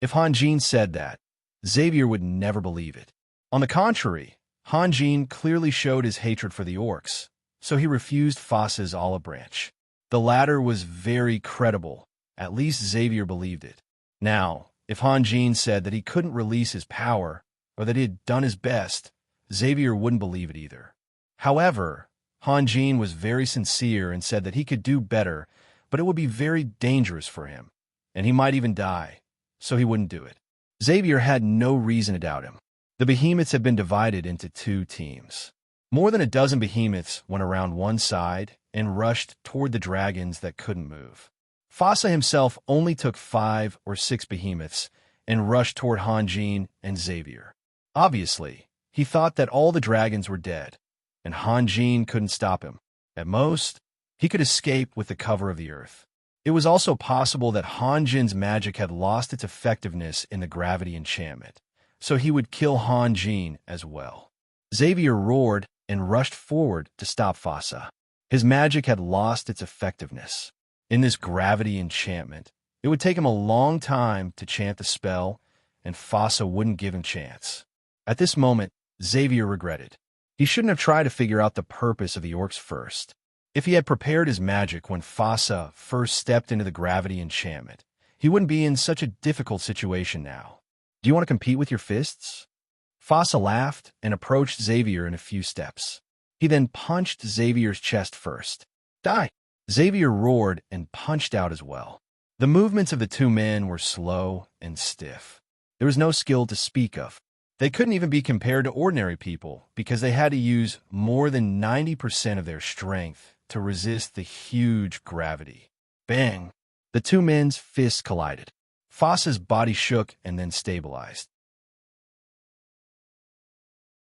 If Hanjin said that, Xavier would never believe it. On the contrary, Hanjin clearly showed his hatred for the orcs, so he refused Fasa's olive branch. The latter was very credible. At least Xavier believed it. Now, if Hanjin said that he couldn't release his power, or that he had done his best, Xavier wouldn't believe it either. However, Hanjin was very sincere and said that he could do better, but it would be very dangerous for him, and he might even die, so he wouldn't do it. Xavier had no reason to doubt him. The behemoths had been divided into two teams. More than a dozen behemoths went around one side and rushed toward the dragons that couldn't move. Fasa himself only took 5 or 6 behemoths and rushed toward Hanjin and Xavier. Obviously, he thought that all the dragons were dead, and Hanjin couldn't stop him. At most, he could escape with the cover of the earth. It was also possible that Hanjin's magic had lost its effectiveness in the gravity enchantment, so he would kill Hanjin as well. Xavier roared and rushed forward to stop Fasa. His magic had lost its effectiveness. In this gravity enchantment, it would take him a long time to chant the spell, and Fasa wouldn't give him chance. At this moment, Xavier regretted. He shouldn't have tried to figure out the purpose of the orcs first. If he had prepared his magic when Fasa first stepped into the gravity enchantment, he wouldn't be in such a difficult situation now. Do you want to compete with your fists? Fossa laughed and approached Xavier in a few steps. He then punched Xavier's chest first. Die! Xavier roared and punched out as well. The movements of the two men were slow and stiff. There was no skill to speak of. They couldn't even be compared to ordinary people because they had to use more than 90% of their strength to resist the huge gravity. Bang! The two men's fists collided. Fossa's body shook and then stabilized.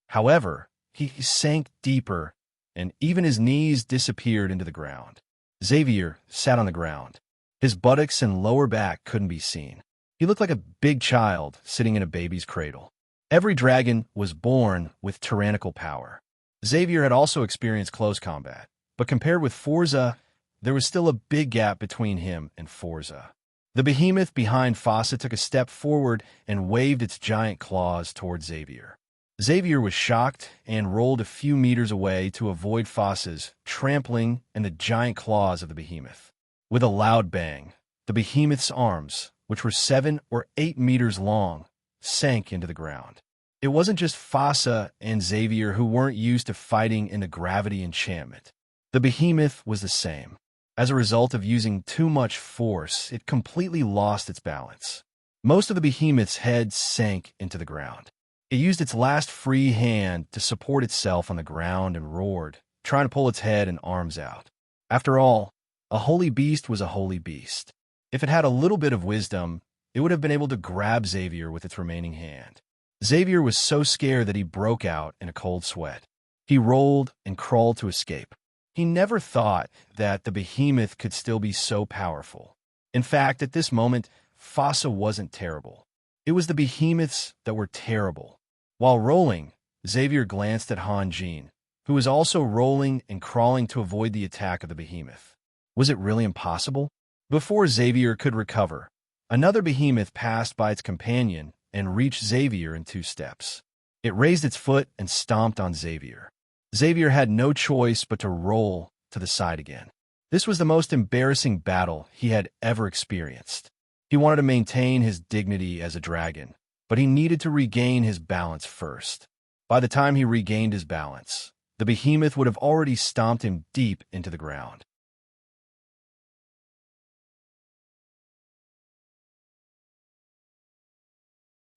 However, he sank deeper, and even his knees disappeared into the ground. Xavier sat on the ground. His buttocks and lower back couldn't be seen. He looked like a big child sitting in a baby's cradle. Every dragon was born with tyrannical power. Xavier had also experienced close combat, but compared with Forza, there was still a big gap between him and Forza. The behemoth behind Fossa took a step forward and waved its giant claws toward Xavier. Xavier was shocked and rolled a few meters away to avoid Fossa's trampling and the giant claws of the behemoth. With a loud bang, the behemoth's arms, which were 7 or 8 meters long, sank into the ground. It wasn't just Fossa and Xavier who weren't used to fighting in the gravity enchantment. The behemoth was the same. As a result of using too much force, it completely lost its balance. Most of the behemoth's head sank into the ground. It used its last free hand to support itself on the ground and roared, trying to pull its head and arms out. After all, a holy beast was a holy beast. If it had a little bit of wisdom, it would have been able to grab Xavier with its remaining hand. Xavier was so scared that he broke out in a cold sweat. He rolled and crawled to escape. He never thought that the behemoth could still be so powerful. In fact, at this moment, Fossa wasn't terrible. It was the behemoths that were terrible. While rolling, Xavier glanced at Han Jin, who was also rolling and crawling to avoid the attack of the behemoth. Was it really impossible? Before Xavier could recover, another behemoth passed by its companion and reached Xavier in 2 steps. It raised its foot and stomped on Xavier. Xavier had no choice but to roll to the side again. This was the most embarrassing battle he had ever experienced. He wanted to maintain his dignity as a dragon, but he needed to regain his balance first. By the time he regained his balance, the behemoth would have already stomped him deep into the ground.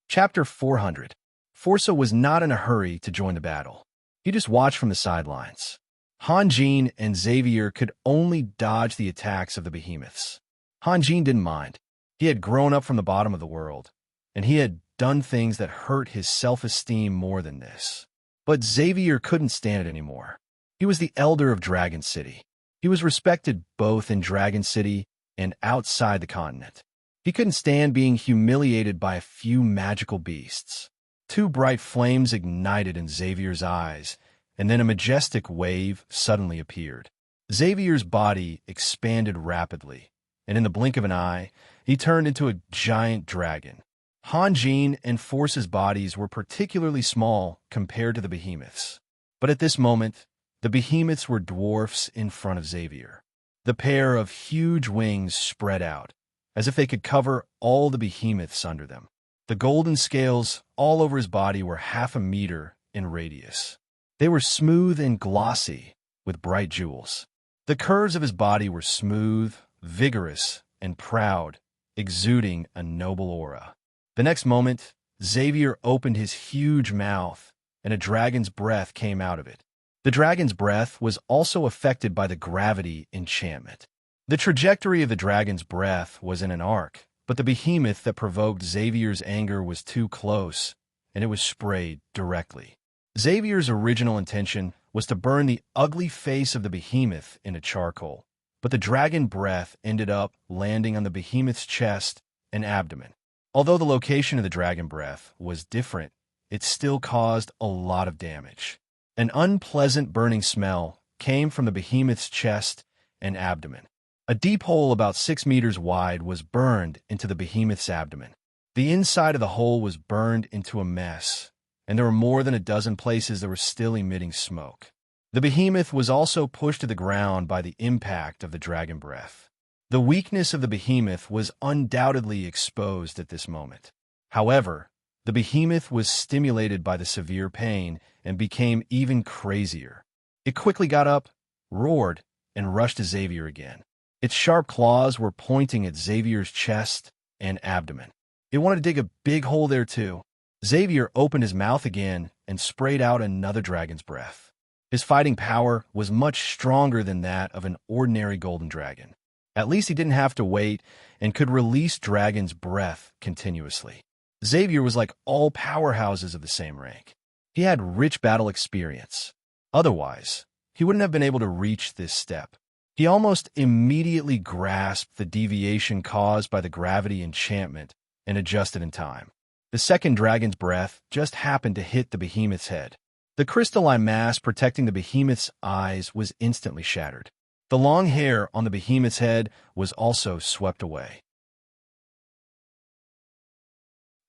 Chapter 400. Forza was not in a hurry to join the battle. He just watched from the sidelines. Han Jin and Xavier could only dodge the attacks of the behemoths. Han Jin didn't mind. He had grown up from the bottom of the world, and he had done things that hurt his self-esteem more than this. But Xavier couldn't stand it anymore. He was the elder of Dragon City. He was respected both in Dragon City and outside the continent. He couldn't stand being humiliated by a few magical beasts. 2 bright flames ignited in Xavier's eyes, and then a majestic wave suddenly appeared. Xavier's body expanded rapidly, and in the blink of an eye, he turned into a giant dragon. Han Jin and Force's bodies were particularly small compared to the behemoths. But at this moment, the behemoths were dwarfs in front of Xavier. The pair of huge wings spread out, as if they could cover all the behemoths under them. The golden scales all over his body were 1/2 meter in radius. They were smooth and glossy, with bright jewels. The curves of his body were smooth, vigorous, and proud, exuding a noble aura. The next moment, Xavier opened his huge mouth, and a dragon's breath came out of it. The dragon's breath was also affected by the gravity enchantment. The trajectory of the dragon's breath was in an arc, but the behemoth that provoked Xavier's anger was too close, and it was sprayed directly. Xavier's original intention was to burn the ugly face of the behemoth into charcoal, but the dragon breath ended up landing on the behemoth's chest and abdomen. Although the location of the dragon breath was different, it still caused a lot of damage. An unpleasant burning smell came from the behemoth's chest and abdomen. A deep hole about 6 meters wide was burned into the behemoth's abdomen. The inside of the hole was burned into a mess, and there were more than a dozen places that were still emitting smoke. The behemoth was also pushed to the ground by the impact of the dragon breath. The weakness of the behemoth was undoubtedly exposed at this moment. However, The behemoth was stimulated by the severe pain and became even crazier. It quickly got up, roared, and rushed to Xavier again. Its sharp claws were pointing at Xavier's chest and abdomen. It wanted to dig a big hole there too. Xavier opened his mouth again and sprayed out another dragon's breath. His fighting power was much stronger than that of an ordinary golden dragon. At least he didn't have to wait and could release dragon's breath continuously. Xavier was like all powerhouses of the same rank. He had rich battle experience. Otherwise, he wouldn't have been able to reach this step. He almost immediately grasped the deviation caused by the gravity enchantment and adjusted in time. The second dragon's breath just happened to hit the behemoth's head. The crystalline mass protecting the behemoth's eyes was instantly shattered. The long hair on the behemoth's head was also swept away.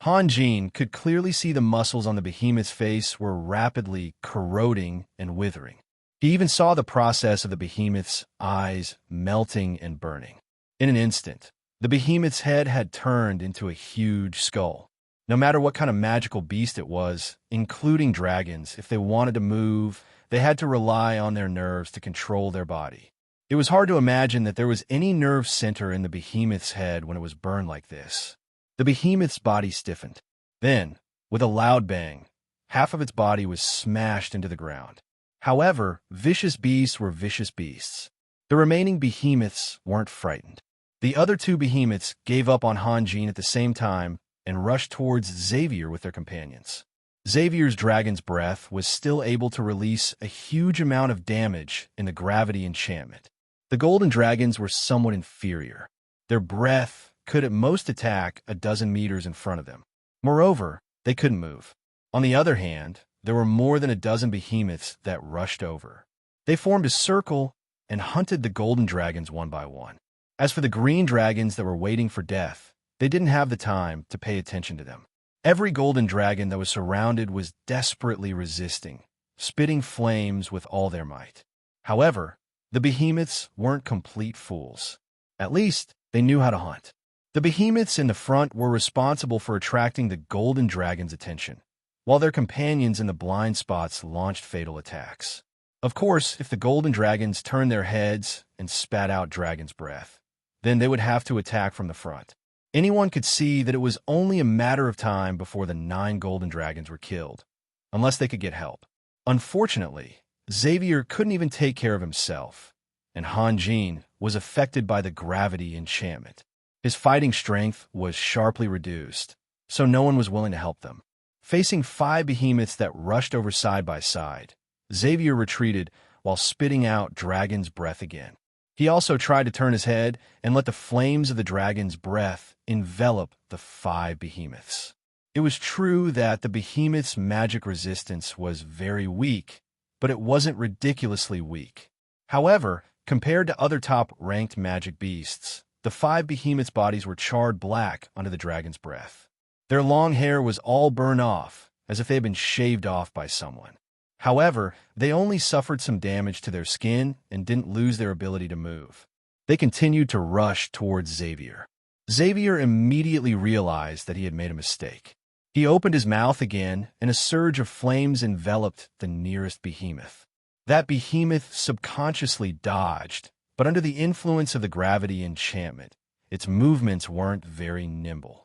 Han Jin could clearly see the muscles on the behemoth's face were rapidly corroding and withering. He even saw the process of the behemoth's eyes melting and burning. In an instant, the behemoth's head had turned into a huge skull. No matter what kind of magical beast it was, including dragons, if they wanted to move, they had to rely on their nerves to control their body. It was hard to imagine that there was any nerve center in the behemoth's head when it was burned like this. The behemoth's body stiffened. Then, with a loud bang, half of its body was smashed into the ground. However, vicious beasts were vicious beasts. The remaining behemoths weren't frightened. The other two behemoths gave up on Han Jin at the same time and rushed towards Xavier with their companions. Xavier's dragon's breath was still able to release a huge amount of damage in the gravity enchantment. The golden dragons were somewhat inferior. Their breath could at most attack a dozen meters in front of them. Moreover, they couldn't move. On the other hand, there were more than a dozen behemoths that rushed over. They formed a circle and hunted the golden dragons one by one. As for the green dragons that were waiting for death, they didn't have the time to pay attention to them. Every golden dragon that was surrounded was desperately resisting, spitting flames with all their might. However, the behemoths weren't complete fools. At least, they knew how to hunt. The behemoths in the front were responsible for attracting the golden dragon's attention, while their companions in the blind spots launched fatal attacks. Of course, if the golden dragons turned their heads and spat out dragon's breath, then they would have to attack from the front. Anyone could see that it was only a matter of time before the 9 golden dragons were killed, unless they could get help. Unfortunately, Xavier couldn't even take care of himself, and Han Jin was affected by the gravity enchantment. His fighting strength was sharply reduced, so no one was willing to help them. Facing 5 behemoths that rushed over side by side, Xavier retreated while spitting out dragon's breath again. He also tried to turn his head and let the flames of the dragon's breath envelop the 5 behemoths. It was true that the behemoth's magic resistance was very weak, but it wasn't ridiculously weak. However, compared to other top-ranked magic beasts, the 5 behemoths' bodies were charred black under the dragon's breath. Their long hair was all burned off, as if they had been shaved off by someone. However, they only suffered some damage to their skin and didn't lose their ability to move. They continued to rush towards Xavier. Xavier immediately realized that he had made a mistake. He opened his mouth again, and a surge of flames enveloped the nearest behemoth. That behemoth subconsciously dodged, but under the influence of the gravity enchantment, its movements weren't very nimble.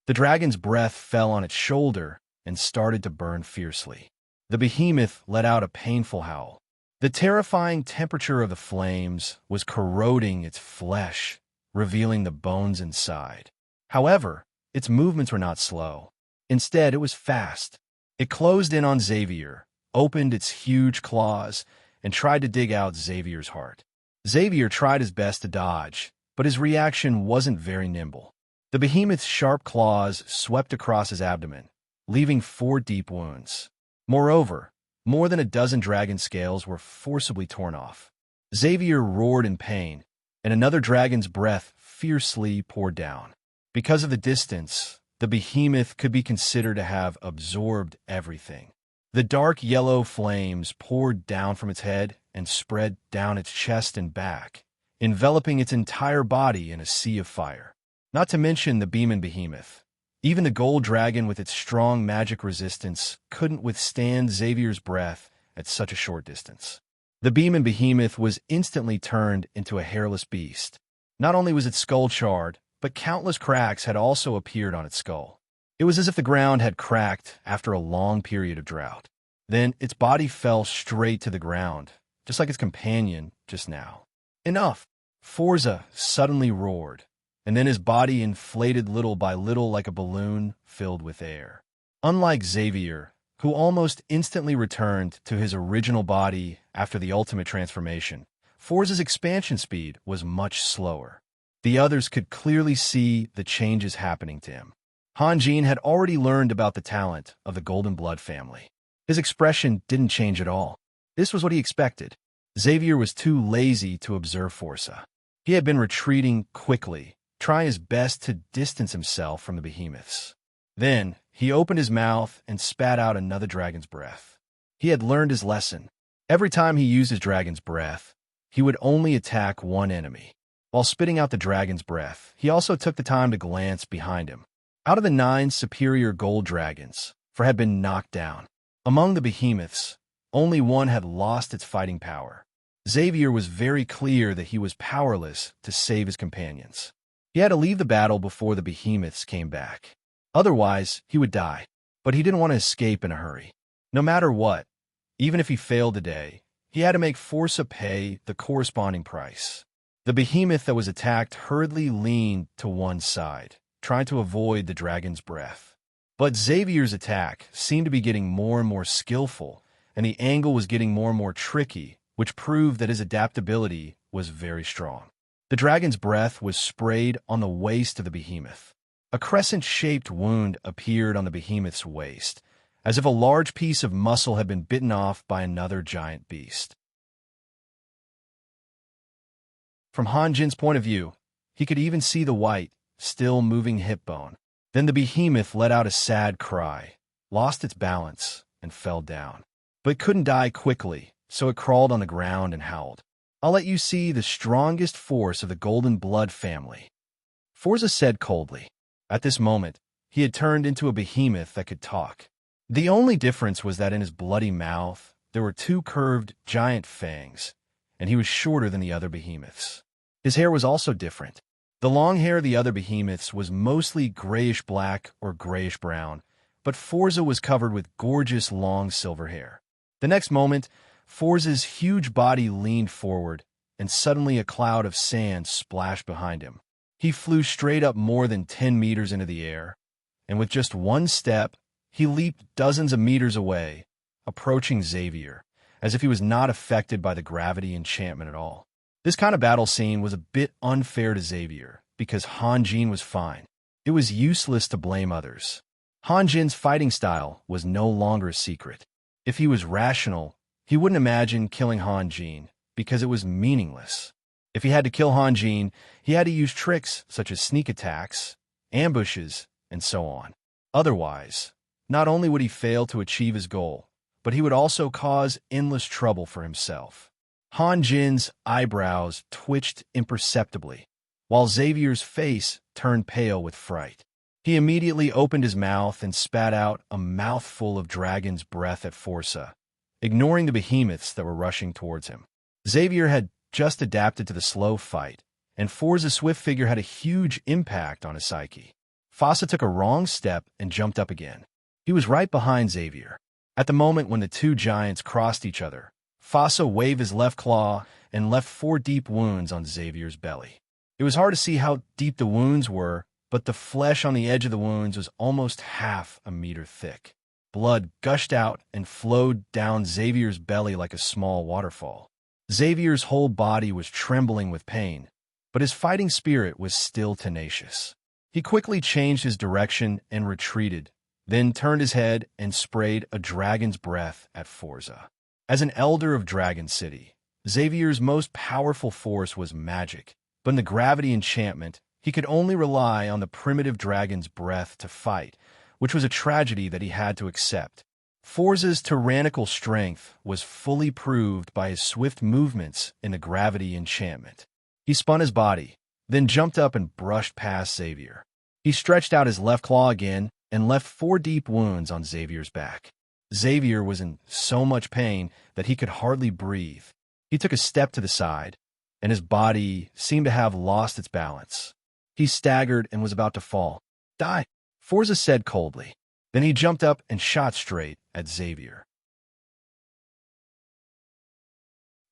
The dragon's breath fell on its shoulder and started to burn fiercely. The behemoth let out a painful howl. The terrifying temperature of the flames was corroding its flesh, revealing the bones inside. However, its movements were not slow. Instead, it was fast. It closed in on Xavier, opened its huge claws, and tried to dig out Xavier's heart. Xavier tried his best to dodge, but his reaction wasn't very nimble. The behemoth's sharp claws swept across his abdomen, leaving 4 deep wounds. Moreover, more than a dozen dragon scales were forcibly torn off. Xavier roared in pain, and another dragon's breath fiercely poured down. Because of the distance, the behemoth could be considered to have absorbed everything. The dark yellow flames poured down from its head and spread down its chest and back, enveloping its entire body in a sea of fire. Not to mention the Beam and Behemoth. Even the gold dragon with its strong magic resistance couldn't withstand Xavier's breath at such a short distance. The Beam and Behemoth was instantly turned into a hairless beast. Not only was its skull charred, but countless cracks had also appeared on its skull. It was as if the ground had cracked after a long period of drought. Then its body fell straight to the ground, just like its companion just now. Enough! Forza suddenly roared, and then his body inflated little by little like a balloon filled with air. Unlike Xavier, who almost instantly returned to his original body after the ultimate transformation, Forza's expansion speed was much slower. The others could clearly see the changes happening to him. Hanjin had already learned about the talent of the Golden Blood family. His expression didn't change at all. This was what he expected. Xavier was too lazy to observe Forza. He had been retreating quickly, trying his best to distance himself from the behemoths. Then, he opened his mouth and spat out another dragon's breath. He had learned his lesson. Every time he used his dragon's breath, he would only attack one enemy. While spitting out the dragon's breath, he also took the time to glance behind him. Out of the 9 superior gold dragons, 4 had been knocked down. Among the behemoths, only one had lost its fighting power. Xavier was very clear that he was powerless to save his companions. He had to leave the battle before the behemoths came back. Otherwise, he would die. But he didn't want to escape in a hurry. No matter what, even if he failed today, he had to make Forza pay the corresponding price. The behemoth that was attacked hurriedly leaned to one side, trying to avoid the dragon's breath. But Xavier's attack seemed to be getting more and more skillful, and the angle was getting more and more tricky, which proved that his adaptability was very strong. The dragon's breath was sprayed on the waist of the behemoth. A crescent-shaped wound appeared on the behemoth's waist, as if a large piece of muscle had been bitten off by another giant beast. From Hanjin's point of view, he could even see the white, still moving hip bone. Then the behemoth let out a sad cry, lost its balance, and fell down. But it couldn't die quickly, so it crawled on the ground and howled. "I'll let you see the strongest force of the Golden Blood family," Forza said coldly. At this moment, he had turned into a behemoth that could talk. The only difference was that in his bloody mouth, there were 2 curved, giant fangs, and he was shorter than the other behemoths. His hair was also different. The long hair of the other behemoths was mostly grayish-black or grayish-brown, but Forza was covered with gorgeous long silver hair. The next moment, Forza's huge body leaned forward, and suddenly a cloud of sand splashed behind him. He flew straight up more than 10 meters into the air, and with just one step, he leaped dozens of meters away, approaching Xavier, as if he was not affected by the gravity enchantment at all. This kind of battle scene was a bit unfair to Xavier, because Hanjin was fine. It was useless to blame others. Hanjin's fighting style was no longer a secret. If he was rational, he wouldn't imagine killing Hanjin, because it was meaningless. If he had to kill Hanjin, he had to use tricks such as sneak attacks, ambushes, and so on. Otherwise, not only would he fail to achieve his goal, but he would also cause endless trouble for himself. Hanjin's eyebrows twitched imperceptibly, while Xavier's face turned pale with fright. He immediately opened his mouth and spat out a mouthful of dragon's breath at Forza, ignoring the behemoths that were rushing towards him. Xavier had just adapted to the slow fight, and Forza's swift figure had a huge impact on his psyche. Forza took a wrong step and jumped up again. He was right behind Xavier. At the moment when the 2 giants crossed each other, Forza waved his left claw and left 4 deep wounds on Xavier's belly. It was hard to see how deep the wounds were, but the flesh on the edge of the wounds was almost half a meter thick. Blood gushed out and flowed down Xavier's belly like a small waterfall. Xavier's whole body was trembling with pain, but his fighting spirit was still tenacious. He quickly changed his direction and retreated, then turned his head and sprayed a dragon's breath at Forza. As an elder of Dragon City, Xavier's most powerful force was magic, but in the gravity enchantment, he could only rely on the primitive dragon's breath to fight, which was a tragedy that he had to accept. Forza's tyrannical strength was fully proved by his swift movements in the gravity enchantment. He spun his body, then jumped up and brushed past Xavier. He stretched out his left claw again and left 4 deep wounds on Xavier's back. Xavier was in so much pain that he could hardly breathe. He took a step to the side, and his body seemed to have lost its balance. He staggered and was about to fall. "Die," Forza said coldly. Then he jumped up and shot straight at Xavier.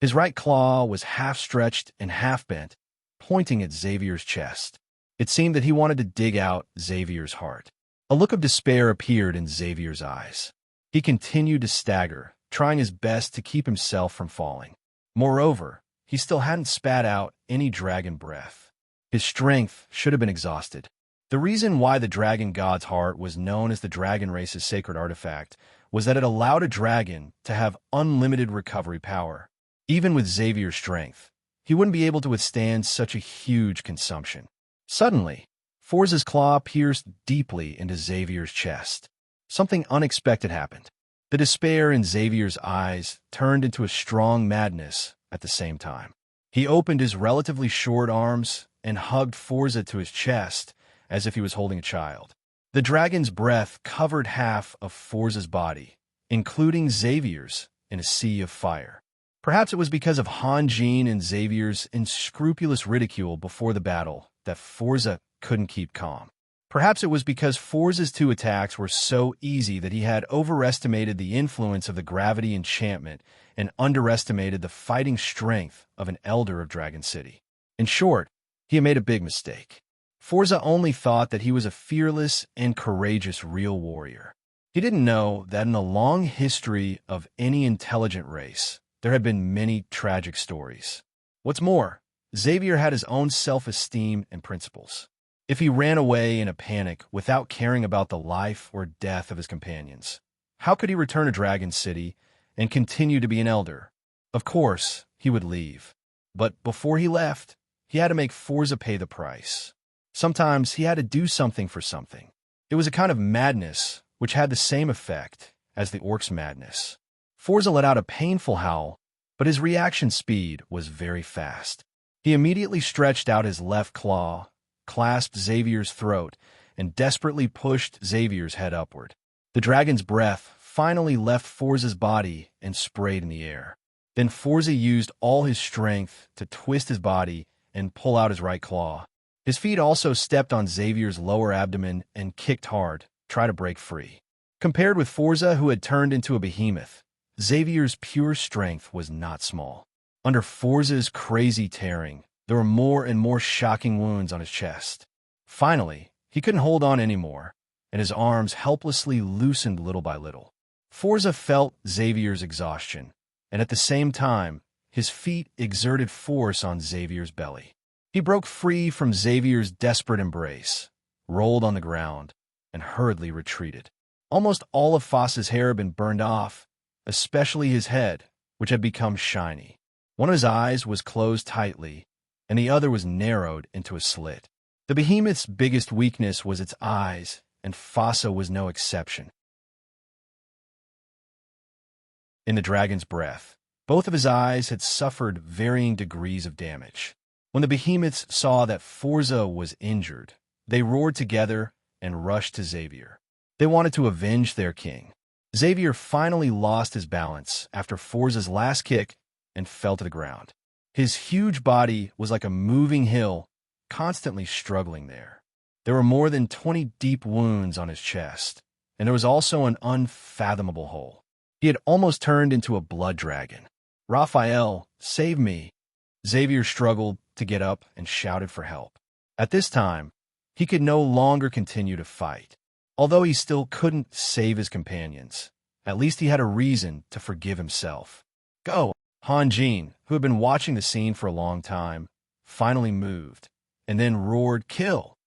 His right claw was half stretched and half bent, pointing at Xavier's chest. It seemed that he wanted to dig out Xavier's heart. A look of despair appeared in Xavier's eyes. He continued to stagger, trying his best to keep himself from falling. Moreover, he still hadn't spat out any dragon breath. His strength should have been exhausted. The reason why the dragon god's heart was known as the dragon race's sacred artifact was that it allowed a dragon to have unlimited recovery power. Even with Xavier's strength, he wouldn't be able to withstand such a huge consumption. Suddenly, Forza's claw pierced deeply into Xavier's chest. Something unexpected happened. The despair in Xavier's eyes turned into a strong madness at the same time. He opened his relatively short arms and hugged Forza to his chest as if he was holding a child. The dragon's breath covered half of Forza's body, including Xavier's, in a sea of fire. Perhaps it was because of Hanjin and Xavier's unscrupulous ridicule before the battle that Forza couldn't keep calm. Perhaps it was because Forza's 2 attacks were so easy that he had overestimated the influence of the gravity enchantment and underestimated the fighting strength of an elder of Dragon City. In short, he had made a big mistake. Forza only thought that he was a fearless and courageous real warrior. He didn't know that in a long history of any intelligent race, there had been many tragic stories. What's more, Xavier had his own self-esteem and principles. If he ran away in a panic without caring about the life or death of his companions, how could he return to Dragon City and continue to be an elder? Of course, he would leave. But before he left, he had to make Forza pay the price. Sometimes he had to do something for something. It was a kind of madness which had the same effect as the orc's madness. Forza let out a painful howl, but his reaction speed was very fast. He immediately stretched out his left claw, clasped Xavier's throat, and desperately pushed Xavier's head upward. The dragon's breath finally left Forza's body and sprayed in the air. Then Forza used all his strength to twist his body and pull out his right claw. His feet also stepped on Xavier's lower abdomen and kicked hard, trying to break free. Compared with Forza, who had turned into a behemoth, Xavier's pure strength was not small. Under Forza's crazy tearing, there were more and more shocking wounds on his chest. Finally, he couldn't hold on anymore, and his arms helplessly loosened little by little. Forza felt Xavier's exhaustion, and at the same time, his feet exerted force on Xavier's belly. He broke free from Xavier's desperate embrace, rolled on the ground, and hurriedly retreated. Almost all of Foss's hair had been burned off, especially his head, which had become shiny. One of his eyes was closed tightly, and the other was narrowed into a slit. The behemoth's biggest weakness was its eyes, and Fossa was no exception. In the dragon's breath, both of his eyes had suffered varying degrees of damage. When the behemoths saw that Forza was injured, they roared together and rushed to Xavier. They wanted to avenge their king. Xavier finally lost his balance after Forza's last kick and fell to the ground. His huge body was like a moving hill, constantly struggling there. There were more than 20 deep wounds on his chest, and there was also an unfathomable hole. He had almost turned into a blood dragon. "Raphael, save me!" Xavier struggled to get up and shouted for help. At this time, he could no longer continue to fight. Although he still couldn't save his companions, at least he had a reason to forgive himself. "Go!" Hanjin, who had been watching the scene for a long time, finally moved, and then roared, "Kill!"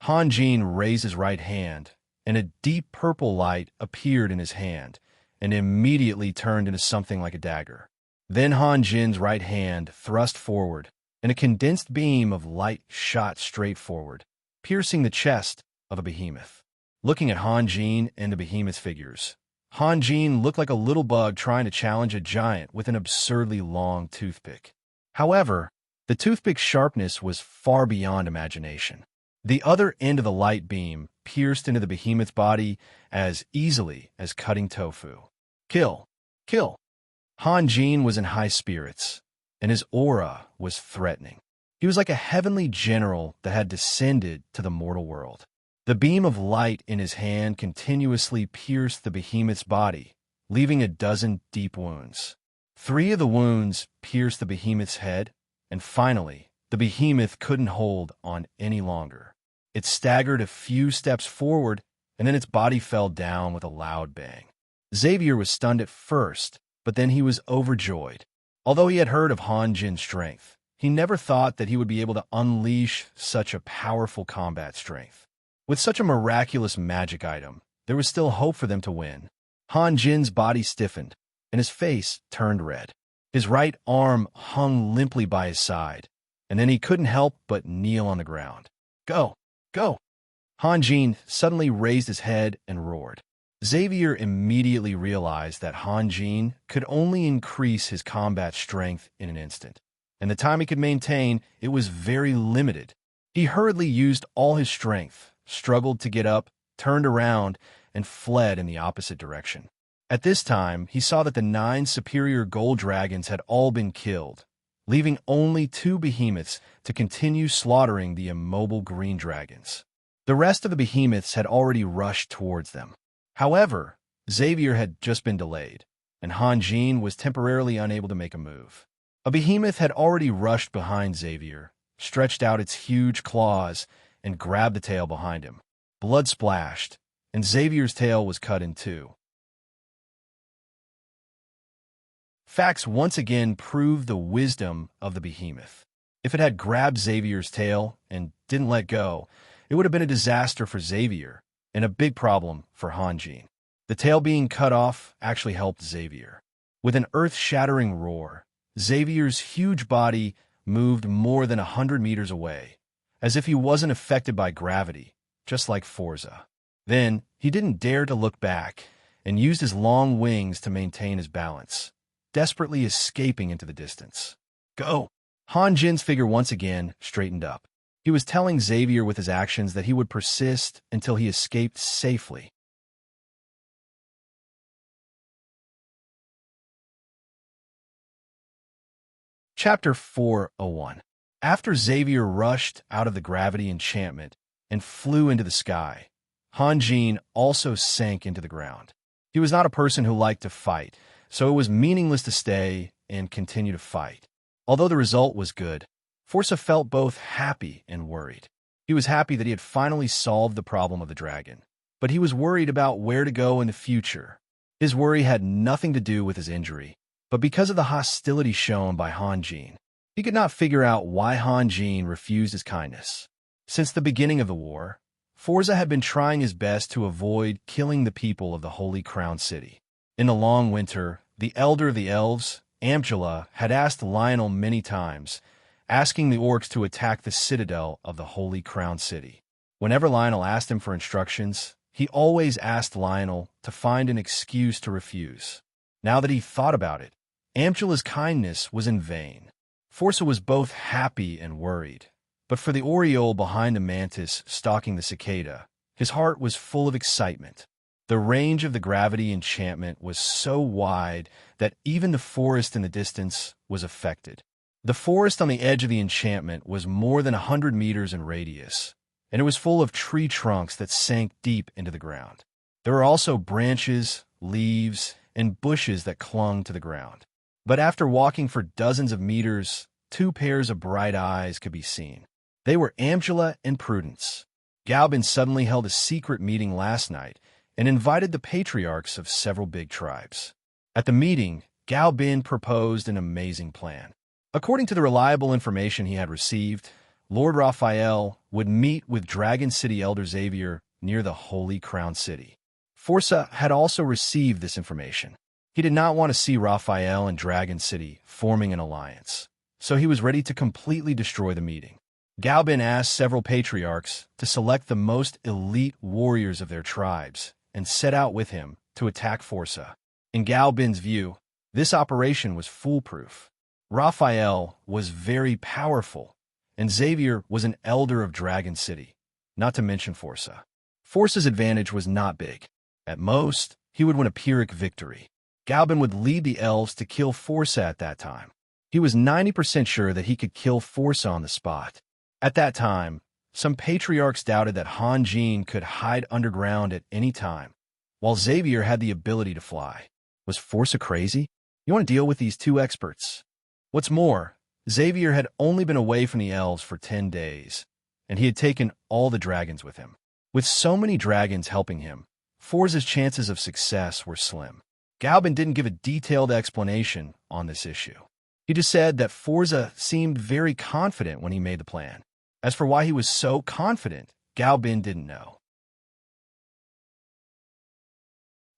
Hanjin raised his right hand, and a deep purple light appeared in his hand, and immediately turned into something like a dagger. Then Hanjin's right hand thrust forward, and a condensed beam of light shot straight forward, piercing the chest of a behemoth. Looking at Hanjin and the behemoth figures, Hanjin looked like a little bug trying to challenge a giant with an absurdly long toothpick. However, The toothpick's sharpness was far beyond imagination. The other end of the light beam pierced into the behemoth's body as easily as cutting tofu. Kill! Kill! Han Jin was in high spirits, and his aura was threatening. He was like a heavenly general that had descended to the mortal world. The beam of light in his hand continuously pierced the behemoth's body, leaving a dozen deep wounds. 3 of the wounds pierced the behemoth's head, and finally, the behemoth couldn't hold on any longer. It staggered a few steps forward, and then its body fell down with a loud bang. Xavier was stunned at first, but then he was overjoyed. Although he had heard of Han Jin's strength, he never thought that he would be able to unleash such a powerful combat strength. With such a miraculous magic item, there was still hope for them to win. Han Jin's body stiffened, and his face turned red. His right arm hung limply by his side, and then he couldn't help but kneel on the ground. Go! Go! Han Jin suddenly raised his head and roared. Xavier immediately realized that Han Jin could only increase his combat strength in an instant, and the time he could maintain, it was very limited. He hurriedly used all his strength, struggled to get up, turned around, and fled in the opposite direction. At this time, he saw that the 9 superior gold dragons had all been killed, leaving only 2 behemoths to continue slaughtering the immobile green dragons. The rest of the behemoths had already rushed towards them. However, Xavier had just been delayed, and Han Jin was temporarily unable to make a move. A behemoth had already rushed behind Xavier, stretched out its huge claws, and grabbed the tail behind him. Blood splashed, and Xavier's tail was cut in 2. Facts once again proved the wisdom of the behemoth. If it had grabbed Xavier's tail and didn't let go, it would have been a disaster for Xavier and a big problem for Han Jin. The tail being cut off actually helped Xavier. With an earth-shattering roar, Xavier's huge body moved more than 100 meters away, as if he wasn't affected by gravity, just like Forza. Then, he didn't dare to look back and used his long wings to maintain his balance, desperately escaping into the distance. Go! Han Jin's figure once again straightened up. He was telling Xavier with his actions that he would persist until he escaped safely. Chapter 401. After Xavier rushed out of the gravity enchantment and flew into the sky, Han Jin also sank into the ground. He was not a person who liked to fight, so it was meaningless to stay and continue to fight. Although the result was good, Forza felt both happy and worried. He was happy that he had finally solved the problem of the dragon, but he was worried about where to go in the future. His worry had nothing to do with his injury, but because of the hostility shown by Han Jin. He could not figure out why Han Jin refused his kindness. Since the beginning of the war, Forza had been trying his best to avoid killing the people of the Holy Crown City. In the long winter, the elder of the elves, Amjala, had asked Lionel many times, asking the orcs to attack the citadel of the Holy Crown City. Whenever Lionel asked him for instructions, he always asked Lionel to find an excuse to refuse. Now that he thought about it, Amjala's kindness was in vain. Forza was both happy and worried, but for the oriole behind the mantis stalking the cicada, his heart was full of excitement. The range of the gravity enchantment was so wide that even the forest in the distance was affected. The forest on the edge of the enchantment was more than 100 meters in radius, and it was full of tree trunks that sank deep into the ground. There were also branches, leaves, and bushes that clung to the ground. But after walking for dozens of meters, 2 pairs of bright eyes could be seen. They were Amjala and Prudence. Galbin suddenly held a secret meeting last night and invited the patriarchs of several big tribes. At the meeting, Galbin proposed an amazing plan. According to the reliable information he had received, Lord Raphael would meet with Dragon City Elder Xavier near the Holy Crown City. Forza had also received this information. He did not want to see Raphael and Dragon City forming an alliance, so he was ready to completely destroy the meeting. Galbin asked several patriarchs to select the most elite warriors of their tribes and set out with him to attack Forza. In Galbin's view, this operation was foolproof. Raphael was very powerful, and Xavier was an elder of Dragon City, not to mention Forza. Forza's advantage was not big. At most, he would win a Pyrrhic victory. Galbin would lead the elves to kill Forza at that time. He was 90% sure that he could kill Forza on the spot. At that time, some patriarchs doubted that Han Jin could hide underground at any time, while Xavier had the ability to fly. Was Forza crazy? You want to deal with these two experts? What's more, Xavier had only been away from the elves for 10 days, and he had taken all the dragons with him. With so many dragons helping him, Forza's chances of success were slim. Galbin didn't give a detailed explanation on this issue. He just said that Forza seemed very confident when he made the plan. As for why he was so confident, Galbin didn't know.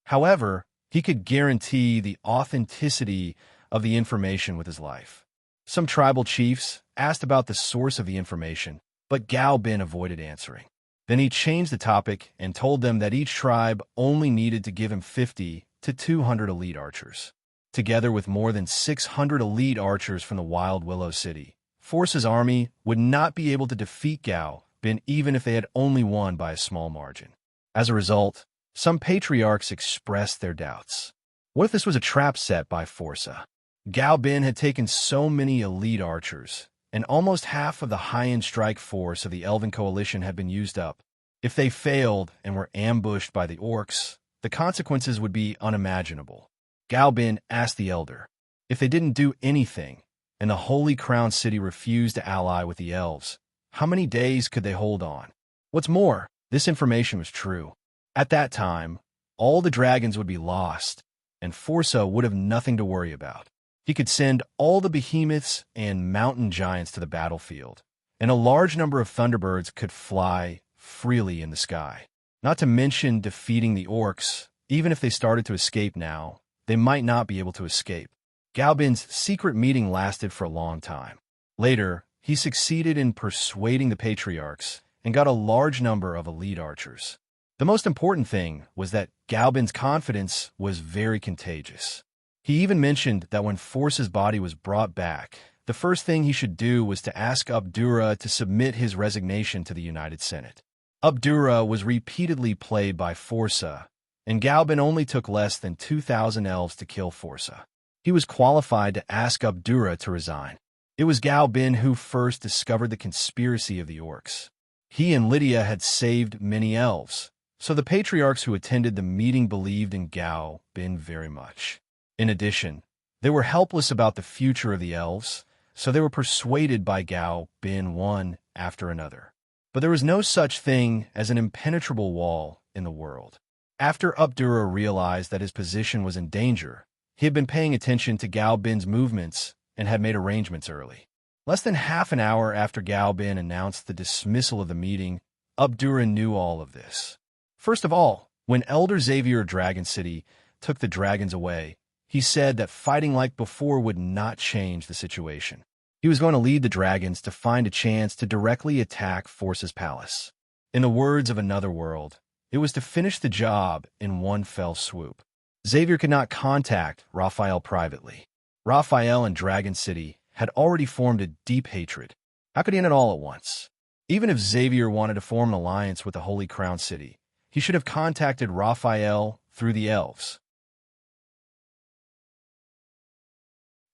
However, he could guarantee the authenticity of the information with his life. Some tribal chiefs asked about the source of the information, but Galbin avoided answering. Then he changed the topic and told them that each tribe only needed to give him 50 to 200 elite archers. Together with more than 600 elite archers from the Wild Willow City, Forza's army would not be able to defeat Galbin even if they had only won by a small margin. As a result, some patriarchs expressed their doubts. What if this was a trap set by Forza? Galbin had taken so many elite archers, and almost half of the high-end strike force of the Elven Coalition had been used up. If they failed and were ambushed by the orcs, the consequences would be unimaginable. Galbin asked the elder, if they didn't do anything, and the Holy Crown City refused to ally with the elves, how many days could they hold on? What's more, this information was true. At that time, all the dragons would be lost, and Forza would have nothing to worry about. He could send all the behemoths and mountain giants to the battlefield, and a large number of thunderbirds could fly freely in the sky. Not to mention defeating the orcs. Even if they started to escape now, they might not be able to escape. Galbin's secret meeting lasted for a long time. Later, he succeeded in persuading the patriarchs and got a large number of elite archers. The most important thing was that Galbin's confidence was very contagious. He even mentioned that when Forza's body was brought back, the first thing he should do was to ask Abdurrah to submit his resignation to the United Senate. Abdurrah was repeatedly played by Forza, and Galbin only took less than 2,000 elves to kill Forza. He was qualified to ask Abdurrah to resign. It was Galbin who first discovered the conspiracy of the orcs. He and Lydia had saved many elves, so the patriarchs who attended the meeting believed in Galbin very much. In addition, they were helpless about the future of the elves, so they were persuaded by Galbin one after another. But there was no such thing as an impenetrable wall in the world. After Abdurrah realized that his position was in danger, he had been paying attention to Galbin's movements and had made arrangements early. Less than half an hour after Galbin announced the dismissal of the meeting, Abdurrah knew all of this. First of all, when Elder Xavier of Dragon City took the dragons away, he said that fighting like before would not change the situation. He was going to lead the dragons to find a chance to directly attack Forza's palace. In the words of Another World, it was to finish the job in one fell swoop. Xavier could not contact Raphael privately. Raphael and Dragon City had already formed a deep hatred. How could he end it all at once? Even if Xavier wanted to form an alliance with the Holy Crown City, he should have contacted Raphael through the elves.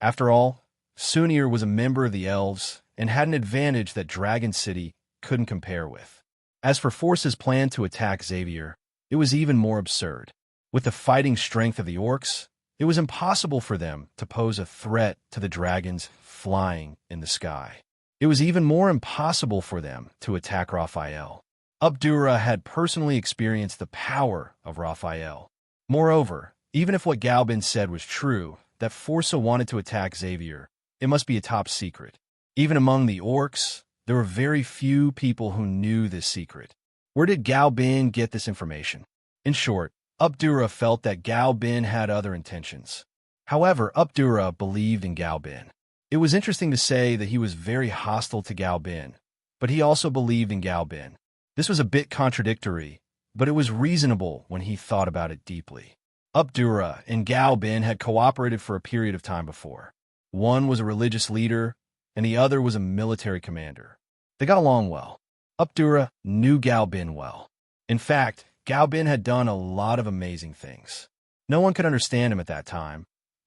After all, Sunir was a member of the elves and had an advantage that Dragon City couldn't compare with. As for Forza's plan to attack Xavier, it was even more absurd. With the fighting strength of the orcs, it was impossible for them to pose a threat to the dragons flying in the sky. It was even more impossible for them to attack Raphael. Abdurrah had personally experienced the power of Raphael. Moreover, even if what Galbin said was true, that Forza wanted to attack Xavier, it must be a top secret. Even among the orcs, there were very few people who knew this secret. Where did Galbin get this information? In short, Abdurrah felt that Galbin had other intentions. However, Abdurrah believed in Galbin. It was interesting to say that he was very hostile to Galbin, but he also believed in Galbin. This was a bit contradictory, but it was reasonable when he thought about it deeply. Abdurrah and Galbin had cooperated for a period of time before. One was a religious leader, and the other was a military commander. They got along well. Abdurrah knew Galbin well. In fact, Galbin had done a lot of amazing things. No one could understand him at that time,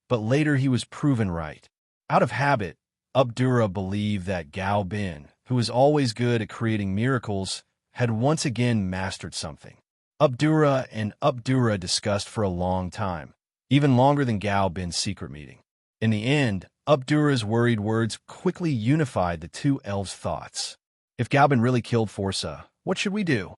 but later he was proven right. Out of habit, Abdurrah believed that Galbin, who was always good at creating miracles, had once again mastered something. Abdurrah and Abdurrah discussed for a long time, even longer than Galbin's secret meeting. In the end, Abdurrah's worried words quickly unified the two elves' thoughts. If Galbin really killed Forza, what should we do?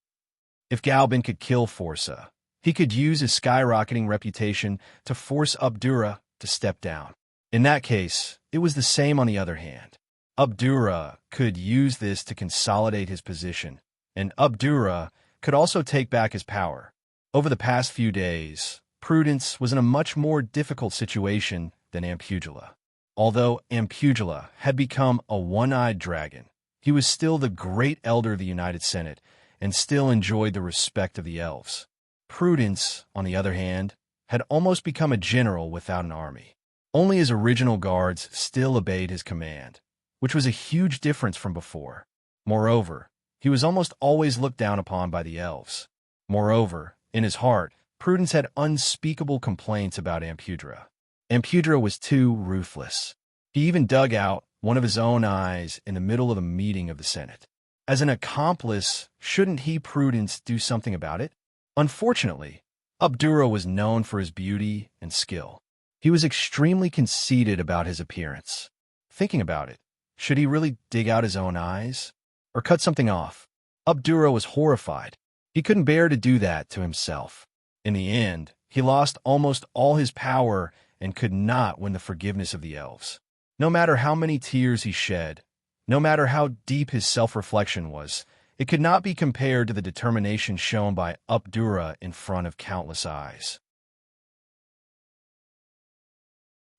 If Galbin could kill Forza, he could use his skyrocketing reputation to force Abdurrah to step down. In that case, it was the same on the other hand. Abdurrah could use this to consolidate his position, and Abdurrah could also take back his power. Over the past few days, Prudence was in a much more difficult situation than Ampugula. Although Ampugula had become a one-eyed dragon, he was still the great elder of the United Senate and still enjoyed the respect of the elves. Prudence, on the other hand, had almost become a general without an army. Only his original guards still obeyed his command, which was a huge difference from before. Moreover, he was almost always looked down upon by the elves. Moreover, in his heart, Prudence had unspeakable complaints about Ampudra. Ampudra was too ruthless. He even dug out one of his own eyes in the middle of a meeting of the Senate. As an accomplice, shouldn't he, Prudence, do something about it? Unfortunately, Abdurrah was known for his beauty and skill. He was extremely conceited about his appearance. Thinking about it, should he really dig out his own eyes? Or cut something off? Abdurrah was horrified. He couldn't bear to do that to himself. In the end, he lost almost all his power and could not win the forgiveness of the elves. No matter how many tears he shed, no matter how deep his self-reflection was, it could not be compared to the determination shown by Abdurrah in front of countless eyes.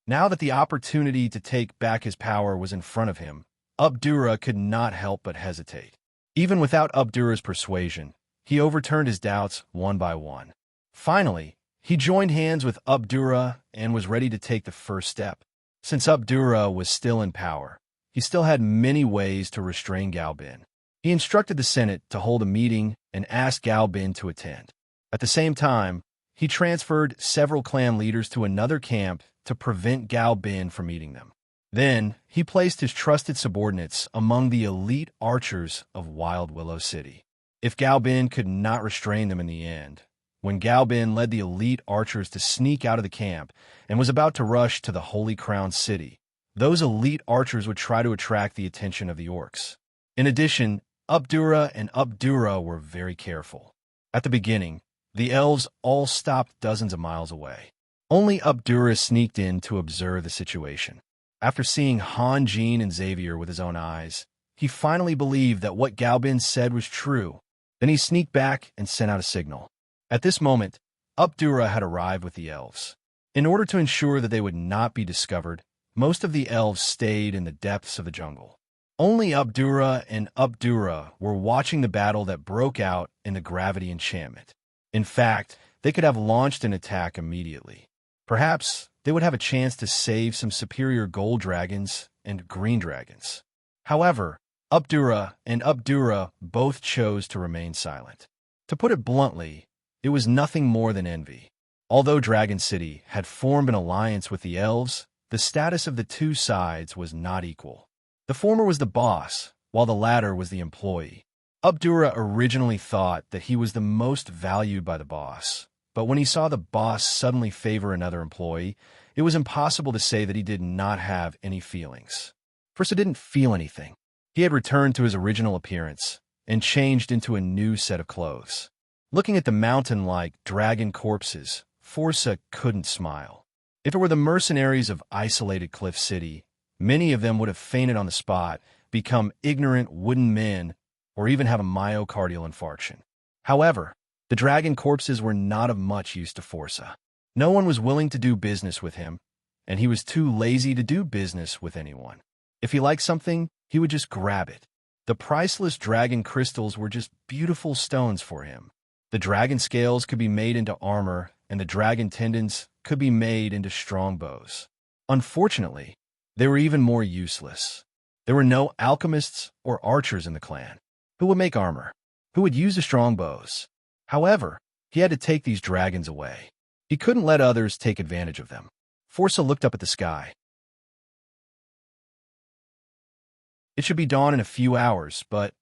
Now that the opportunity to take back his power was in front of him, Abdurrah could not help but hesitate. Even without Abdurrah's persuasion, he overturned his doubts one by one. Finally, he joined hands with Abdurrah and was ready to take the first step. Since Abdurrah was still in power, he still had many ways to restrain Galbin. He instructed the Senate to hold a meeting and asked Galbin to attend. At the same time, he transferred several clan leaders to another camp to prevent Galbin from meeting them. Then, he placed his trusted subordinates among the elite archers of Wild Willow City. If Galbin could not restrain them in the end, when Galbin led the elite archers to sneak out of the camp and was about to rush to the Holy Crown City, those elite archers would try to attract the attention of the orcs. In addition, Abdurrah and Abdurrah were very careful. At the beginning, the elves all stopped dozens of miles away. Only Abdurrah sneaked in to observe the situation. After seeing Han, Jean, and Xavier with his own eyes, he finally believed that what Galbin said was true. Then he sneaked back and sent out a signal. At this moment, Abdurrah had arrived with the elves. In order to ensure that they would not be discovered, most of the elves stayed in the depths of the jungle. Only Abdurrah and Abdurrah were watching the battle that broke out in the gravity enchantment. In fact, they could have launched an attack immediately. Perhaps they would have a chance to save some superior gold dragons and green dragons. However, Abdurrah and Abdurrah both chose to remain silent. To put it bluntly, it was nothing more than envy. Although Dragon City had formed an alliance with the elves, the status of the two sides was not equal. The former was the boss, while the latter was the employee. Abdurrah originally thought that he was the most valued by the boss, but when he saw the boss suddenly favor another employee, it was impossible to say that he did not have any feelings. Forza didn't feel anything. He had returned to his original appearance and changed into a new set of clothes. Looking at the mountain-like dragon corpses, Forza couldn't smile. If it were the mercenaries of isolated Cliff City, many of them would have fainted on the spot, become ignorant wooden men, or even have a myocardial infarction. However, the dragon corpses were not of much use to Forza. No one was willing to do business with him, and he was too lazy to do business with anyone. If he liked something, he would just grab it. The priceless dragon crystals were just beautiful stones for him. The dragon scales could be made into armor, and the dragon tendons could be made into strong bows. Unfortunately, They were even more useless. There were no alchemists or archers in the clan. Who would make armor? Who would use the strong bows? However, he had to take these dragons away. He couldn't let others take advantage of them. Forza looked up at the sky. It should be dawn in a few hours, but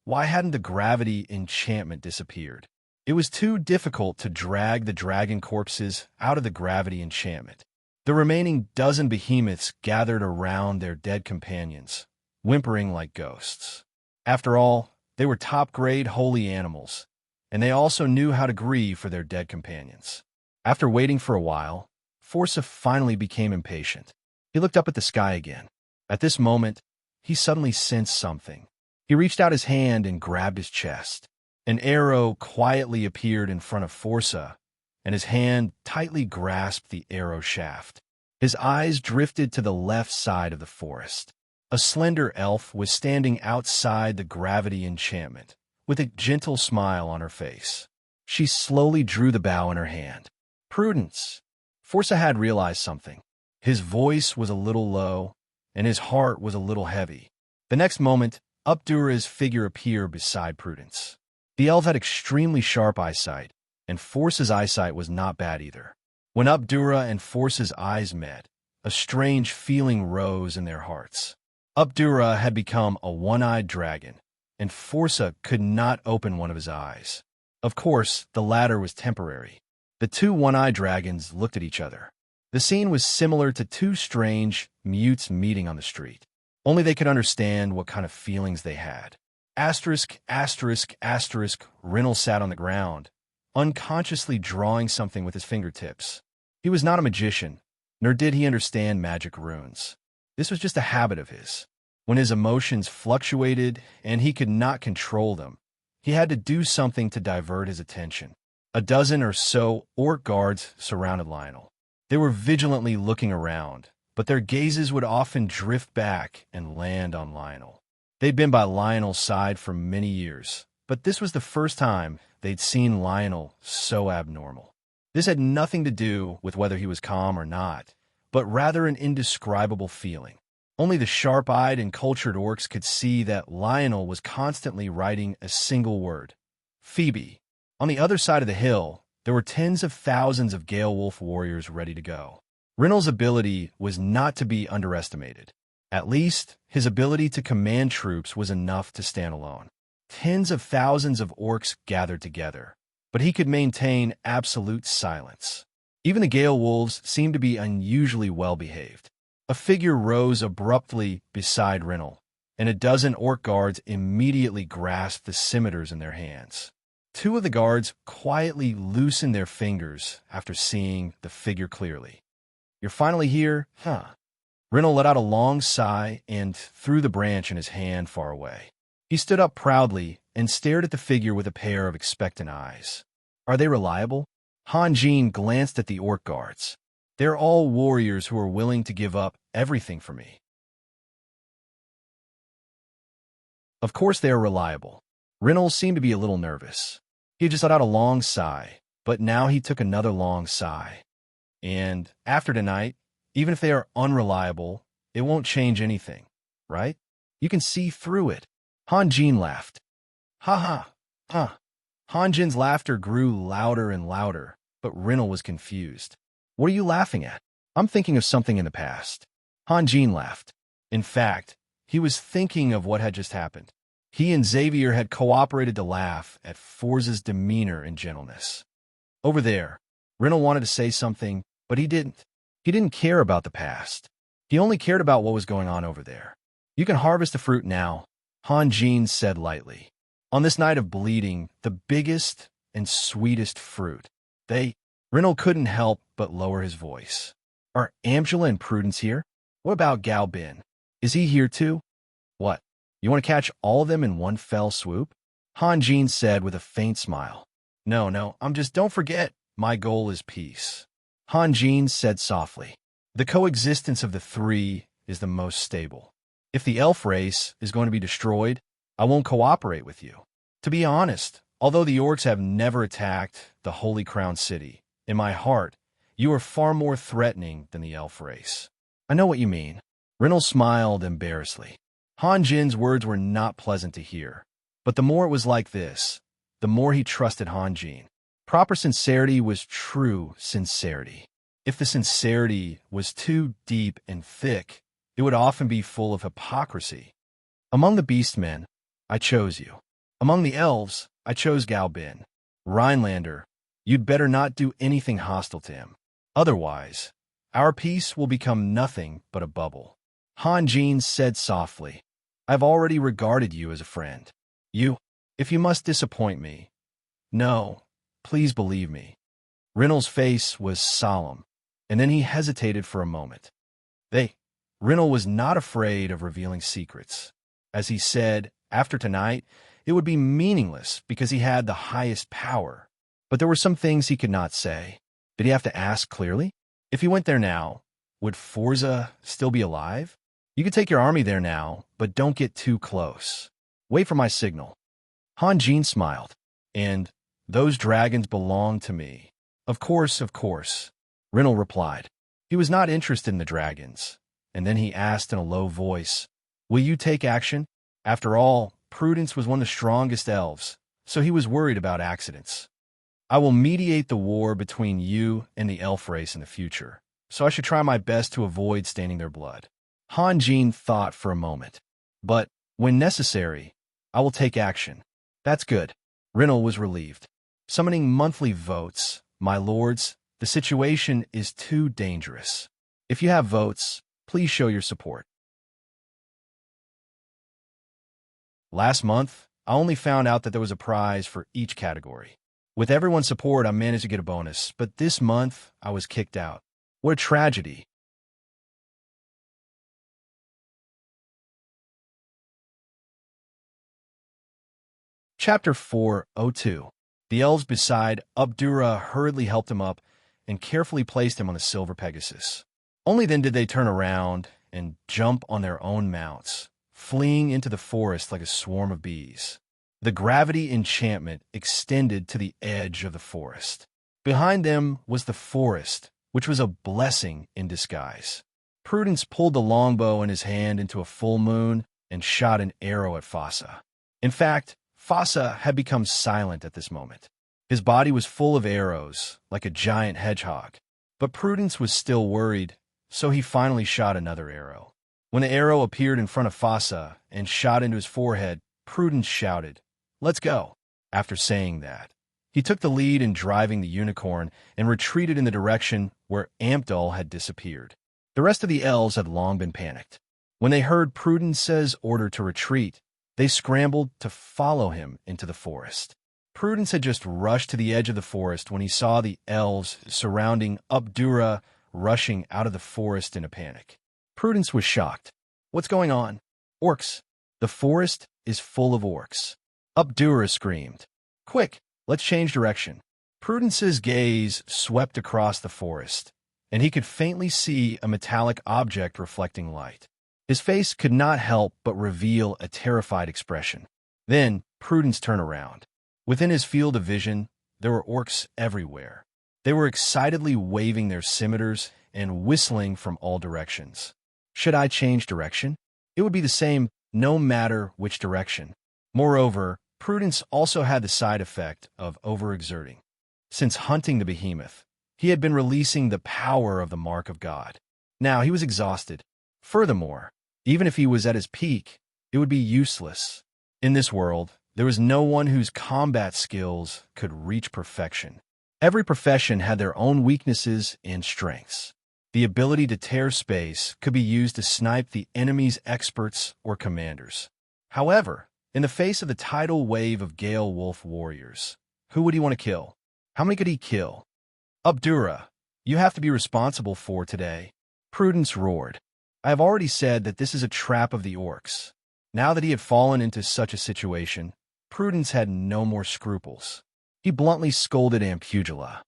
why hadn't the gravity enchantment disappeared? It was too difficult to drag the dragon corpses out of the gravity enchantment. The remaining dozen behemoths gathered around their dead companions, whimpering like ghosts. After all, they were top-grade holy animals, and they also knew how to grieve for their dead companions. After waiting for a while, Forza finally became impatient. He looked up at the sky again. At this moment, he suddenly sensed something. He reached out his hand and grabbed his chest. An arrow quietly appeared in front of Forza, and his hand tightly grasped the arrow shaft. His eyes drifted to the left side of the forest. A slender elf was standing outside the gravity enchantment, with a gentle smile on her face. She slowly drew the bow in her hand. Prudence. Forza had realized something. His voice was a little low, and his heart was a little heavy. The next moment, Updura's figure appeared beside Prudence. The elf had extremely sharp eyesight, and Forza's eyesight was not bad either. When Updura and Forza's eyes met, a strange feeling rose in their hearts. Updura had become a one-eyed dragon, and Forza could not open one of his eyes. Of course, the latter was temporary. The two one-eyed dragons looked at each other. The scene was similar to two strange mutes meeting on the street. Only they could understand what kind of feelings they had. Asterisk, asterisk, asterisk, Rinnell sat on the ground, unconsciously drawing something with his fingertips. He was not a magician, nor did he understand magic runes. This was just a habit of his. When his emotions fluctuated and he could not control them, he had to do something to divert his attention. A dozen or so orc guards surrounded Lionel. They were vigilantly looking around, but their gazes would often drift back and land on Lionel. They'd been by Lionel's side for many years, but this was the first time they'd seen Lionel so abnormal. This had nothing to do with whether he was calm or not, but rather an indescribable feeling. Only the sharp-eyed and cultured orcs could see that Lionel was constantly writing a single word: Phoebe. On the other side of the hill, there were tens of thousands of Gale Wolf warriors ready to go. Rinnell's ability was not to be underestimated. At least, his ability to command troops was enough to stand alone. Tens of thousands of orcs gathered together, but he could maintain absolute silence. Even the Gale Wolves seemed to be unusually well-behaved. A figure rose abruptly beside Rinnell, and a dozen orc guards immediately grasped the scimitars in their hands. Two of the guards quietly loosened their fingers after seeing the figure clearly. "You're finally here, huh?" Rinnell let out a long sigh and threw the branch in his hand far away. He stood up proudly and stared at the figure with a pair of expectant eyes. "Are they reliable?" Han Jin glanced at the orc guards. "They're all warriors who are willing to give up everything for me." Of course they are reliable. Rinnell seemed to be a little nervous. He had just let out a long sigh, but now he took another long sigh. "And after tonight, even if they are unreliable, it won't change anything, right? You can see through it." Han Jin laughed. "Ha ha, ha." Han Jin's laughter grew louder and louder, but Rinnell was confused. "What are you laughing at?" "I'm thinking of something in the past." Han Jin laughed. In fact, he was thinking of what had just happened. He and Xavier had cooperated to laugh at Forza's demeanor and gentleness. Over there, Rinnell wanted to say something, but he didn't. He didn't care about the past. He only cared about what was going on over there. "You can harvest the fruit now," Han Jin said lightly. "On this night of bleeding, the biggest and sweetest fruit. Rinnell couldn't help but lower his voice. "Are Angela and Prudence here? What about Gao Bin? Is he here too?" "What? You want to catch all of them in one fell swoop?" Han Jin said with a faint smile. No, don't forget, my goal is peace." Han Jin said softly. "The coexistence of the three is the most stable. If the elf race is going to be destroyed, I won't cooperate with you. To be honest, although the orcs have never attacked the Holy Crown City, in my heart, you are far more threatening than the elf race." "I know what you mean." Rinnell smiled embarrassedly. Han Jin's words were not pleasant to hear, but the more it was like this, the more he trusted Han Jin. Proper sincerity was true sincerity. If the sincerity was too deep and thick, it would often be full of hypocrisy. Among the beastmen, I chose you. Among the elves, I chose Gao Bin. Rhinelander, you'd better not do anything hostile to him. Otherwise, our peace will become nothing but a bubble. Han Jin said softly, I've already regarded you as a friend. If you must disappoint me. No, please believe me. Rinnell's face was solemn, and then he hesitated for a moment. Rinnell was not afraid of revealing secrets. As he said, after tonight, it would be meaningless because he had the highest power. But there were some things he could not say. Did he have to ask clearly? If he went there now, would Forza still be alive? You could take your army there now, but don't get too close. Wait for my signal. Han Jin smiled. And those dragons belong to me. Of course, Rinnell replied. He was not interested in the dragons. And then he asked in a low voice, will you take action? After all, Prudence was one of the strongest elves, so he was worried about accidents. I will mediate the war between you and the elf race in the future, so I should try my best to avoid staining their blood. Han Jin thought for a moment. But, when necessary, I will take action. That's good. Rinnell was relieved. Summoning monthly votes, my lords, the situation is too dangerous. If you have votes, please show your support. Last month, I only found out that there was a prize for each category. With everyone's support, I managed to get a bonus, but this month, I was kicked out. What a tragedy. Chapter 402. The elves beside Abdurrah hurriedly helped him up and carefully placed him on the silver Pegasus. Only then did they turn around and jump on their own mounts, fleeing into the forest like a swarm of bees. The gravity enchantment extended to the edge of the forest. Behind them was the forest, which was a blessing in disguise. Prudence pulled the longbow in his hand into a full moon and shot an arrow at Fossa. In fact, Fossa had become silent at this moment. His body was full of arrows, like a giant hedgehog. But Prudence was still worried, so he finally shot another arrow. When the arrow appeared in front of Fossa and shot into his forehead, Prudence shouted, "Let's go." After saying that, he took the lead in driving the unicorn and retreated in the direction where Amdal had disappeared. The rest of the elves had long been panicked. When they heard Prudence's order to retreat, they scrambled to follow him into the forest. Prudence had just rushed to the edge of the forest when he saw the elves surrounding Abdurrah rushing out of the forest in a panic. Prudence was shocked. What's going on? Orcs. The forest is full of orcs. Abdurrah screamed. Quick, let's change direction. Prudence's gaze swept across the forest, and he could faintly see a metallic object reflecting light. His face could not help but reveal a terrified expression. Then, Prudence turned around. Within his field of vision, there were orcs everywhere. They were excitedly waving their scimitars and whistling from all directions. Should I change direction? It would be the same no matter which direction. Moreover, Prudence also had the side effect of overexerting. Since hunting the behemoth, he had been releasing the power of the Mark of God. Now he was exhausted. Furthermore, even if he was at his peak, it would be useless. In this world, there was no one whose combat skills could reach perfection. Every profession had their own weaknesses and strengths. The ability to tear space could be used to snipe the enemy's experts or commanders. However, in the face of the tidal wave of Gale Wolf warriors, who would he want to kill? How many could he kill? Abdurrah, you have to be responsible for today. Prudence roared. I have already said that this is a trap of the orcs. Now that he had fallen into such a situation, Prudence had no more scruples. He bluntly scolded Ampugula.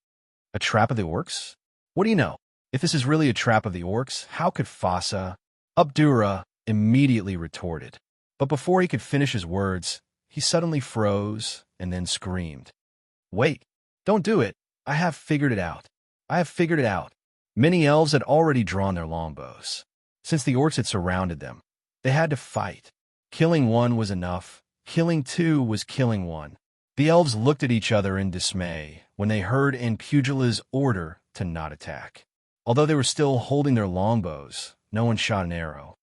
A trap of the orcs? What do you know? If this is really a trap of the orcs, how could Fossa? Abdurrah immediately retorted. But before he could finish his words, he suddenly froze and then screamed. Wait, don't do it. I have figured it out. I have figured it out. Many elves had already drawn their longbows. Since the orcs had surrounded them, they had to fight. Killing one was enough. Killing two was killing one. The elves looked at each other in dismay when they heard Anpugela's order to not attack. Although they were still holding their longbows, no one shot an arrow.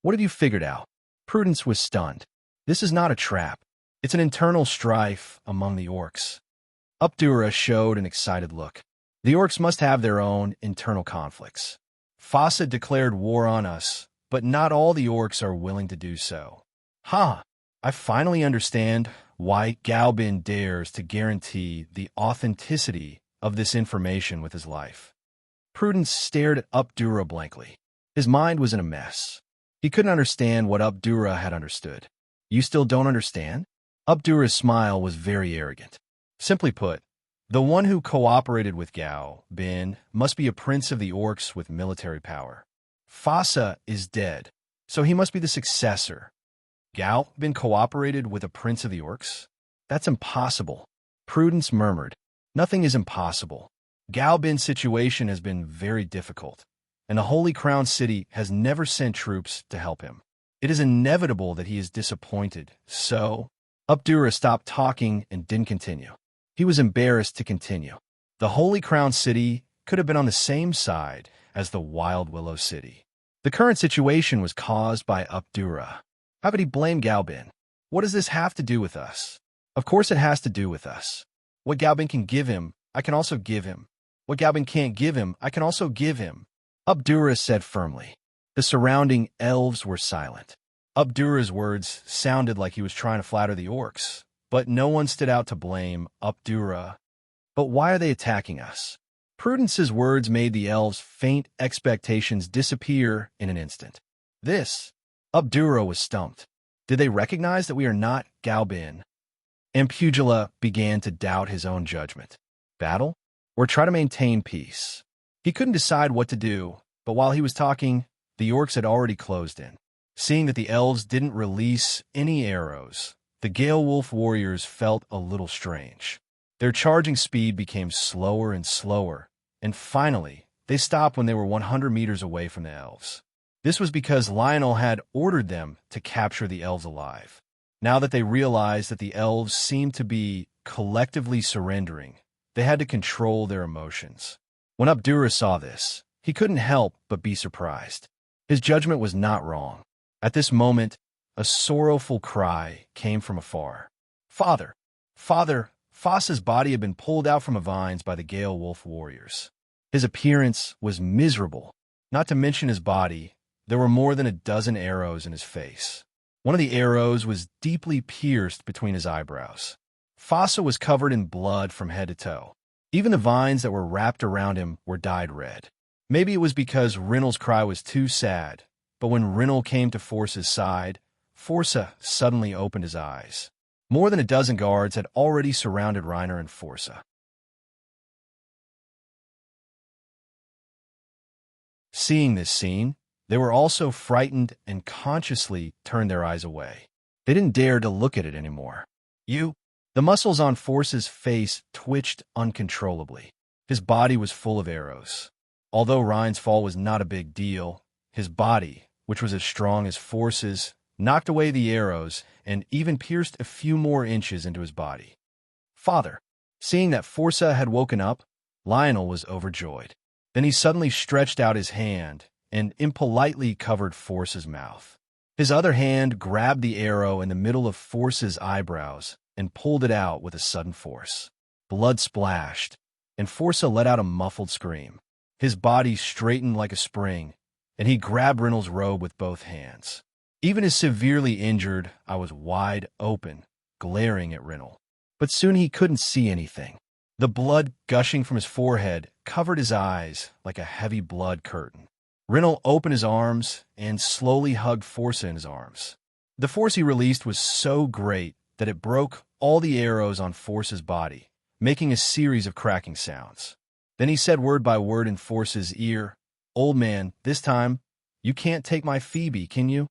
What have you figured out? Prudence was stunned. This is not a trap. It's an internal strife among the orcs. Updura showed an excited look. The orcs must have their own internal conflicts. Fossa declared war on us, but not all the orcs are willing to do so. I finally understand why Galbin dares to guarantee the authenticity of this information with his life. Prudence stared at Updura blankly. His mind was in a mess. He couldn't understand what Updura had understood. You still don't understand? Updura's smile was very arrogant. Simply put, the one who cooperated with Galbin must be a prince of the orcs with military power. Fossa is dead, so he must be the successor. Galbin cooperated with a prince of the orcs? That's impossible. Prudence murmured. Nothing is impossible. Galbin's situation has been very difficult, and the Holy Crown City has never sent troops to help him. It is inevitable that he is disappointed, so Updura stopped talking and didn't continue. He was embarrassed to continue. The Holy Crown City could have been on the same side as the Wild Willow City. The current situation was caused by Updura. How could he blame Galbin? What does this have to do with us? Of course it has to do with us. What Galbin can give him, I can also give him. What Galbin can't give him, I can also give him. Updura said firmly. The surrounding elves were silent. Updura's words sounded like he was trying to flatter the orcs, but no one stood out to blame Updura. But why are they attacking us? Prudence's words made the elves' faint expectations disappear in an instant. Updura was stumped. Did they recognize that we are not Galbin? Empugela began to doubt his own judgment. Battle? Or try to maintain peace? He couldn't decide what to do, but while he was talking, the orcs had already closed in. Seeing that the elves didn't release any arrows, the Gale Wolf warriors felt a little strange. Their charging speed became slower and slower, and finally, they stopped when they were 100 meters away from the elves. This was because Lionel had ordered them to capture the elves alive. Now that they realized that the elves seemed to be collectively surrendering, they had to control their emotions. When Updura saw this, he couldn't help but be surprised. His judgment was not wrong. At this moment, a sorrowful cry came from afar. Father! Father! Fossa's body had been pulled out from the vines by the Gale Wolf warriors. His appearance was miserable. Not to mention his body, there were more than a dozen arrows in his face. One of the arrows was deeply pierced between his eyebrows. Fossa was covered in blood from head to toe. Even the vines that were wrapped around him were dyed red. Maybe it was because Rinal's cry was too sad, but when Rinal came to force his side, Forsa suddenly opened his eyes. More than a dozen guards had already surrounded Reiner and Forsa. Seeing this scene, they were also frightened and consciously turned their eyes away. They didn't dare to look at it anymore. The muscles on Force's face twitched uncontrollably. His body was full of arrows. Although Ryan's fall was not a big deal, his body, which was as strong as Force's, knocked away the arrows and even pierced a few more inches into his body. Father! Seeing that Forsa had woken up, Lionel was overjoyed. Then he suddenly stretched out his hand and impolitely covered Force's mouth. His other hand grabbed the arrow in the middle of Force's eyebrows and pulled it out with a sudden force. Blood splashed, and Forsa let out a muffled scream. His body straightened like a spring, and he grabbed Rinal's robe with both hands. Even as severely injured, I was wide open, glaring at Rinal. But soon he couldn't see anything. The blood gushing from his forehead covered his eyes like a heavy blood curtain. Rinal opened his arms and slowly hugged Forsa in his arms. The force he released was so great that it broke all the arrows on Force's body, making a series of cracking sounds. Then he said word by word in Force's ear, "Old man, this time, you can't take my Phoebe, can you?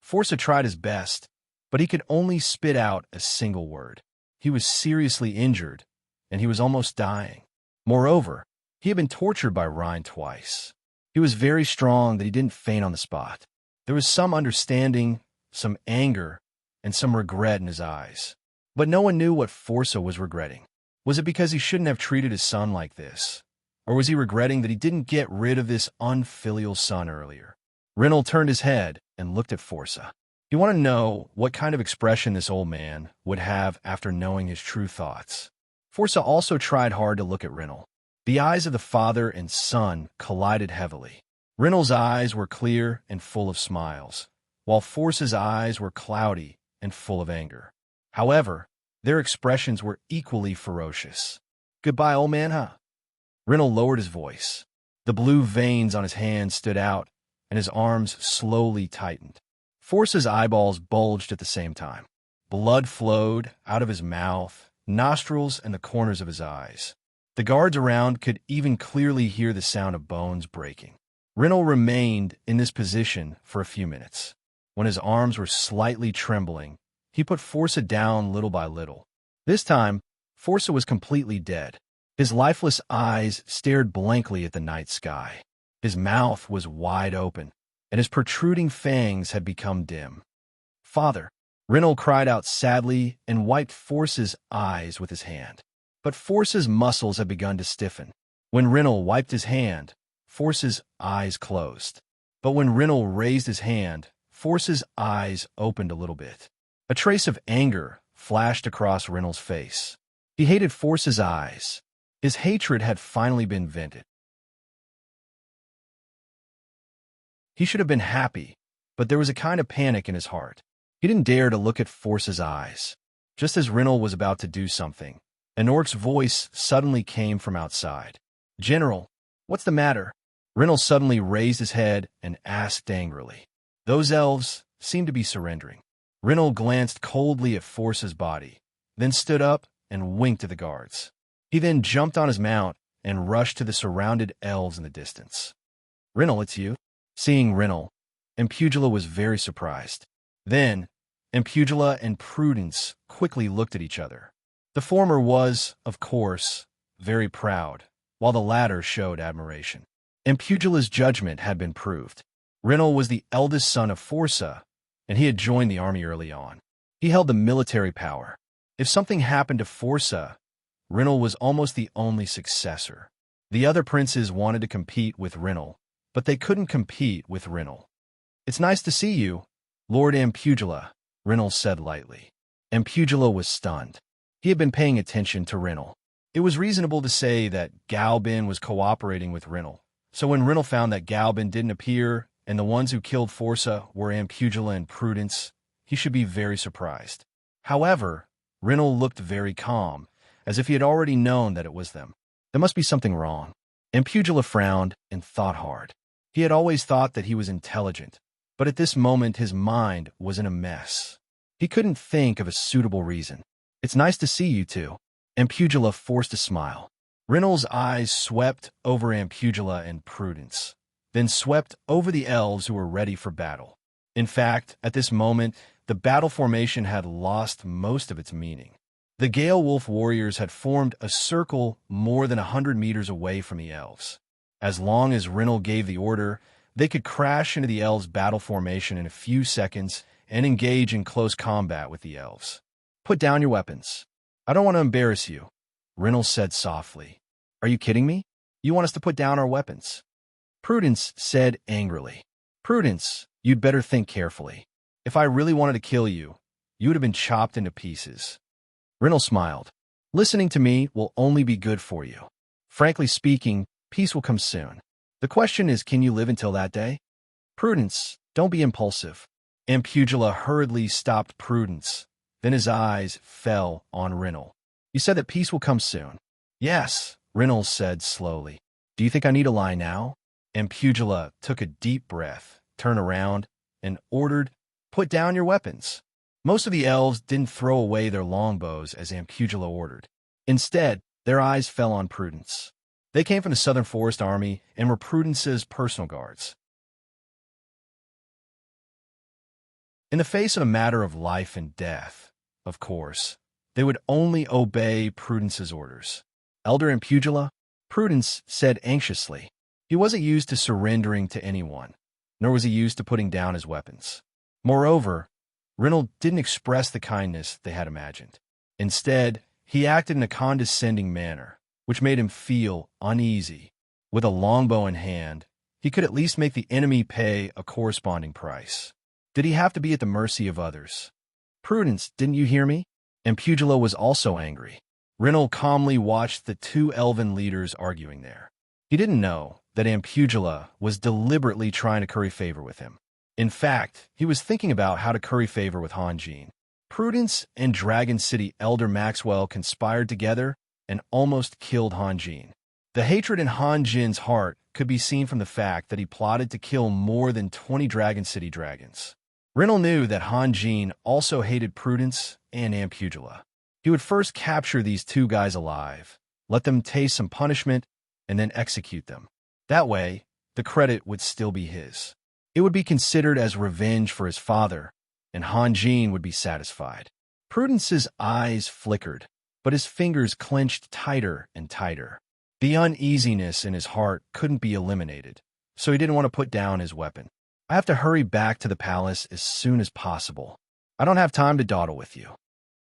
Forsa tried his best, but he could only spit out a single word. He was seriously injured, and he was almost dying. Moreover, He had been tortured by Rhine twice. He was very strong that he didn't faint on the spot. There was some understanding, some anger, and some regret in his eyes. But no one knew what Forza was regretting. Was it because he shouldn't have treated his son like this? Or was he regretting that he didn't get rid of this unfilial son earlier? Rinnell turned his head and looked at Forza. He wanted to know what kind of expression this old man would have after knowing his true thoughts. Forza also tried hard to look at Rinnell. The eyes of the father and son collided heavily. Rinnell's eyes were clear and full of smiles, while Forza's eyes were cloudy and full of anger. However, their expressions were equally ferocious. "Goodbye, old man, huh?" Rinnell lowered his voice. The blue veins on his hands stood out, and his arms slowly tightened. Forza's eyeballs bulged at the same time. Blood flowed out of his mouth, nostrils, and the corners of his eyes. The guards around could even clearly hear the sound of bones breaking. Rinnell remained in this position for a few minutes. When his arms were slightly trembling, he put Forza down little by little. This time, Forza was completely dead. His lifeless eyes stared blankly at the night sky. His mouth was wide open, and his protruding fangs had become dim. "Father!" Rinnell cried out sadly and wiped Forza's eyes with his hand. But Forza's muscles had begun to stiffen. When Rinnell wiped his hand, Forza's eyes closed. But when Rinnell raised his hand, Forza's eyes opened a little bit. A trace of anger flashed across Rinnell's face. He hated Forza's eyes. His hatred had finally been vented. He should have been happy, but there was a kind of panic in his heart. He didn't dare to look at Forza's eyes. Just as Rinnell was about to do something, an orc's voice suddenly came from outside. "General, what's the matter?" Rinnell suddenly raised his head and asked angrily. Those elves seemed to be surrendering. Rinnell glanced coldly at Forza's body, then stood up and winked to the guards. He then jumped on his mount and rushed to the surrounded elves in the distance. "Rinnell, it's you." Seeing Rinnell, Impugula was very surprised. Then, Impugula and Prudence quickly looked at each other. The former was, of course, very proud, while the latter showed admiration. Impugula's judgment had been proved. Rinnell was the eldest son of Forza, and he had joined the army early on. He held the military power. If something happened to Forza, Rinnell was almost the only successor. The other princes wanted to compete with Rinnell, but they couldn't compete with Rinnell. "It's nice to see you, Lord Impugula," Rinnell said lightly. Impugula was stunned. He had been paying attention to Rinnell. It was reasonable to say that Galbin was cooperating with Rinnell. So when Rinnell found that Galbin didn't appear and the ones who killed Forza were Impugula and Prudence, he should be very surprised. However, Rinnell looked very calm, as if he had already known that it was them. There must be something wrong. Impugula frowned and thought hard. He had always thought that he was intelligent, but at this moment his mind was in a mess. He couldn't think of a suitable reason. "It's nice to see you two." Impugula forced a smile. Rinnell's eyes swept over Impugula and Prudence, then swept over the elves who were ready for battle. In fact, at this moment, the battle formation had lost most of its meaning. The Gale Wolf warriors had formed a circle more than 100 meters away from the elves. As long as Rinnell gave the order, they could crash into the elves' battle formation in a few seconds and engage in close combat with the elves. "Put down your weapons. I don't want to embarrass you," Rinnell said softly. "Are you kidding me? You want us to put down our weapons?" Prudence said angrily. "Prudence, you'd better think carefully. If I really wanted to kill you, you would have been chopped into pieces." Rinnell smiled. "Listening to me will only be good for you. Frankly speaking, peace will come soon. The question is, can you live until that day?" "Prudence, don't be impulsive." Impugula hurriedly stopped Prudence. Then his eyes fell on Rinnell. "You said that peace will come soon." "Yes," Rinnell said slowly. "Do you think I need to lie now?" Impugula took a deep breath, turned around, and ordered, "Put down your weapons." Most of the elves didn't throw away their longbows as Impugula ordered. Instead, their eyes fell on Prudence. They came from the Southern Forest Army and were Prudence's personal guards. In the face of a matter of life and death, of course, they would only obey Prudence's orders. "Elder Impugula," Prudence said anxiously. He wasn't used to surrendering to anyone, nor was he used to putting down his weapons. Moreover, Reynold didn't express the kindness they had imagined. Instead, he acted in a condescending manner, which made him feel uneasy. With a longbow in hand, he could at least make the enemy pay a corresponding price. Did he have to be at the mercy of others? Prudence, didn't you hear me? And Pugila was also angry. Reynold calmly watched the two elven leaders arguing there. He didn't know that Ampugila was deliberately trying to curry favor with him. In fact, he was thinking about how to curry favor with Han Jin. Prudence and Dragon City Elder Maxwell conspired together and almost killed Han Jin. The hatred in Han Jin's heart could be seen from the fact that he plotted to kill more than 20 Dragon City dragons. Reynold knew that Han Jin also hated Prudence and Ampugila. He would first capture these two guys alive, let them taste some punishment, and then execute them. That way, the credit would still be his. It would be considered as revenge for his father, and Han Jin would be satisfied. Prudence's eyes flickered, but his fingers clenched tighter and tighter. The uneasiness in his heart couldn't be eliminated, so he didn't want to put down his weapon. I have to hurry back to the palace as soon as possible. I don't have time to dawdle with you.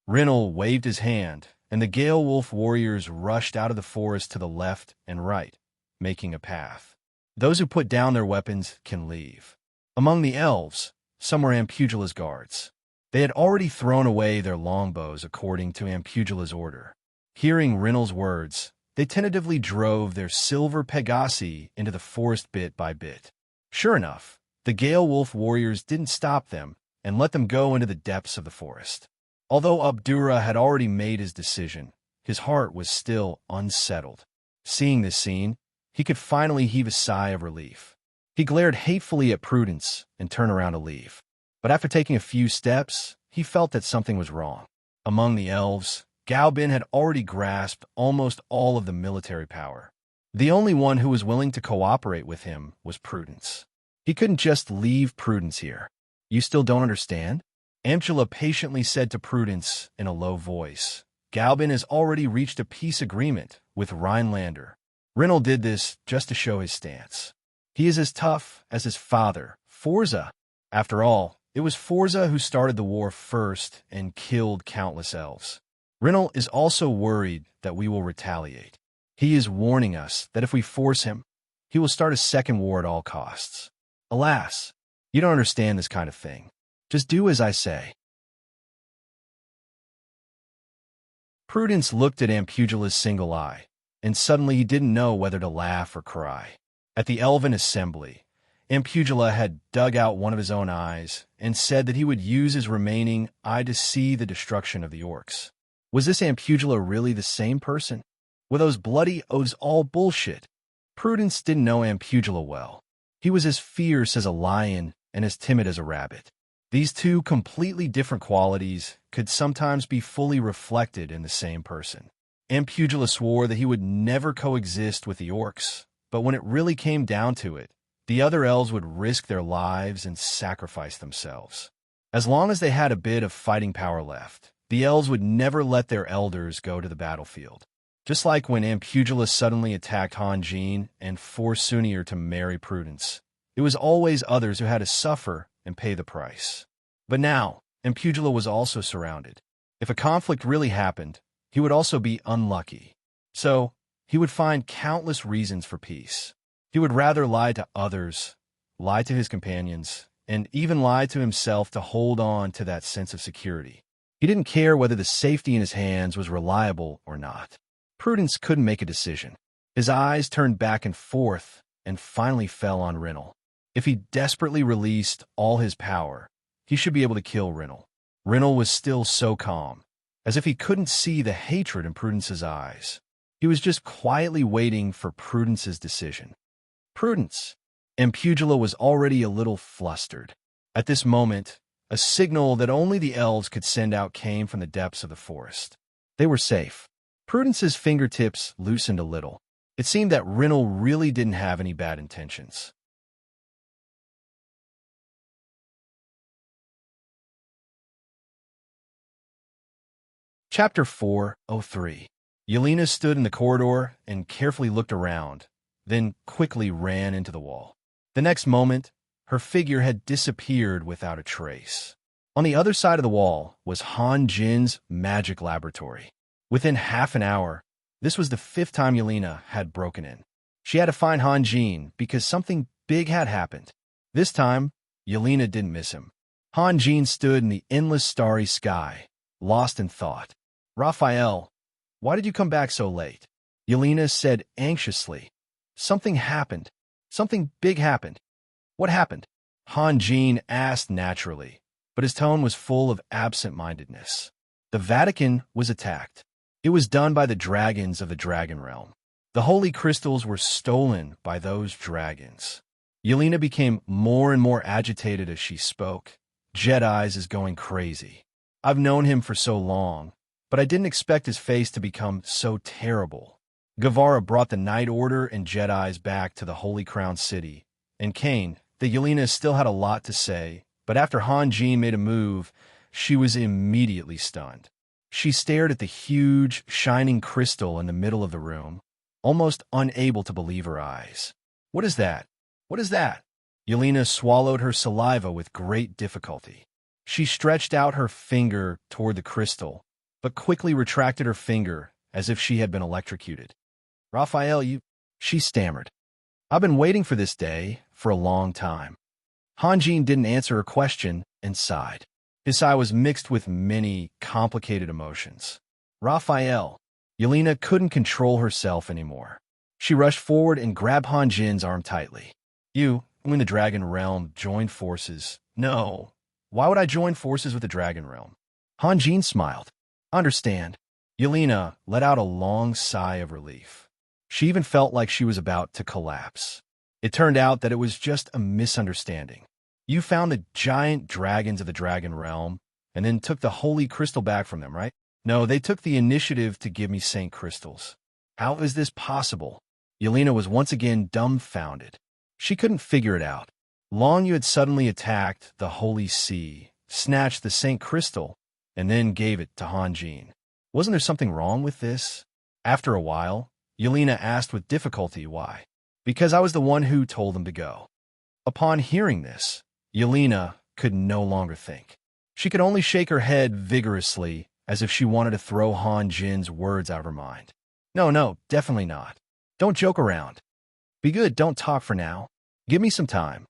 Reynold waved his hand, and the Gale Wolf warriors rushed out of the forest to the left and right, making a path. Those who put down their weapons can leave. Among the elves, some were Ampugila's guards. They had already thrown away their longbows according to Ampugila's order. Hearing Reynold's words, they tentatively drove their silver Pegasi into the forest bit by bit. Sure enough, the Gale Wolf warriors didn't stop them and let them go into the depths of the forest. Although Abdurrah had already made his decision, his heart was still unsettled. Seeing this scene, he could finally heave a sigh of relief. He glared hatefully at Prudence and turned around to leave. But after taking a few steps, he felt that something was wrong. Among the elves, Gaobin had already grasped almost all of the military power. The only one who was willing to cooperate with him was Prudence. He couldn't just leave Prudence here. You still don't understand? Amchula patiently said to Prudence in a low voice. Gaobin has already reached a peace agreement with Rhinelander. Reynold did this just to show his stance. He is as tough as his father, Forza. After all, it was Forza who started the war first and killed countless elves. Reynold is also worried that we will retaliate. He is warning us that if we force him, he will start a second war at all costs. Alas, you don't understand this kind of thing. Just do as I say. Prudence looked at Ampugila's single eye, and suddenly he didn't know whether to laugh or cry. At the Elven Assembly, Ampugila had dug out one of his own eyes and said that he would use his remaining eye to see the destruction of the orcs. Was this Ampugila really the same person? Were those bloody oaths all bullshit? Prudence didn't know Ampugila well. He was as fierce as a lion and as timid as a rabbit. These two completely different qualities could sometimes be fully reflected in the same person. Ampugila swore that he would never coexist with the orcs, but when it really came down to it, the other elves would risk their lives and sacrifice themselves. As long as they had a bit of fighting power left, the elves would never let their elders go to the battlefield. Just like when Ampugila suddenly attacked Han Jin and forced Sunir to marry Prudence, it was always others who had to suffer and pay the price. But now, Ampugila was also surrounded. If a conflict really happened, he would also be unlucky. So, he would find countless reasons for peace. He would rather lie to others, lie to his companions, and even lie to himself to hold on to that sense of security. He didn't care whether the safety in his hands was reliable or not. Prudence couldn't make a decision. His eyes turned back and forth and finally fell on Reynold. If he desperately released all his power, he should be able to kill Reynold. Reynold was still so calm, as if he couldn't see the hatred in Prudence's eyes. He was just quietly waiting for Prudence's decision. Prudence! Ampugila was already a little flustered. At this moment, a signal that only the elves could send out came from the depths of the forest. They were safe. Prudence's fingertips loosened a little. It seemed that Reynold really didn't have any bad intentions. Chapter 4:03. Yelena stood in the corridor and carefully looked around, then quickly ran into the wall. The next moment, her figure had disappeared without a trace. On the other side of the wall was Han Jin's magic laboratory. Within half an hour, this was the 5th time Yelena had broken in. She had to find Han Jin because something big had happened. This time, Yelena didn't miss him. Han Jin stood in the endless starry sky, lost in thought. "Raphael, why did you come back so late?" Yelena said anxiously. "Something happened. Something big happened." "What happened?" Han Jin asked naturally, but his tone was full of absent-mindedness. The Vatican was attacked. It was done by the dragons of the Dragon Realm. The holy crystals were stolen by those dragons. Yelena became more and more agitated as she spoke. "Jedi's is going crazy. I've known him for so long, but I didn't expect his face to become so terrible. Guevara brought the Night Order and Jedi's back to the Holy Crown City, and Kane, the Yelena still had a lot to say, but after Han Jin made a move, she was immediately stunned. She stared at the huge, shining crystal in the middle of the room, almost unable to believe her eyes. "What is that? What is that?" Yelena swallowed her saliva with great difficulty. She stretched out her finger toward the crystal, but quickly retracted her finger as if she had been electrocuted. "Raphael, she stammered. "I've been waiting for this day for a long time." Han Jin didn't answer her question and sighed. His sigh was mixed with many complicated emotions. "Raphael." Yelena couldn't control herself anymore. She rushed forward and grabbed Han Jin's arm tightly. "You, in the Dragon Realm, joined forces." "No. Why would I join forces with the Dragon Realm?" Han Jin smiled. "Understand." Yelena let out a long sigh of relief. She even felt like she was about to collapse. It turned out that it was just a misunderstanding. "You found the giant dragons of the Dragon Realm and then took the holy crystal back from them, right?" "No, they took the initiative to give me Saint Crystals." "How is this possible?" Yelena was once again dumbfounded. She couldn't figure it out. Long you had suddenly attacked the Holy See, snatched the Saint Crystal, and then gave it to Han Jin. Wasn't there something wrong with this? After a while, Yelena asked with difficulty why. "Because I was the one who told them to go." Upon hearing this, Yelena could no longer think. She could only shake her head vigorously as if she wanted to throw Han Jin's words out of her mind. No, definitely not. Don't joke around. Be good, don't talk for now. Give me some time."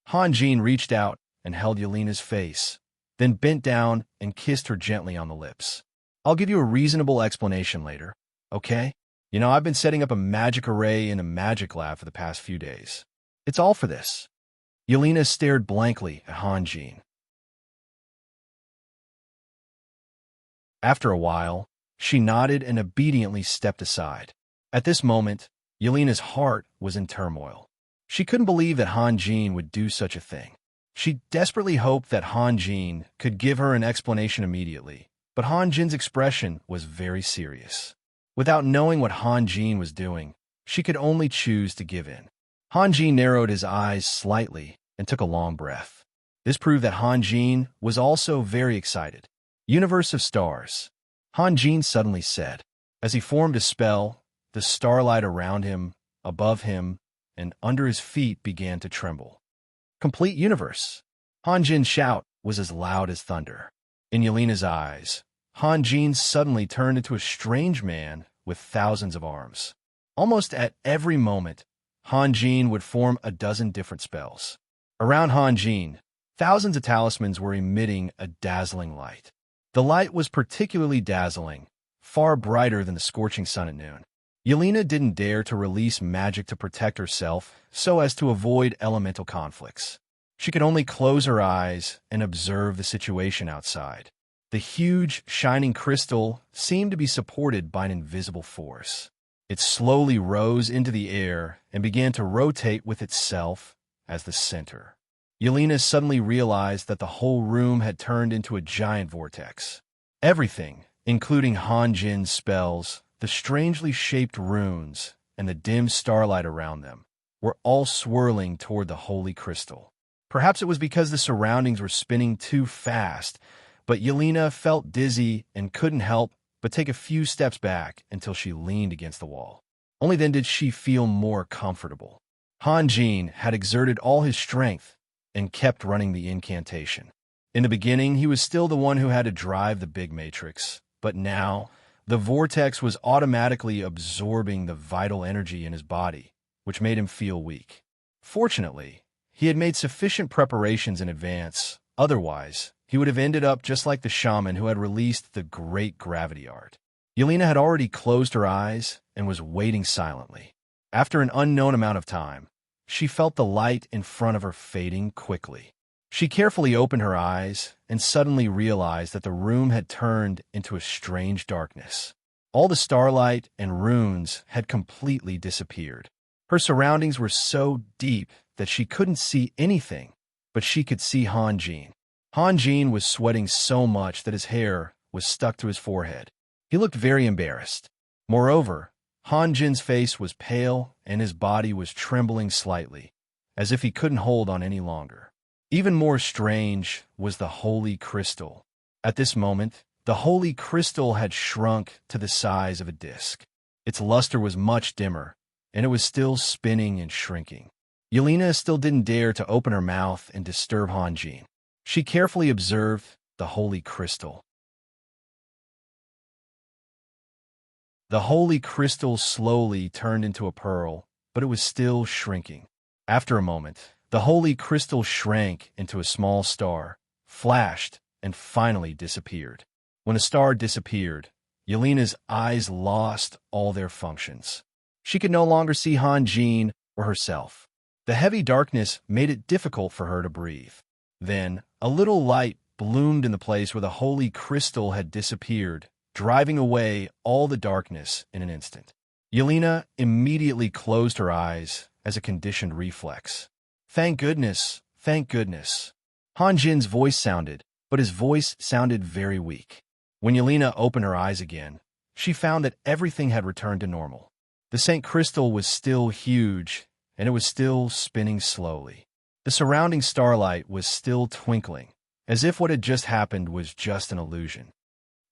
Han Jin reached out and held Yelena's face, then bent down and kissed her gently on the lips. "I'll give you a reasonable explanation later, okay? I've been setting up a magic array in a magic lab for the past few days. It's all for this." Yelena stared blankly at Han Jin. After a while, she nodded and obediently stepped aside. At this moment, Yelena's heart was in turmoil. She couldn't believe that Han Jin would do such a thing. She desperately hoped that Han Jin could give her an explanation immediately, but Han Jin's expression was very serious. Without knowing what Han Jin was doing, she could only choose to give in. Han Jin narrowed his eyes slightly and took a long breath. This proved that Han Jin was also very excited. "Universe of stars," Han Jin suddenly said. As he formed a spell, the starlight around him, above him, and under his feet began to tremble. "Complete universe." Han Jin's shout was as loud as thunder. In Yelena's eyes, Han Jin suddenly turned into a strange man with thousands of arms. Almost at every moment, Han Jin would form a dozen different spells. Around Han Jin, thousands of talismans were emitting a dazzling light. The light was particularly dazzling, far brighter than the scorching sun at noon. Yelena didn't dare to release magic to protect herself so as to avoid elemental conflicts. She could only close her eyes and observe the situation outside. The huge, shining crystal seemed to be supported by an invisible force. It slowly rose into the air and began to rotate with itself as the center. Yelena suddenly realized that the whole room had turned into a giant vortex. Everything, including Han Jin's spells, the strangely shaped runes, and the dim starlight around them, were all swirling toward the holy crystal. Perhaps it was because the surroundings were spinning too fast, but Yelena felt dizzy and couldn't help but take a few steps back until she leaned against the wall. Only then did she feel more comfortable. Han Jin had exerted all his strength and kept running the incantation. In the beginning, he was still the one who had to drive the big matrix, but now the vortex was automatically absorbing the vital energy in his body, which made him feel weak. Fortunately, he had made sufficient preparations in advance. Otherwise, he would have ended up just like the shaman who had released the great gravity art. Yelena had already closed her eyes and was waiting silently. After an unknown amount of time, she felt the light in front of her fading quickly. She carefully opened her eyes and suddenly realized that the room had turned into a strange darkness. All the starlight and runes had completely disappeared. Her surroundings were so deep that she couldn't see anything, but she could see Han Jin. Han Jin was sweating so much that his hair was stuck to his forehead. He looked very embarrassed. Moreover, Han Jin's face was pale and his body was trembling slightly, as if he couldn't hold on any longer. Even more strange was the holy crystal. At this moment, the holy crystal had shrunk to the size of a disc. Its luster was much dimmer, and it was still spinning and shrinking. Yelena still didn't dare to open her mouth and disturb Han Jin. She carefully observed the holy crystal. The holy crystal slowly turned into a pearl, but it was still shrinking. After a moment, the holy crystal shrank into a small star, flashed, and finally disappeared. When the star disappeared, Yelena's eyes lost all their functions. She could no longer see Han Jin or herself. The heavy darkness made it difficult for her to breathe. Then, a little light bloomed in the place where the holy crystal had disappeared, driving away all the darkness in an instant. Yelena immediately closed her eyes as a conditioned reflex. Thank goodness, thank goodness. Han Jin's voice sounded, but his voice sounded very weak. When Yelena opened her eyes again, she found that everything had returned to normal. The Saint Crystal was still huge, and it was still spinning slowly. The surrounding starlight was still twinkling, as if what had just happened was just an illusion.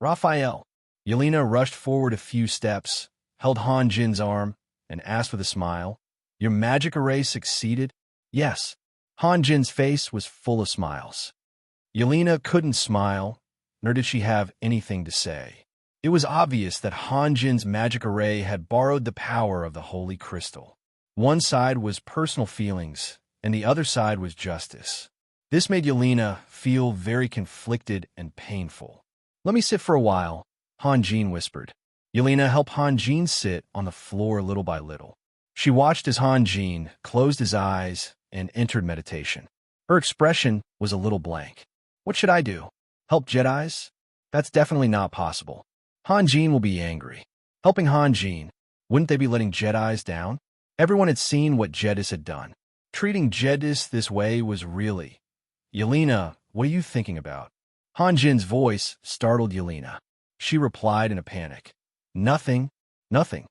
Raphael. Yelena rushed forward a few steps, held Han Jin's arm, and asked with a smile, "Your magic array succeeded?" "Yes." Han Jin's face was full of smiles. Yelena couldn't smile, nor did she have anything to say. It was obvious that Han Jin's magic array had borrowed the power of the holy crystal. One side was personal feelings, and the other side was justice. This made Yelena feel very conflicted and painful. "Let me sit for a while," Han Jin whispered. Yelena helped Han Jin sit on the floor little by little. She watched as Han Jin closed his eyes and entered meditation. Her expression was a little blank. "What should I do? Help Jedis? That's definitely not possible. Han Jin will be angry. Helping Han Jin, wouldn't they be letting Jedis down?" Everyone had seen what Jedis had done. Treating Jedis this way was really... "Yelena, what are you thinking about?" Han Jin's voice startled Yelena. She replied in a panic. "Nothing, nothing."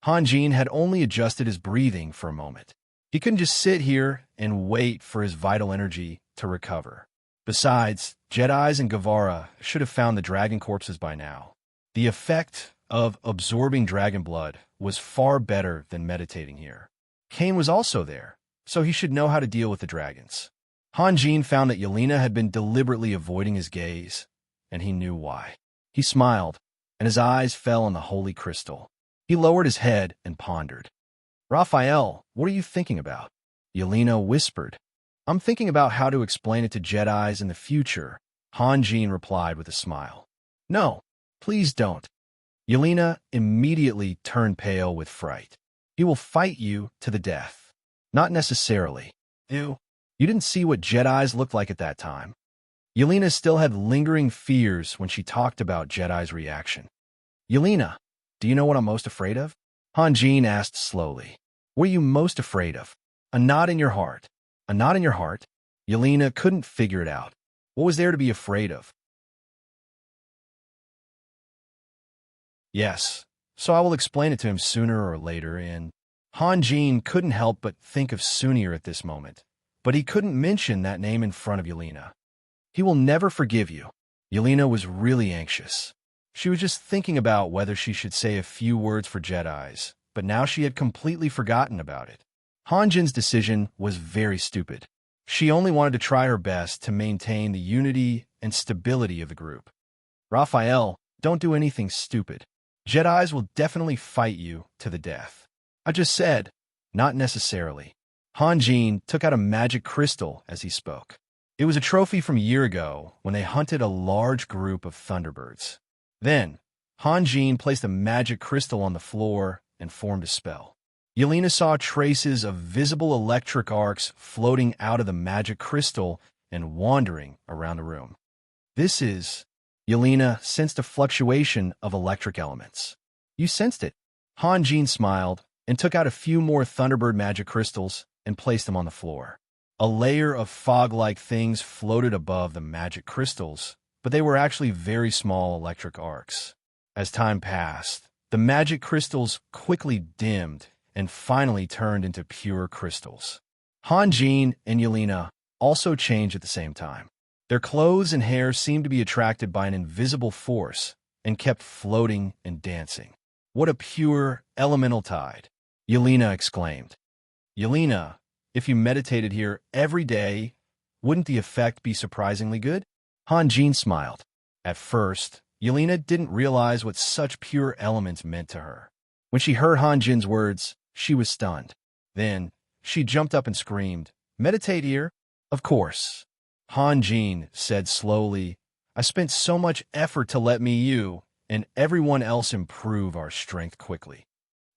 Han Jin had only adjusted his breathing for a moment. He couldn't just sit here and wait for his vital energy to recover. Besides, Jedis and Guevara should have found the dragon corpses by now. The effect of absorbing dragon blood was far better than meditating here. Cain was also there, so he should know how to deal with the dragons. Han Jin found that Yelena had been deliberately avoiding his gaze, and he knew why. He smiled, and his eyes fell on the holy crystal. He lowered his head and pondered. "Raphael, what are you thinking about?" Yelena whispered. "I'm thinking about how to explain it to Jedis in the future," Han Jin replied with a smile. "No, please don't." Yelena immediately turned pale with fright. "He will fight you to the death." "Not necessarily. You didn't see what Jedis looked like at that time." Yelena still had lingering fears when she talked about Jedis' reaction. "Yelena, do you know what I'm most afraid of?" Han Jin asked slowly. "What are you most afraid of?" "A knot in your heart." "A knot in your heart?" Yelena couldn't figure it out. What was there to be afraid of? "Yes, so I will explain it to him sooner or later," and Han Jin couldn't help but think of Sunir at this moment, but he couldn't mention that name in front of Yelena. "He will never forgive you." Yelena was really anxious. She was just thinking about whether she should say a few words for Jedis, but now she had completely forgotten about it. Hanjin's decision was very stupid. She only wanted to try her best to maintain the unity and stability of the group. Raphael, don't do anything stupid. Jedis will definitely fight you to the death. I just said, not necessarily. Hanjin took out a magic crystal as he spoke. It was a trophy from a year ago when they hunted a large group of thunderbirds. Then, Hanjin placed a magic crystal on the floor and formed a spell. Yelena saw traces of visible electric arcs floating out of the magic crystal and wandering around the room. Yelena sensed a fluctuation of electric elements. You sensed it. Hanjin smiled and took out a few more Thunderbird magic crystals and placed them on the floor. A layer of fog-like things floated above the magic crystals, but they were actually very small electric arcs. As time passed, the magic crystals quickly dimmed and finally turned into pure crystals. Hanjin and Yelena also changed at the same time. Their clothes and hair seemed to be attracted by an invisible force and kept floating and dancing. What a pure, elemental tide, Yelena exclaimed. Yelena, if you meditated here every day, wouldn't the effect be surprisingly good? Hanjin smiled. At first, Yelena didn't realize what such pure elements meant to her. When she heard Hanjin's words, she was stunned. Then, she jumped up and screamed, Meditate here? Of course. Hanjin said slowly, I spent so much effort to let you and everyone else improve our strength quickly.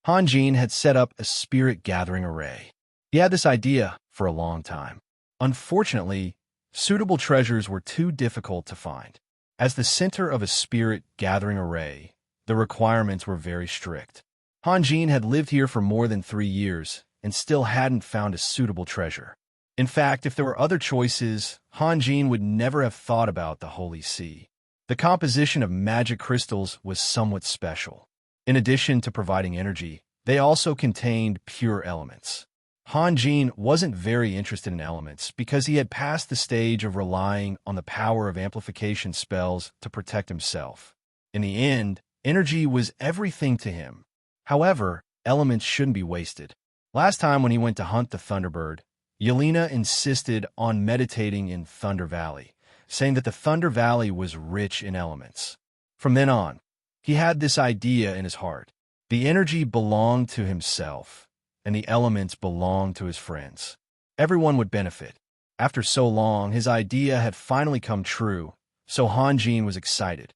Hanjin had set up a spirit gathering array. He had this idea for a long time. Unfortunately, suitable treasures were too difficult to find. As the center of a spirit gathering array, the requirements were very strict. Hanjin had lived here for more than 3 years and still hadn't found a suitable treasure. In fact, if there were other choices, Hanjin would never have thought about the Holy Sea. The composition of magic crystals was somewhat special. In addition to providing energy, they also contained pure elements. Hanjin wasn't very interested in elements because he had passed the stage of relying on the power of amplification spells to protect himself. In the end, energy was everything to him. However, elements shouldn't be wasted. Last time when he went to hunt the Thunderbird, Yelena insisted on meditating in Thunder Valley, saying that the Thunder Valley was rich in elements. From then on, he had this idea in his heart. The energy belonged to himself, and the elements belonged to his friends. Everyone would benefit. After so long, his idea had finally come true, so Hanjin was excited.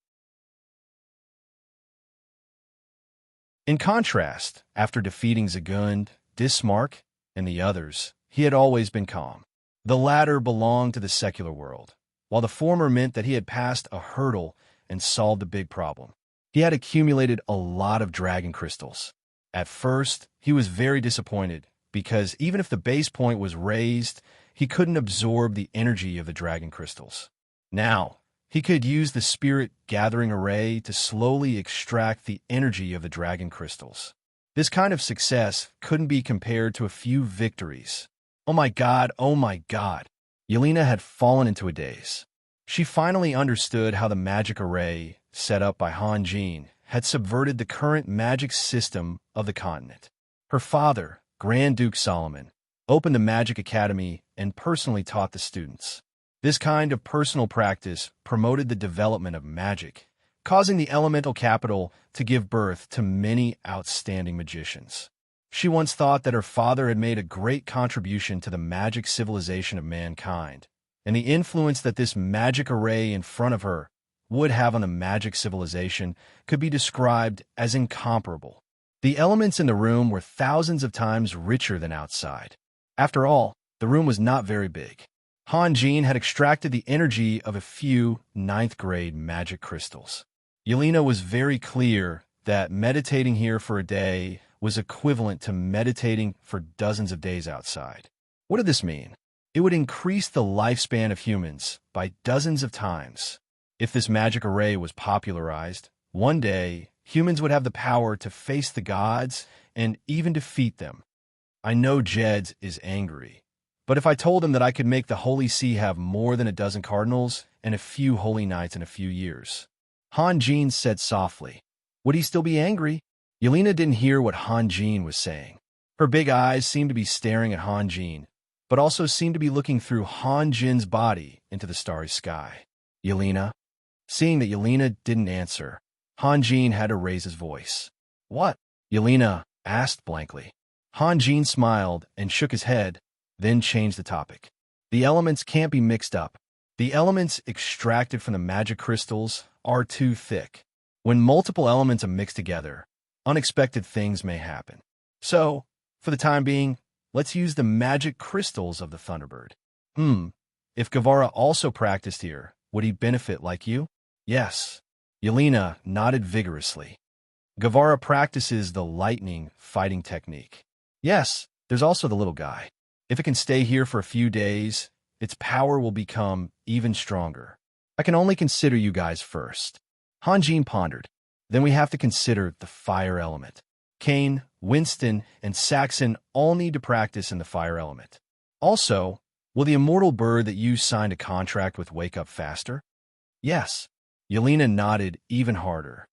In contrast, after defeating Zagund, Dismark, and the others, he had always been calm. The latter belonged to the secular world, while the former meant that he had passed a hurdle and solved a big problem. He had accumulated a lot of dragon crystals. At first, he was very disappointed because even if the base point was raised, he couldn't absorb the energy of the dragon crystals. Now, he could use the spirit gathering array to slowly extract the energy of the dragon crystals. This kind of success couldn't be compared to a few victories. Oh my God, oh my God. Yelena had fallen into a daze. She finally understood how the magic array, set up by Hanjin, had subverted the current magic system of the continent. Her father, Grand Duke Solomon, opened a magic academy and personally taught the students. This kind of personal practice promoted the development of magic, causing the elemental capital to give birth to many outstanding magicians. She once thought that her father had made a great contribution to the magic civilization of mankind, and the influence that this magic array in front of her would have on the magic civilization could be described as incomparable. The elements in the room were thousands of times richer than outside. After all, the room was not very big. Hanjin had extracted the energy of a few 9th-grade magic crystals. Yelena was very clear that meditating here for a day was equivalent to meditating for dozens of days outside. What did this mean? It would increase the lifespan of humans by dozens of times. If this magic array was popularized, one day humans would have the power to face the gods and even defeat them. I know Jeds is angry, but if I told him that I could make the Holy See have more than a dozen cardinals and a few holy knights in a few years, Han Jin said softly. Would he still be angry? Yelena didn't hear what Han Jin was saying. Her big eyes seemed to be staring at Han Jin, but also seemed to be looking through Han Jin's body into the starry sky. Yelena? Seeing that Yelena didn't answer, Han Jin had to raise his voice. What? Yelena asked blankly. Han Jin smiled and shook his head, then changed the topic. The elements can't be mixed up. The elements extracted from the magic crystals are too thick. When multiple elements are mixed together, unexpected things may happen. So, for the time being, let's use the magic crystals of the Thunderbird. If Guevara also practiced here, would he benefit like you? Yes. Yelena nodded vigorously. Guevara practices the lightning fighting technique. Yes, there's also the little guy. If it can stay here for a few days, its power will become even stronger. I can only consider you guys first. Han Jin pondered. Then we have to consider the fire element. Kane, Winston, and Saxon all need to practice in the fire element. Also, will the immortal bird that you signed a contract with wake up faster? Yes. Yelena nodded even harder.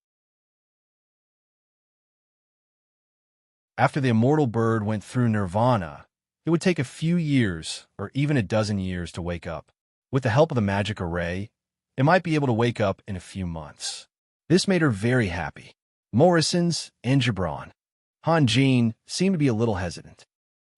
After the immortal bird went through nirvana, it would take a few years or even a dozen years to wake up. With the help of the magic array, it might be able to wake up in a few months. This made her very happy. Morrison's and Gibran. Han Jin seemed to be a little hesitant.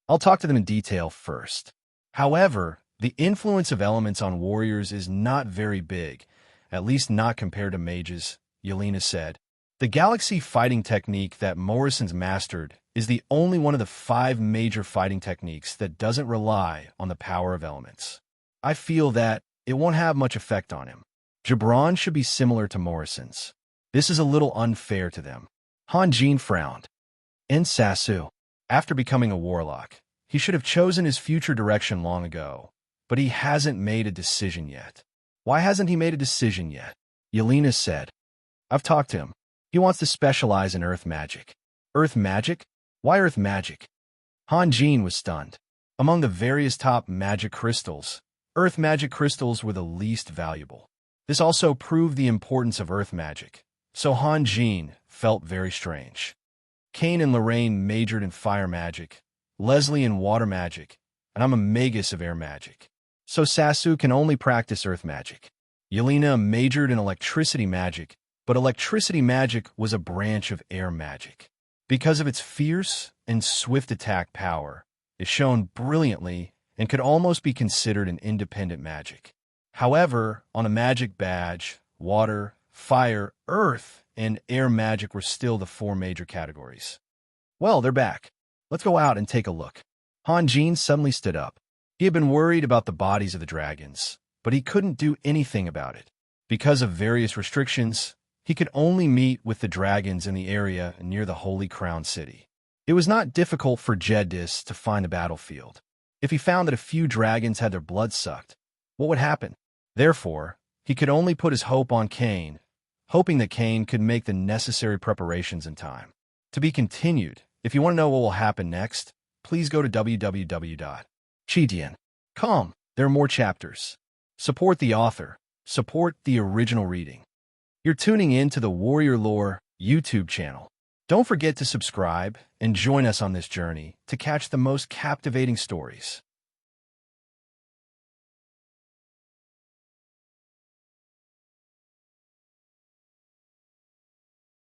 I'll talk to them in detail first. However, the influence of elements on warriors is not very big, at least not compared to mages, Yelena said. The galaxy fighting technique that Morrison's mastered is the only one of the 5 major fighting techniques that doesn't rely on the power of elements. I feel that it won't have much effect on him. Gibran should be similar to Morrison's. This is a little unfair to them. Han Jin frowned. And Sasu. After becoming a warlock, he should have chosen his future direction long ago, but he hasn't made a decision yet. Why hasn't he made a decision yet? Yelena said. I've talked to him. He wants to specialize in earth magic. Earth magic? Why earth magic? Han Jin was stunned. Among the various top magic crystals, earth magic crystals were the least valuable. This also proved the importance of earth magic, so Han Jin felt very strange. Kane and Lorraine majored in fire magic, Leslie in water magic, and I'm a magus of air magic. So Sasu can only practice earth magic. Yelena majored in electricity magic, but electricity magic was a branch of air magic. Because of its fierce and swift attack power, it shone brilliantly and could almost be considered an independent magic. However, on a magic badge, water, fire, earth, and air magic were still the 4 major categories. Well, they're back. Let's go out and take a look. Han Jin suddenly stood up. He had been worried about the bodies of the dragons, but he couldn't do anything about it. Because of various restrictions, he could only meet with the dragons in the area near the Holy Crown City. It was not difficult for Jeddis to find the battlefield. If he found that a few dragons had their blood sucked, what would happen? Therefore, he could only put his hope on Kane, hoping that Kane could make the necessary preparations in time. To be continued. If you want to know what will happen next, please go to www.chidian.com. There are more chapters. Support the author. Support the original reading. You're tuning in to the Warrior Lore YouTube channel. Don't forget to subscribe and join us on this journey to catch the most captivating stories.